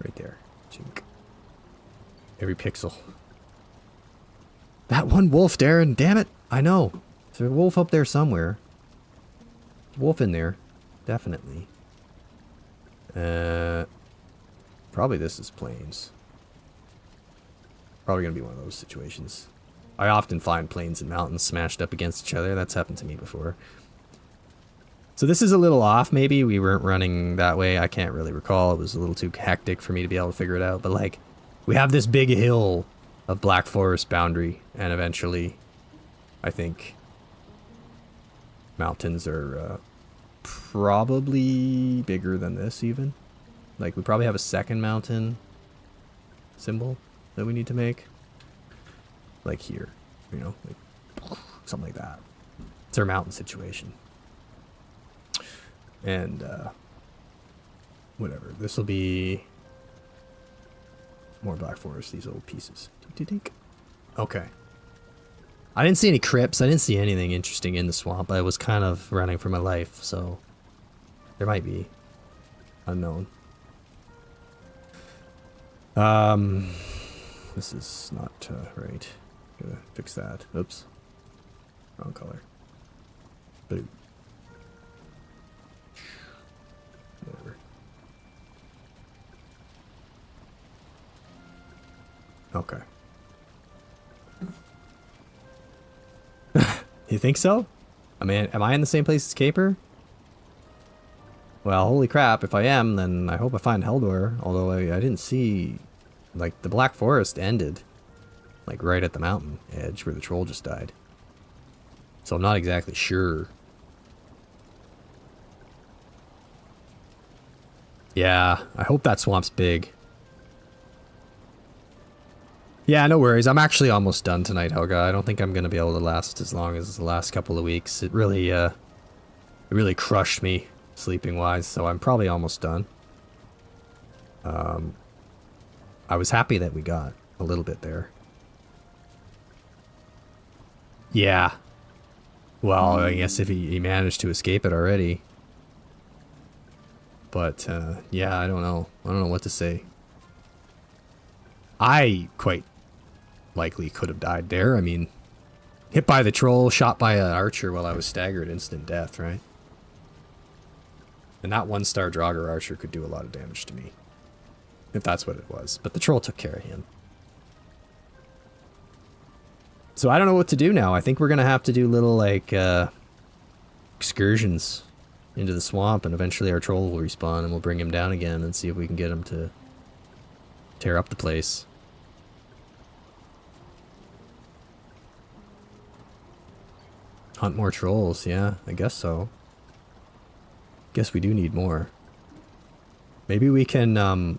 Right there. Chink. Every pixel. That one wolf, Darren. Damn it. I know. There's a wolf up there somewhere. There's a wolf in there. Definitely. Probably this is plains. Probably gonna be one of those situations. I often find plains and mountains smashed up against each other. That's happened to me before. So this is a little off, maybe. We weren't running that way. I can't really recall. It was a little too hectic for me to be able to figure it out. But, like, we have this big hill of Black Forest boundary. And eventually, I think, mountains are probably bigger than this, even. Like, we probably have a second mountain symbol that we need to make. Like here, you know, like something like that. It's our mountain situation. And whatever. This will be more Black Forest, these little pieces. Okay. I didn't see any crypts. I didn't see anything interesting in the swamp. I was kind of running for my life, so there might be. Unknown. This is not right. Gotta fix that. Oops. Wrong color. Blue. Whatever. Okay. You think so? I mean, am I in the same place as Caper? Well, holy crap, if I am, then I hope I find Heldor. Although I didn't see... Like, the Black Forest ended. Like, right at the mountain edge where the troll just died. So I'm not exactly sure. Yeah, I hope that swamp's big. Yeah, no worries. I'm actually almost done tonight, Helga. I don't think I'm going to be able to last as long as the last couple of weeks. It really crushed me sleeping-wise, so I'm probably almost done. I was happy that we got a little bit there. Yeah. Well, I guess if he managed to escape it already. But, yeah, I don't know. I don't know what to say. I quite likely could have died there. I mean, hit by the troll, shot by an archer while I was staggered, instant death, right? And that 1-star Draugr archer could do a lot of damage to me. If that's what it was. But the troll took care of him. So I don't know what to do now. I think we're going to have to do little, like, excursions into the swamp. And eventually our troll will respawn and we'll bring him down again and see if we can get him to tear up the place. Hunt more trolls. Yeah, I guess so. Guess we do need more. Maybe we can,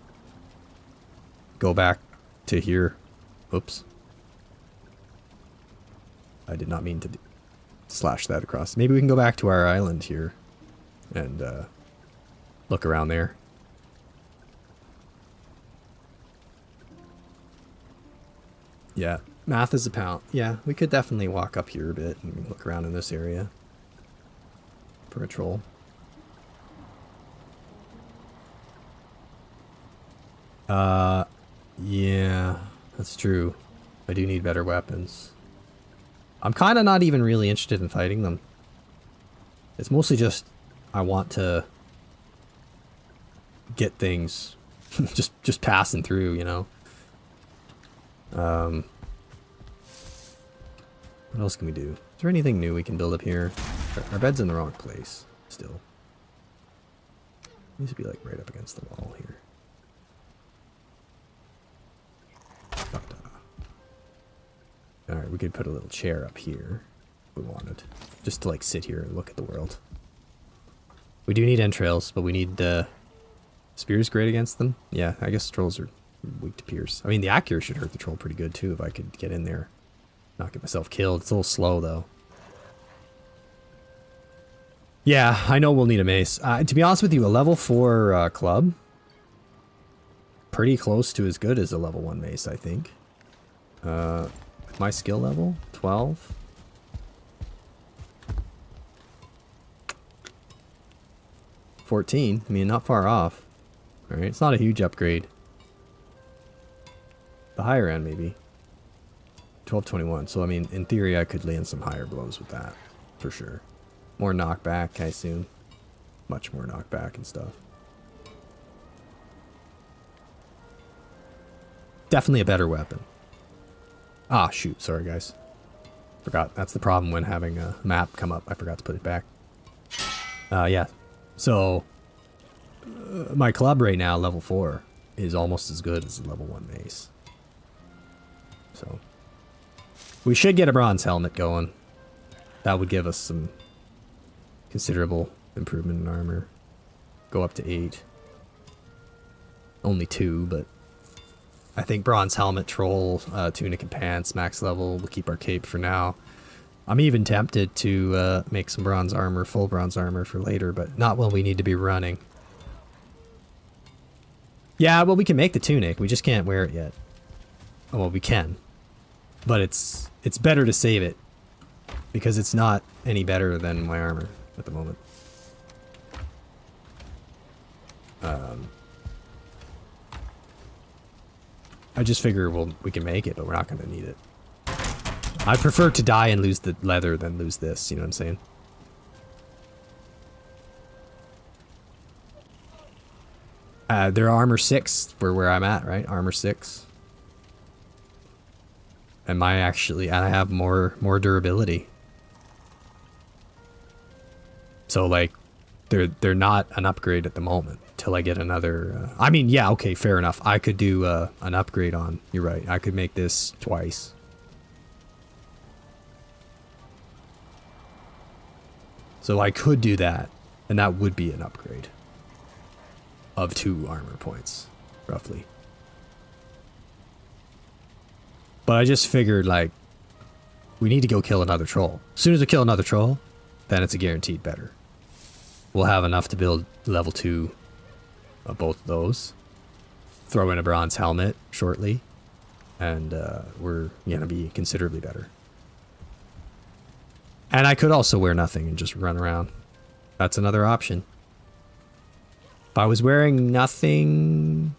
go back to here. Oops. I did not mean to slash that across. Maybe we can go back to our island here and look around there. Yeah, math is a pound. Yeah, we could definitely walk up here a bit and look around in this area for a troll. Yeah, that's true. I do need better weapons. I'm kind of not even really interested in fighting them. It's mostly just I want to get things just passing through, you know. What else can we do? Is there anything new we can build up here? Our bed's in the wrong place still. It needs to be like right up against the wall here. Alright, we could put a little chair up here if we wanted. Just to like sit here and look at the world. We do need entrails, but we need spears great against them. Yeah, I guess trolls are weak to pierce. I mean, the Acura should hurt the troll pretty good too if I could get in there. Not get myself killed. It's a little slow though. Yeah, I know we'll need a mace. To be honest with you, a level 4 club. Pretty close to as good as a level 1 mace, I think. My skill level, 12. $14. I mean, not far off. Alright, it's not a huge upgrade. The higher end, maybe. 1221. So, I mean, in theory, I could land some higher blows with that. For sure. More knockback, I assume. Much more knockback and stuff. Definitely a better weapon. Ah, shoot. Sorry, guys. Forgot. That's the problem when having a map come up. I forgot to put it back. Yeah. So, my club right now, level 4, is almost as good as the level 1 mace. So, we should get a bronze helmet going. That would give us some considerable improvement in armor. Go up to 8. Only 2, but I think bronze helmet, troll, tunic and pants, max level. We'll keep our cape for now. I'm even tempted to make some bronze armor, full bronze armor for later, but not when we need to be running. Yeah, well, we can make the tunic. We just can't wear it yet. Oh, well, we can. But it's better to save it because it's not any better than my armor at the moment. I just figure we can make it, but we're not going to need it. I prefer to die and lose the leather than lose this, you know what I'm saying? They're armor 6 for where I'm at, right? Armor 6. And I have more durability. So like, they're not an upgrade at the moment till I get another. I mean, yeah, okay, fair enough. I could do an upgrade on. You're right. I could make this twice. So I could do that, and that would be an upgrade of 2 armor points, roughly. But I just figured, like, we need to go kill another troll. As soon as we kill another troll, then it's a guaranteed better. We'll have enough to build level 2 of both of those. Throw in a bronze helmet shortly, and we're going to be considerably better. And I could also wear nothing and just run around. That's another option. If I was wearing nothing,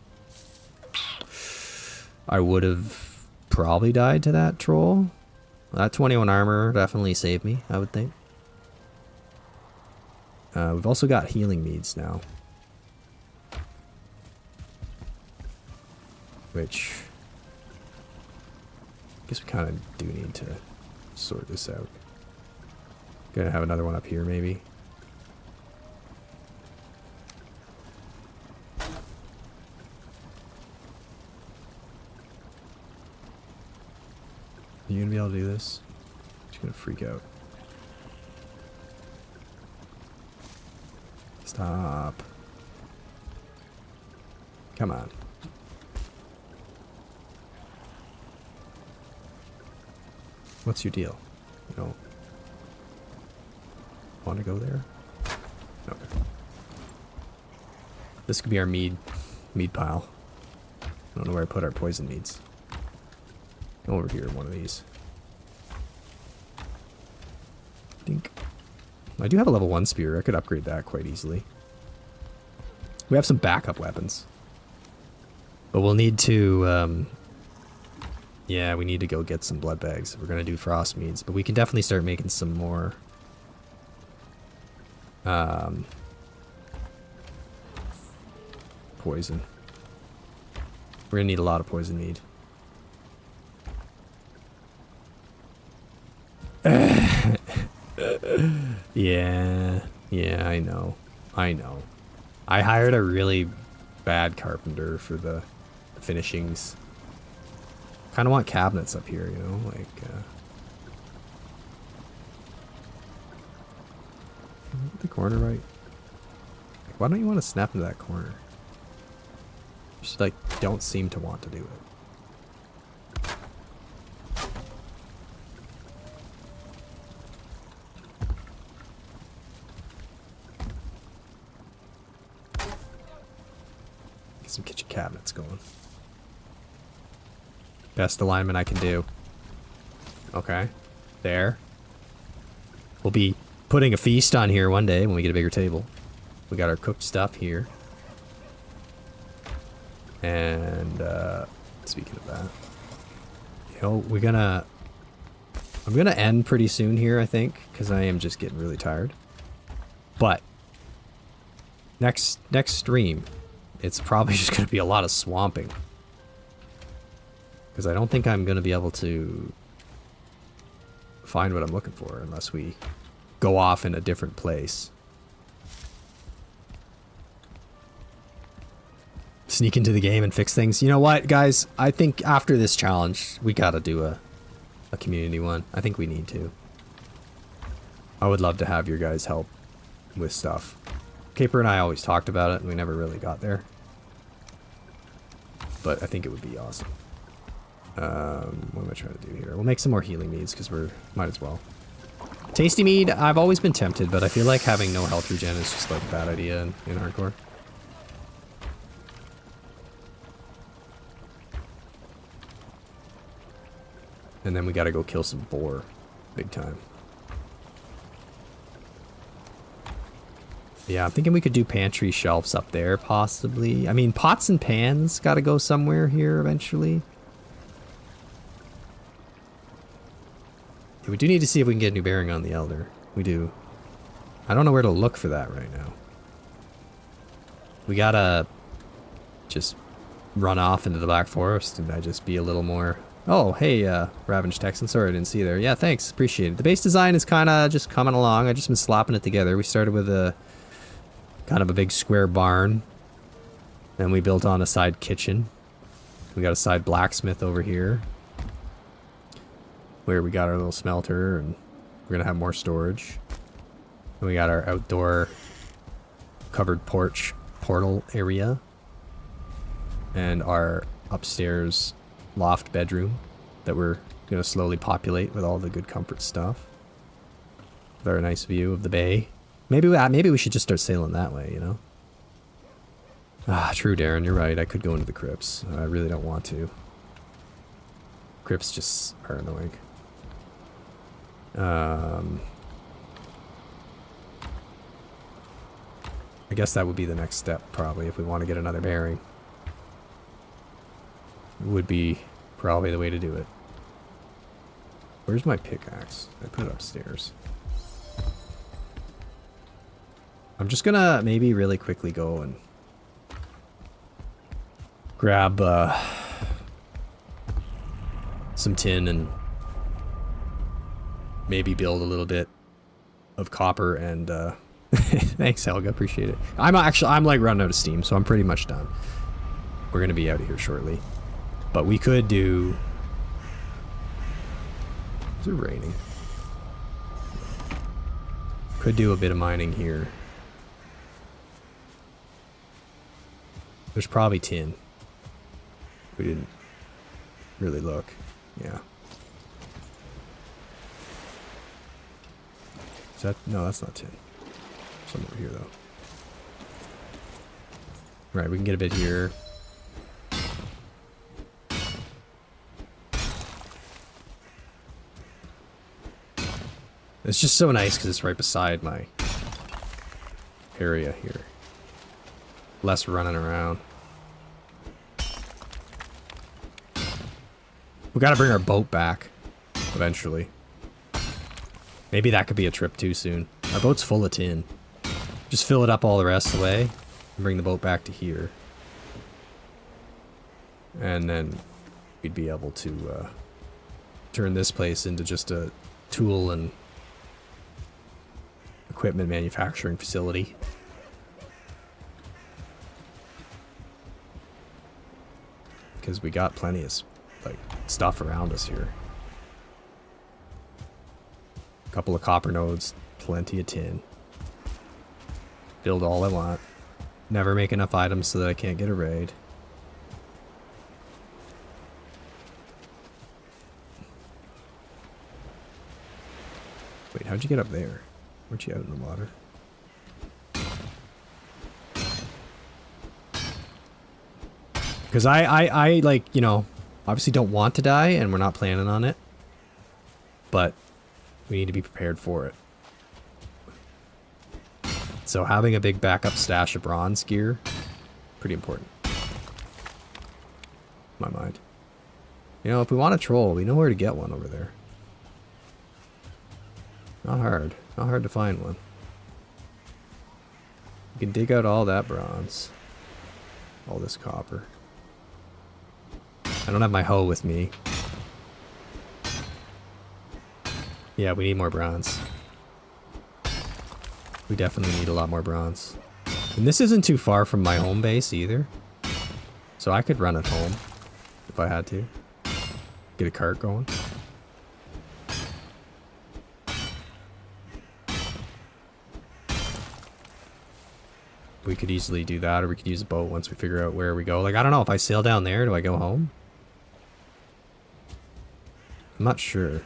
I would have probably died to that troll. That 21 armor definitely saved me, I would think. We've also got healing meads now. Which, I guess we kind of do need to sort this out. Gonna have another one up here, maybe. Are you gonna be able to do this? She's gonna freak out. Stop. Come on. What's your deal? You don't want to go there? Okay. This could be our mead pile. I don't know where I put our poison meads. Over here, one of these. Dink. I do have a level 1 spear. I could upgrade that quite easily. We have some backup weapons. But we'll need to, yeah, we need to go get some blood bags. We're going to do frost meads. But we can definitely start making some more. Poison. We're going to need a lot of poison mead. Yeah, I know. I hired a really bad carpenter for the finishings. Kind of want cabinets up here, you know, like, get the corner right. Like, why don't you want to snap into that corner? You just, like, don't seem to want to do it. Some kitchen cabinets going. Best alignment I can do. Okay. There. We'll be putting a feast on here one day when we get a bigger table. We got our cooked stuff here. And, speaking of that, you know, I'm gonna end pretty soon here, I think, because I am just getting really tired. But, next stream, it's probably just going to be a lot of swamping. Because I don't think I'm going to be able to find what I'm looking for unless we go off in a different place. Sneak into the game and fix things. You know what, guys? I think after this challenge, we gotta do a community one. I think we need to. I would love to have your guys' help with stuff. Caper and I always talked about it, and we never really got there. But I think it would be awesome. What am I trying to do here? We'll make some more healing meads, because we're... might as well. Tasty mead, I've always been tempted, but I feel like having no health regen is just like a bad idea in hardcore. And then we gotta go kill some boar. Big time. Yeah, I'm thinking we could do pantry shelves up there, possibly. I mean, pots and pans gotta go somewhere here eventually. Yeah, we do need to see if we can get a new bearing on the Elder. We do. I don't know where to look for that right now. We gotta just run off into the Black Forest and I just be a little more... Oh, hey, Ravaged Texan. Sorry I didn't see you there. Yeah, thanks. Appreciate it. The base design is kind of just coming along. I've just been slapping it together. We started with a kind of a big square barn. Then we built on a side kitchen. We got a side blacksmith over here, where we got our little smelter, and we're going to have more storage. And we got our outdoor covered porch portal area. And our upstairs loft bedroom that we're going to slowly populate with all the good comfort stuff. With our nice view of the bay. Maybe we should just start sailing that way, you know? Ah, true, Darren, you're right. I could go into the crypts. I really don't want to. Crypts just are annoying. I guess that would be the next step, probably, if we want to get another bearing. Would be probably the way to do it. Where's my pickaxe? I put it upstairs. I'm just gonna maybe really quickly go and grab some tin and maybe build a little bit of copper and thanks, Helga, appreciate it. I'm like running out of steam, so I'm pretty much done. We're gonna be out of here shortly. But we could do... Is it raining? Could do a bit of mining here. There's probably tin. We didn't really look. Yeah. Is that... No, that's not tin. Something over here, though. Right, we can get a bit here. It's just so nice because it's right beside my area here. Less running around. We gotta bring our boat back eventually. Maybe that could be a trip too soon. Our boat's full of tin. Just fill it up all the rest of the way and bring the boat back to here. And then we'd be able to turn this place into just a tool and equipment manufacturing facility. Because we got plenty of like stuff around us here. A couple of copper nodes, plenty of tin. Build all I want. Never make enough items so that I can't get a raid. Wait, how'd you get up there? Weren't you out in the water? Because I like, you know, obviously don't want to die, and we're not planning on it. But we need to be prepared for it. So having a big backup stash of bronze gear, pretty important. In my mind. You know, if we want a troll, we know where to get one over there. Not hard. Not hard to find one. You can dig out all that bronze. All this copper. I don't have my hoe with me. Yeah, we need more bronze. We definitely need a lot more bronze. And this isn't too far from my home base either. So I could run it home if I had to. Get a cart going. We could easily do that, or we could use a boat once we figure out where we go. Like, I don't know, if I sail down there, do I go home? I'm not sure.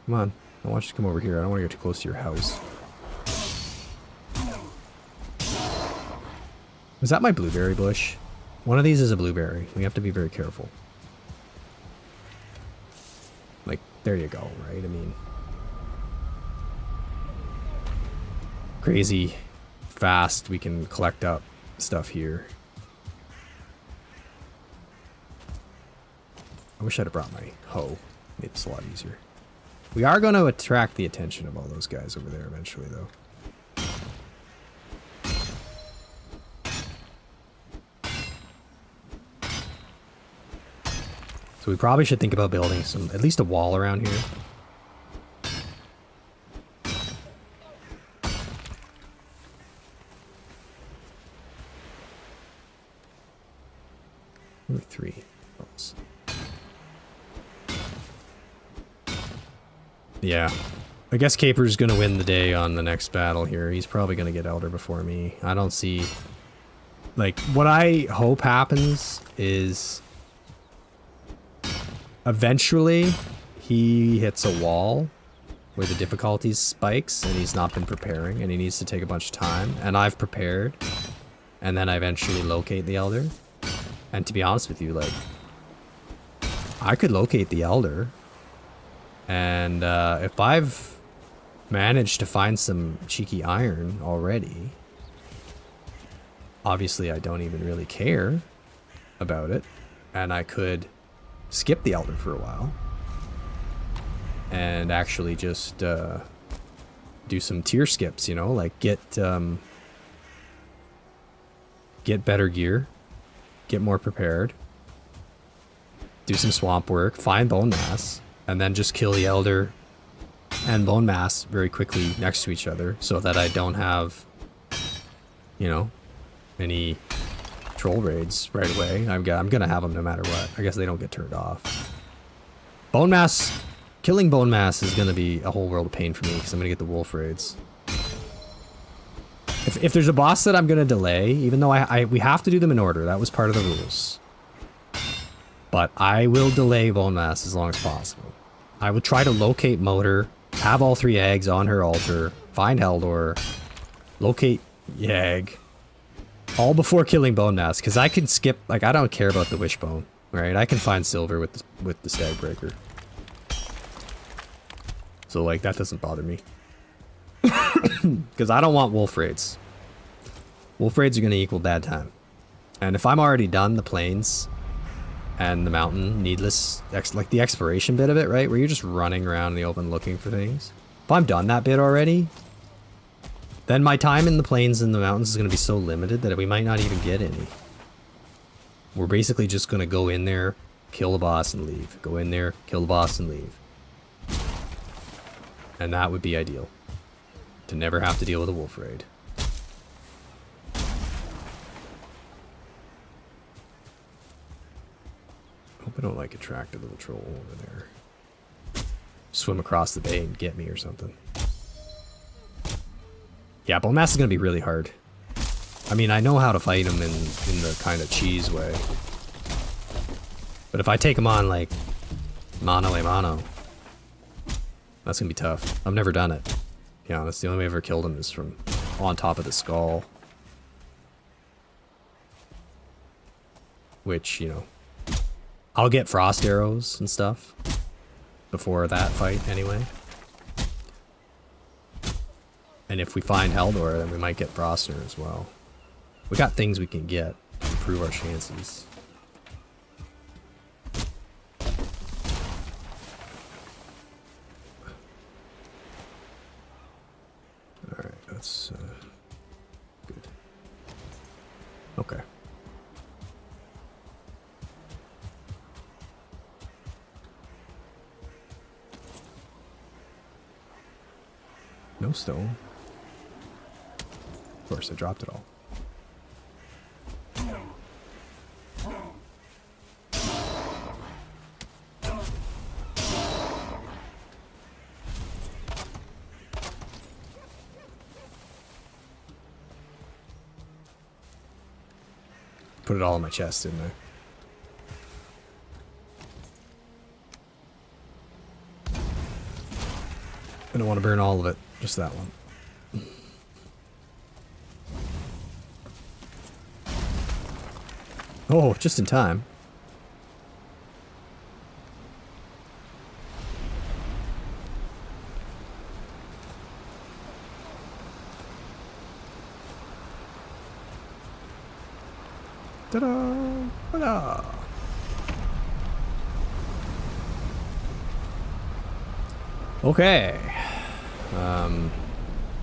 Come on. I want you to come over here. I don't want to get too close to your house. Is that my blueberry bush? One of these is a blueberry. We have to be very careful. Like, there you go, right? I mean... crazy fast we can collect up stuff here. I wish I'd have brought my hoe. Made this a lot easier. We are going to attract the attention of all those guys over there eventually, though. So we probably should think about building some, at least a wall around here. Number 3. Balls. Yeah. I guess Caper's gonna win the day on the next battle here. He's probably gonna get Elder before me. I don't see... like, what I hope happens is... eventually, he hits a wall where the difficulty spikes and he's not been preparing and he needs to take a bunch of time. And I've prepared. And then I eventually locate the Elder. And to be honest with you, like, I could locate the Elder. And if I've managed to find some cheeky iron already, obviously I don't even really care about it. And I could skip the Elder for a while. And actually just do some tier skips, you know? Like get better gear. Get more prepared. Do some swamp work. Find bone mass. And then just kill the Elder and bone mass very quickly next to each other so that I don't have, you know, any troll raids right away. I'm gonna have them no matter what. I guess they don't get turned off. Bone mass, killing bone mass is gonna be a whole world of pain for me because I'm gonna get the wolf raids. If there's a boss that I'm gonna delay, even though we have to do them in order, that was part of the rules. But I will delay bone mass as long as possible. I will try to locate Motor, have all 3 eggs on her altar, find Heldor, locate Yag, all before killing bone mass, because I can skip, like, I don't care about the wishbone, right? I can find silver with the stag breaker. So, like, that doesn't bother me. Because I don't want wolf raids. Wolf raids are going to equal bad time. And if I'm already done the plains and the mountain, needless, like the exploration bit of it, right? Where you're just running around in the open looking for things. If I'm done that bit already, then my time in the plains and the mountains is going to be so limited that we might not even get any. We're basically just going to go in there, kill the boss and leave. Go in there, kill the boss and leave. And that would be ideal. To never have to deal with a wolf raid. Hope I don't like attract a little troll over there. Swim across the bay and get me or something. Yeah, bone mass is gonna be really hard. I mean, I know how to fight him in the kind of cheese way. But if I take him on like mano a mano, that's gonna be tough. I've never done it. To be honest, the only way I've ever killed him is from on top of the skull. Which, you know, I'll get frost arrows and stuff before that fight anyway. And if we find Heldor, then we might get Froster as well. We got things we can get to improve our chances. Alright, that's good. Okay. No stone. Of course, I dropped it all. Put it all in my chest, didn't I? I don't want to burn all of it, just that one. Oh, just in time. Ta-da! Ta-da! Okay.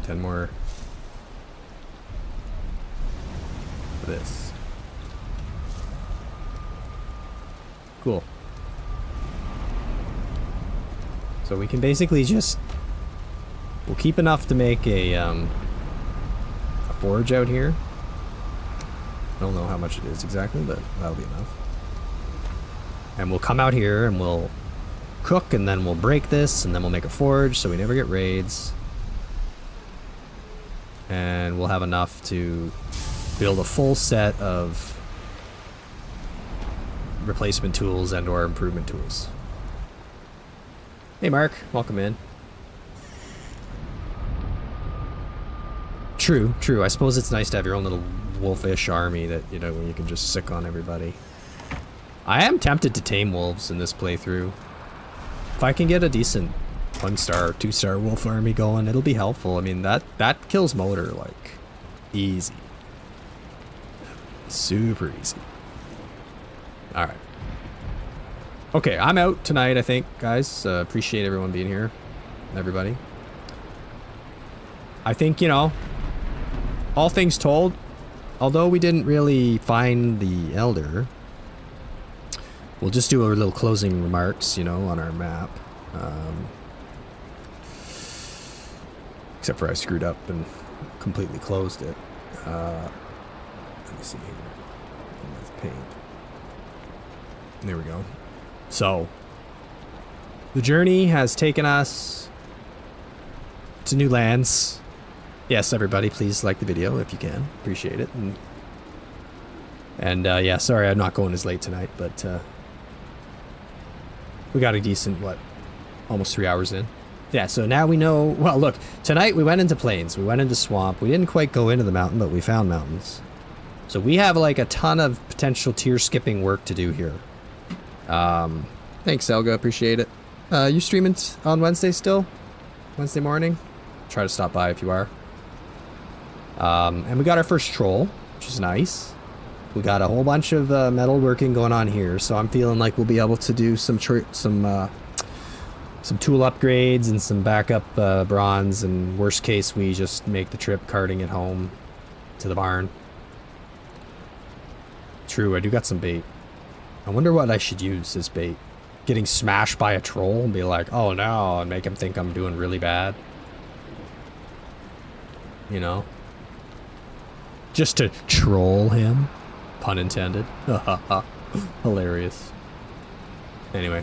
10 more for this. Cool. So we can basically just... We'll keep enough to make a forge out here. I don't know how much it is exactly, but that'll be enough. And we'll come out here and we'll cook, and then we'll break this, and then we'll make a forge so we never get raids. And we'll have enough to build a full set of replacement tools and or improvement tools. Hey Mark, welcome in. True, true. I suppose it's nice to have your own little wolfish army that, you know, you can just sick on everybody. I am tempted to tame wolves in this playthrough. If I can get a decent 1-star or 2-star wolf army going, it'll be helpful. I mean, that kills motor, like, easy. Super easy. Alright. Okay, I'm out tonight, I think, guys. Appreciate everyone being here. Everybody. I think, you know, all things told, although we didn't really find the Elder, we'll just do our little closing remarks, you know, on our map. Except for I screwed up and completely closed it. Let me see here. With paint. There we go. So, the journey has taken us to new lands. Yes, everybody, please like the video if you can. Appreciate it. And yeah, sorry I'm not going as late tonight, but we got a decent, what, almost 3 hours in. Yeah, so now we know, well, look, tonight we went into plains, we went into swamp, we didn't quite go into the mountain, but we found mountains. So we have like a ton of potential tier skipping work to do here. Thanks, Elga, appreciate it. You streaming on Wednesday still? Wednesday morning? Try to stop by if you are. And we got our first troll, which is nice. We got a whole bunch of metal working going on here, so I'm feeling like we'll be able to do some tool upgrades and some backup bronze, and worst case we just make the trip carting it home to the barn. True, I do got some bait. I wonder what I should use as bait. Getting smashed by a troll and be like, oh no, and make him think I'm doing really bad. You know? Just to troll him. Pun intended. Hilarious. Anyway,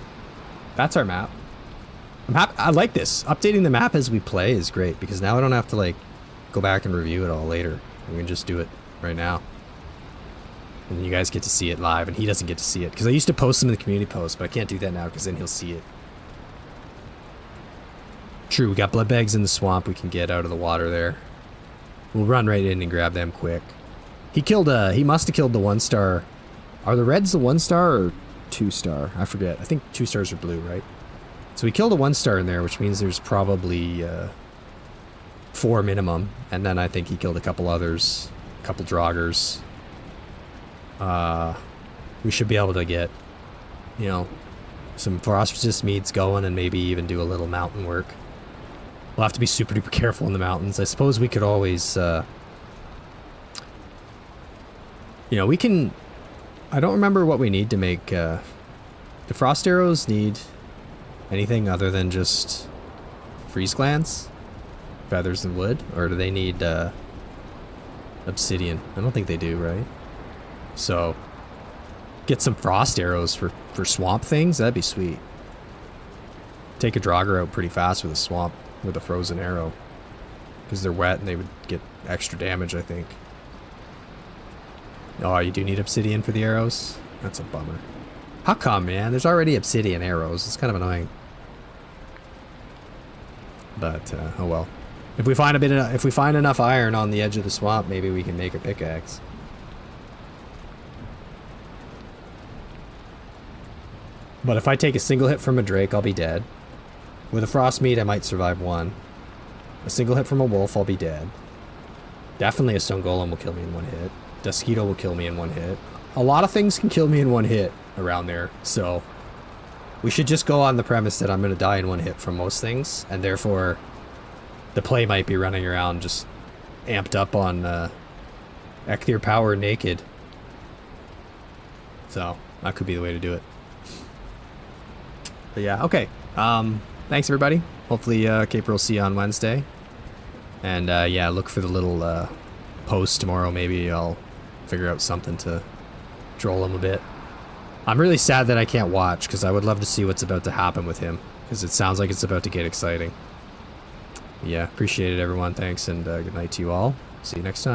that's our map. I like this. Updating the map as we play is great, because now I don't have to like go back and review it all later. We can just do it right now. And you guys get to see it live, and he doesn't get to see it. Because I used to post them in the community post, but I can't do that now because then he'll see it. True, we got blood bags in the swamp we can get out of the water there. We'll run right in and grab them quick. He must have killed the 1-star. Are the reds the 1-star or 2-star? I forget. I think 2 stars are blue, right? So he killed a 1-star in there, which means there's probably 4 minimum. And then I think he killed a couple others, a couple draugrs. We should be able to get, you know, some frost-resist meads going, and maybe even do a little mountain work. We'll have to be super duper careful in the mountains. I suppose we could always, you know, we can, I don't remember what we need to make, do frost arrows need anything other than just freeze glands? feathers and wood? Or do they need obsidian? I don't think they do, right? So, get some frost arrows for swamp things? That'd be sweet. Take a Draugr out pretty fast with a swamp, with a frozen arrow. Because they're wet and they would get extra damage, I think. Oh, you do need obsidian for the arrows? That's a bummer. How come, man? There's already obsidian arrows. It's kind of annoying. But, oh well. If we find if we find enough iron on the edge of the swamp, maybe we can make a pickaxe. But if I take a single hit from a drake, I'll be dead. With a frost meat, I might survive one. A single hit from a wolf, I'll be dead. Definitely a stone golem will kill me in one hit. Duskito will kill me in one hit. A lot of things can kill me in one hit around there, so we should just go on the premise that I'm going to die in one hit from most things, and therefore the play might be running around just amped up on Ecthier power naked. So that could be the way to do it. But yeah, okay. Thanks everybody. Hopefully Caper will see you on Wednesday. And yeah, look for the little post tomorrow. Maybe I'll figure out something to troll him a bit. I'm really sad that I can't watch because I would love to see what's about to happen with him, because it sounds like it's about to get exciting. Yeah, appreciate it everyone. Thanks, and good night to you all. See you next time.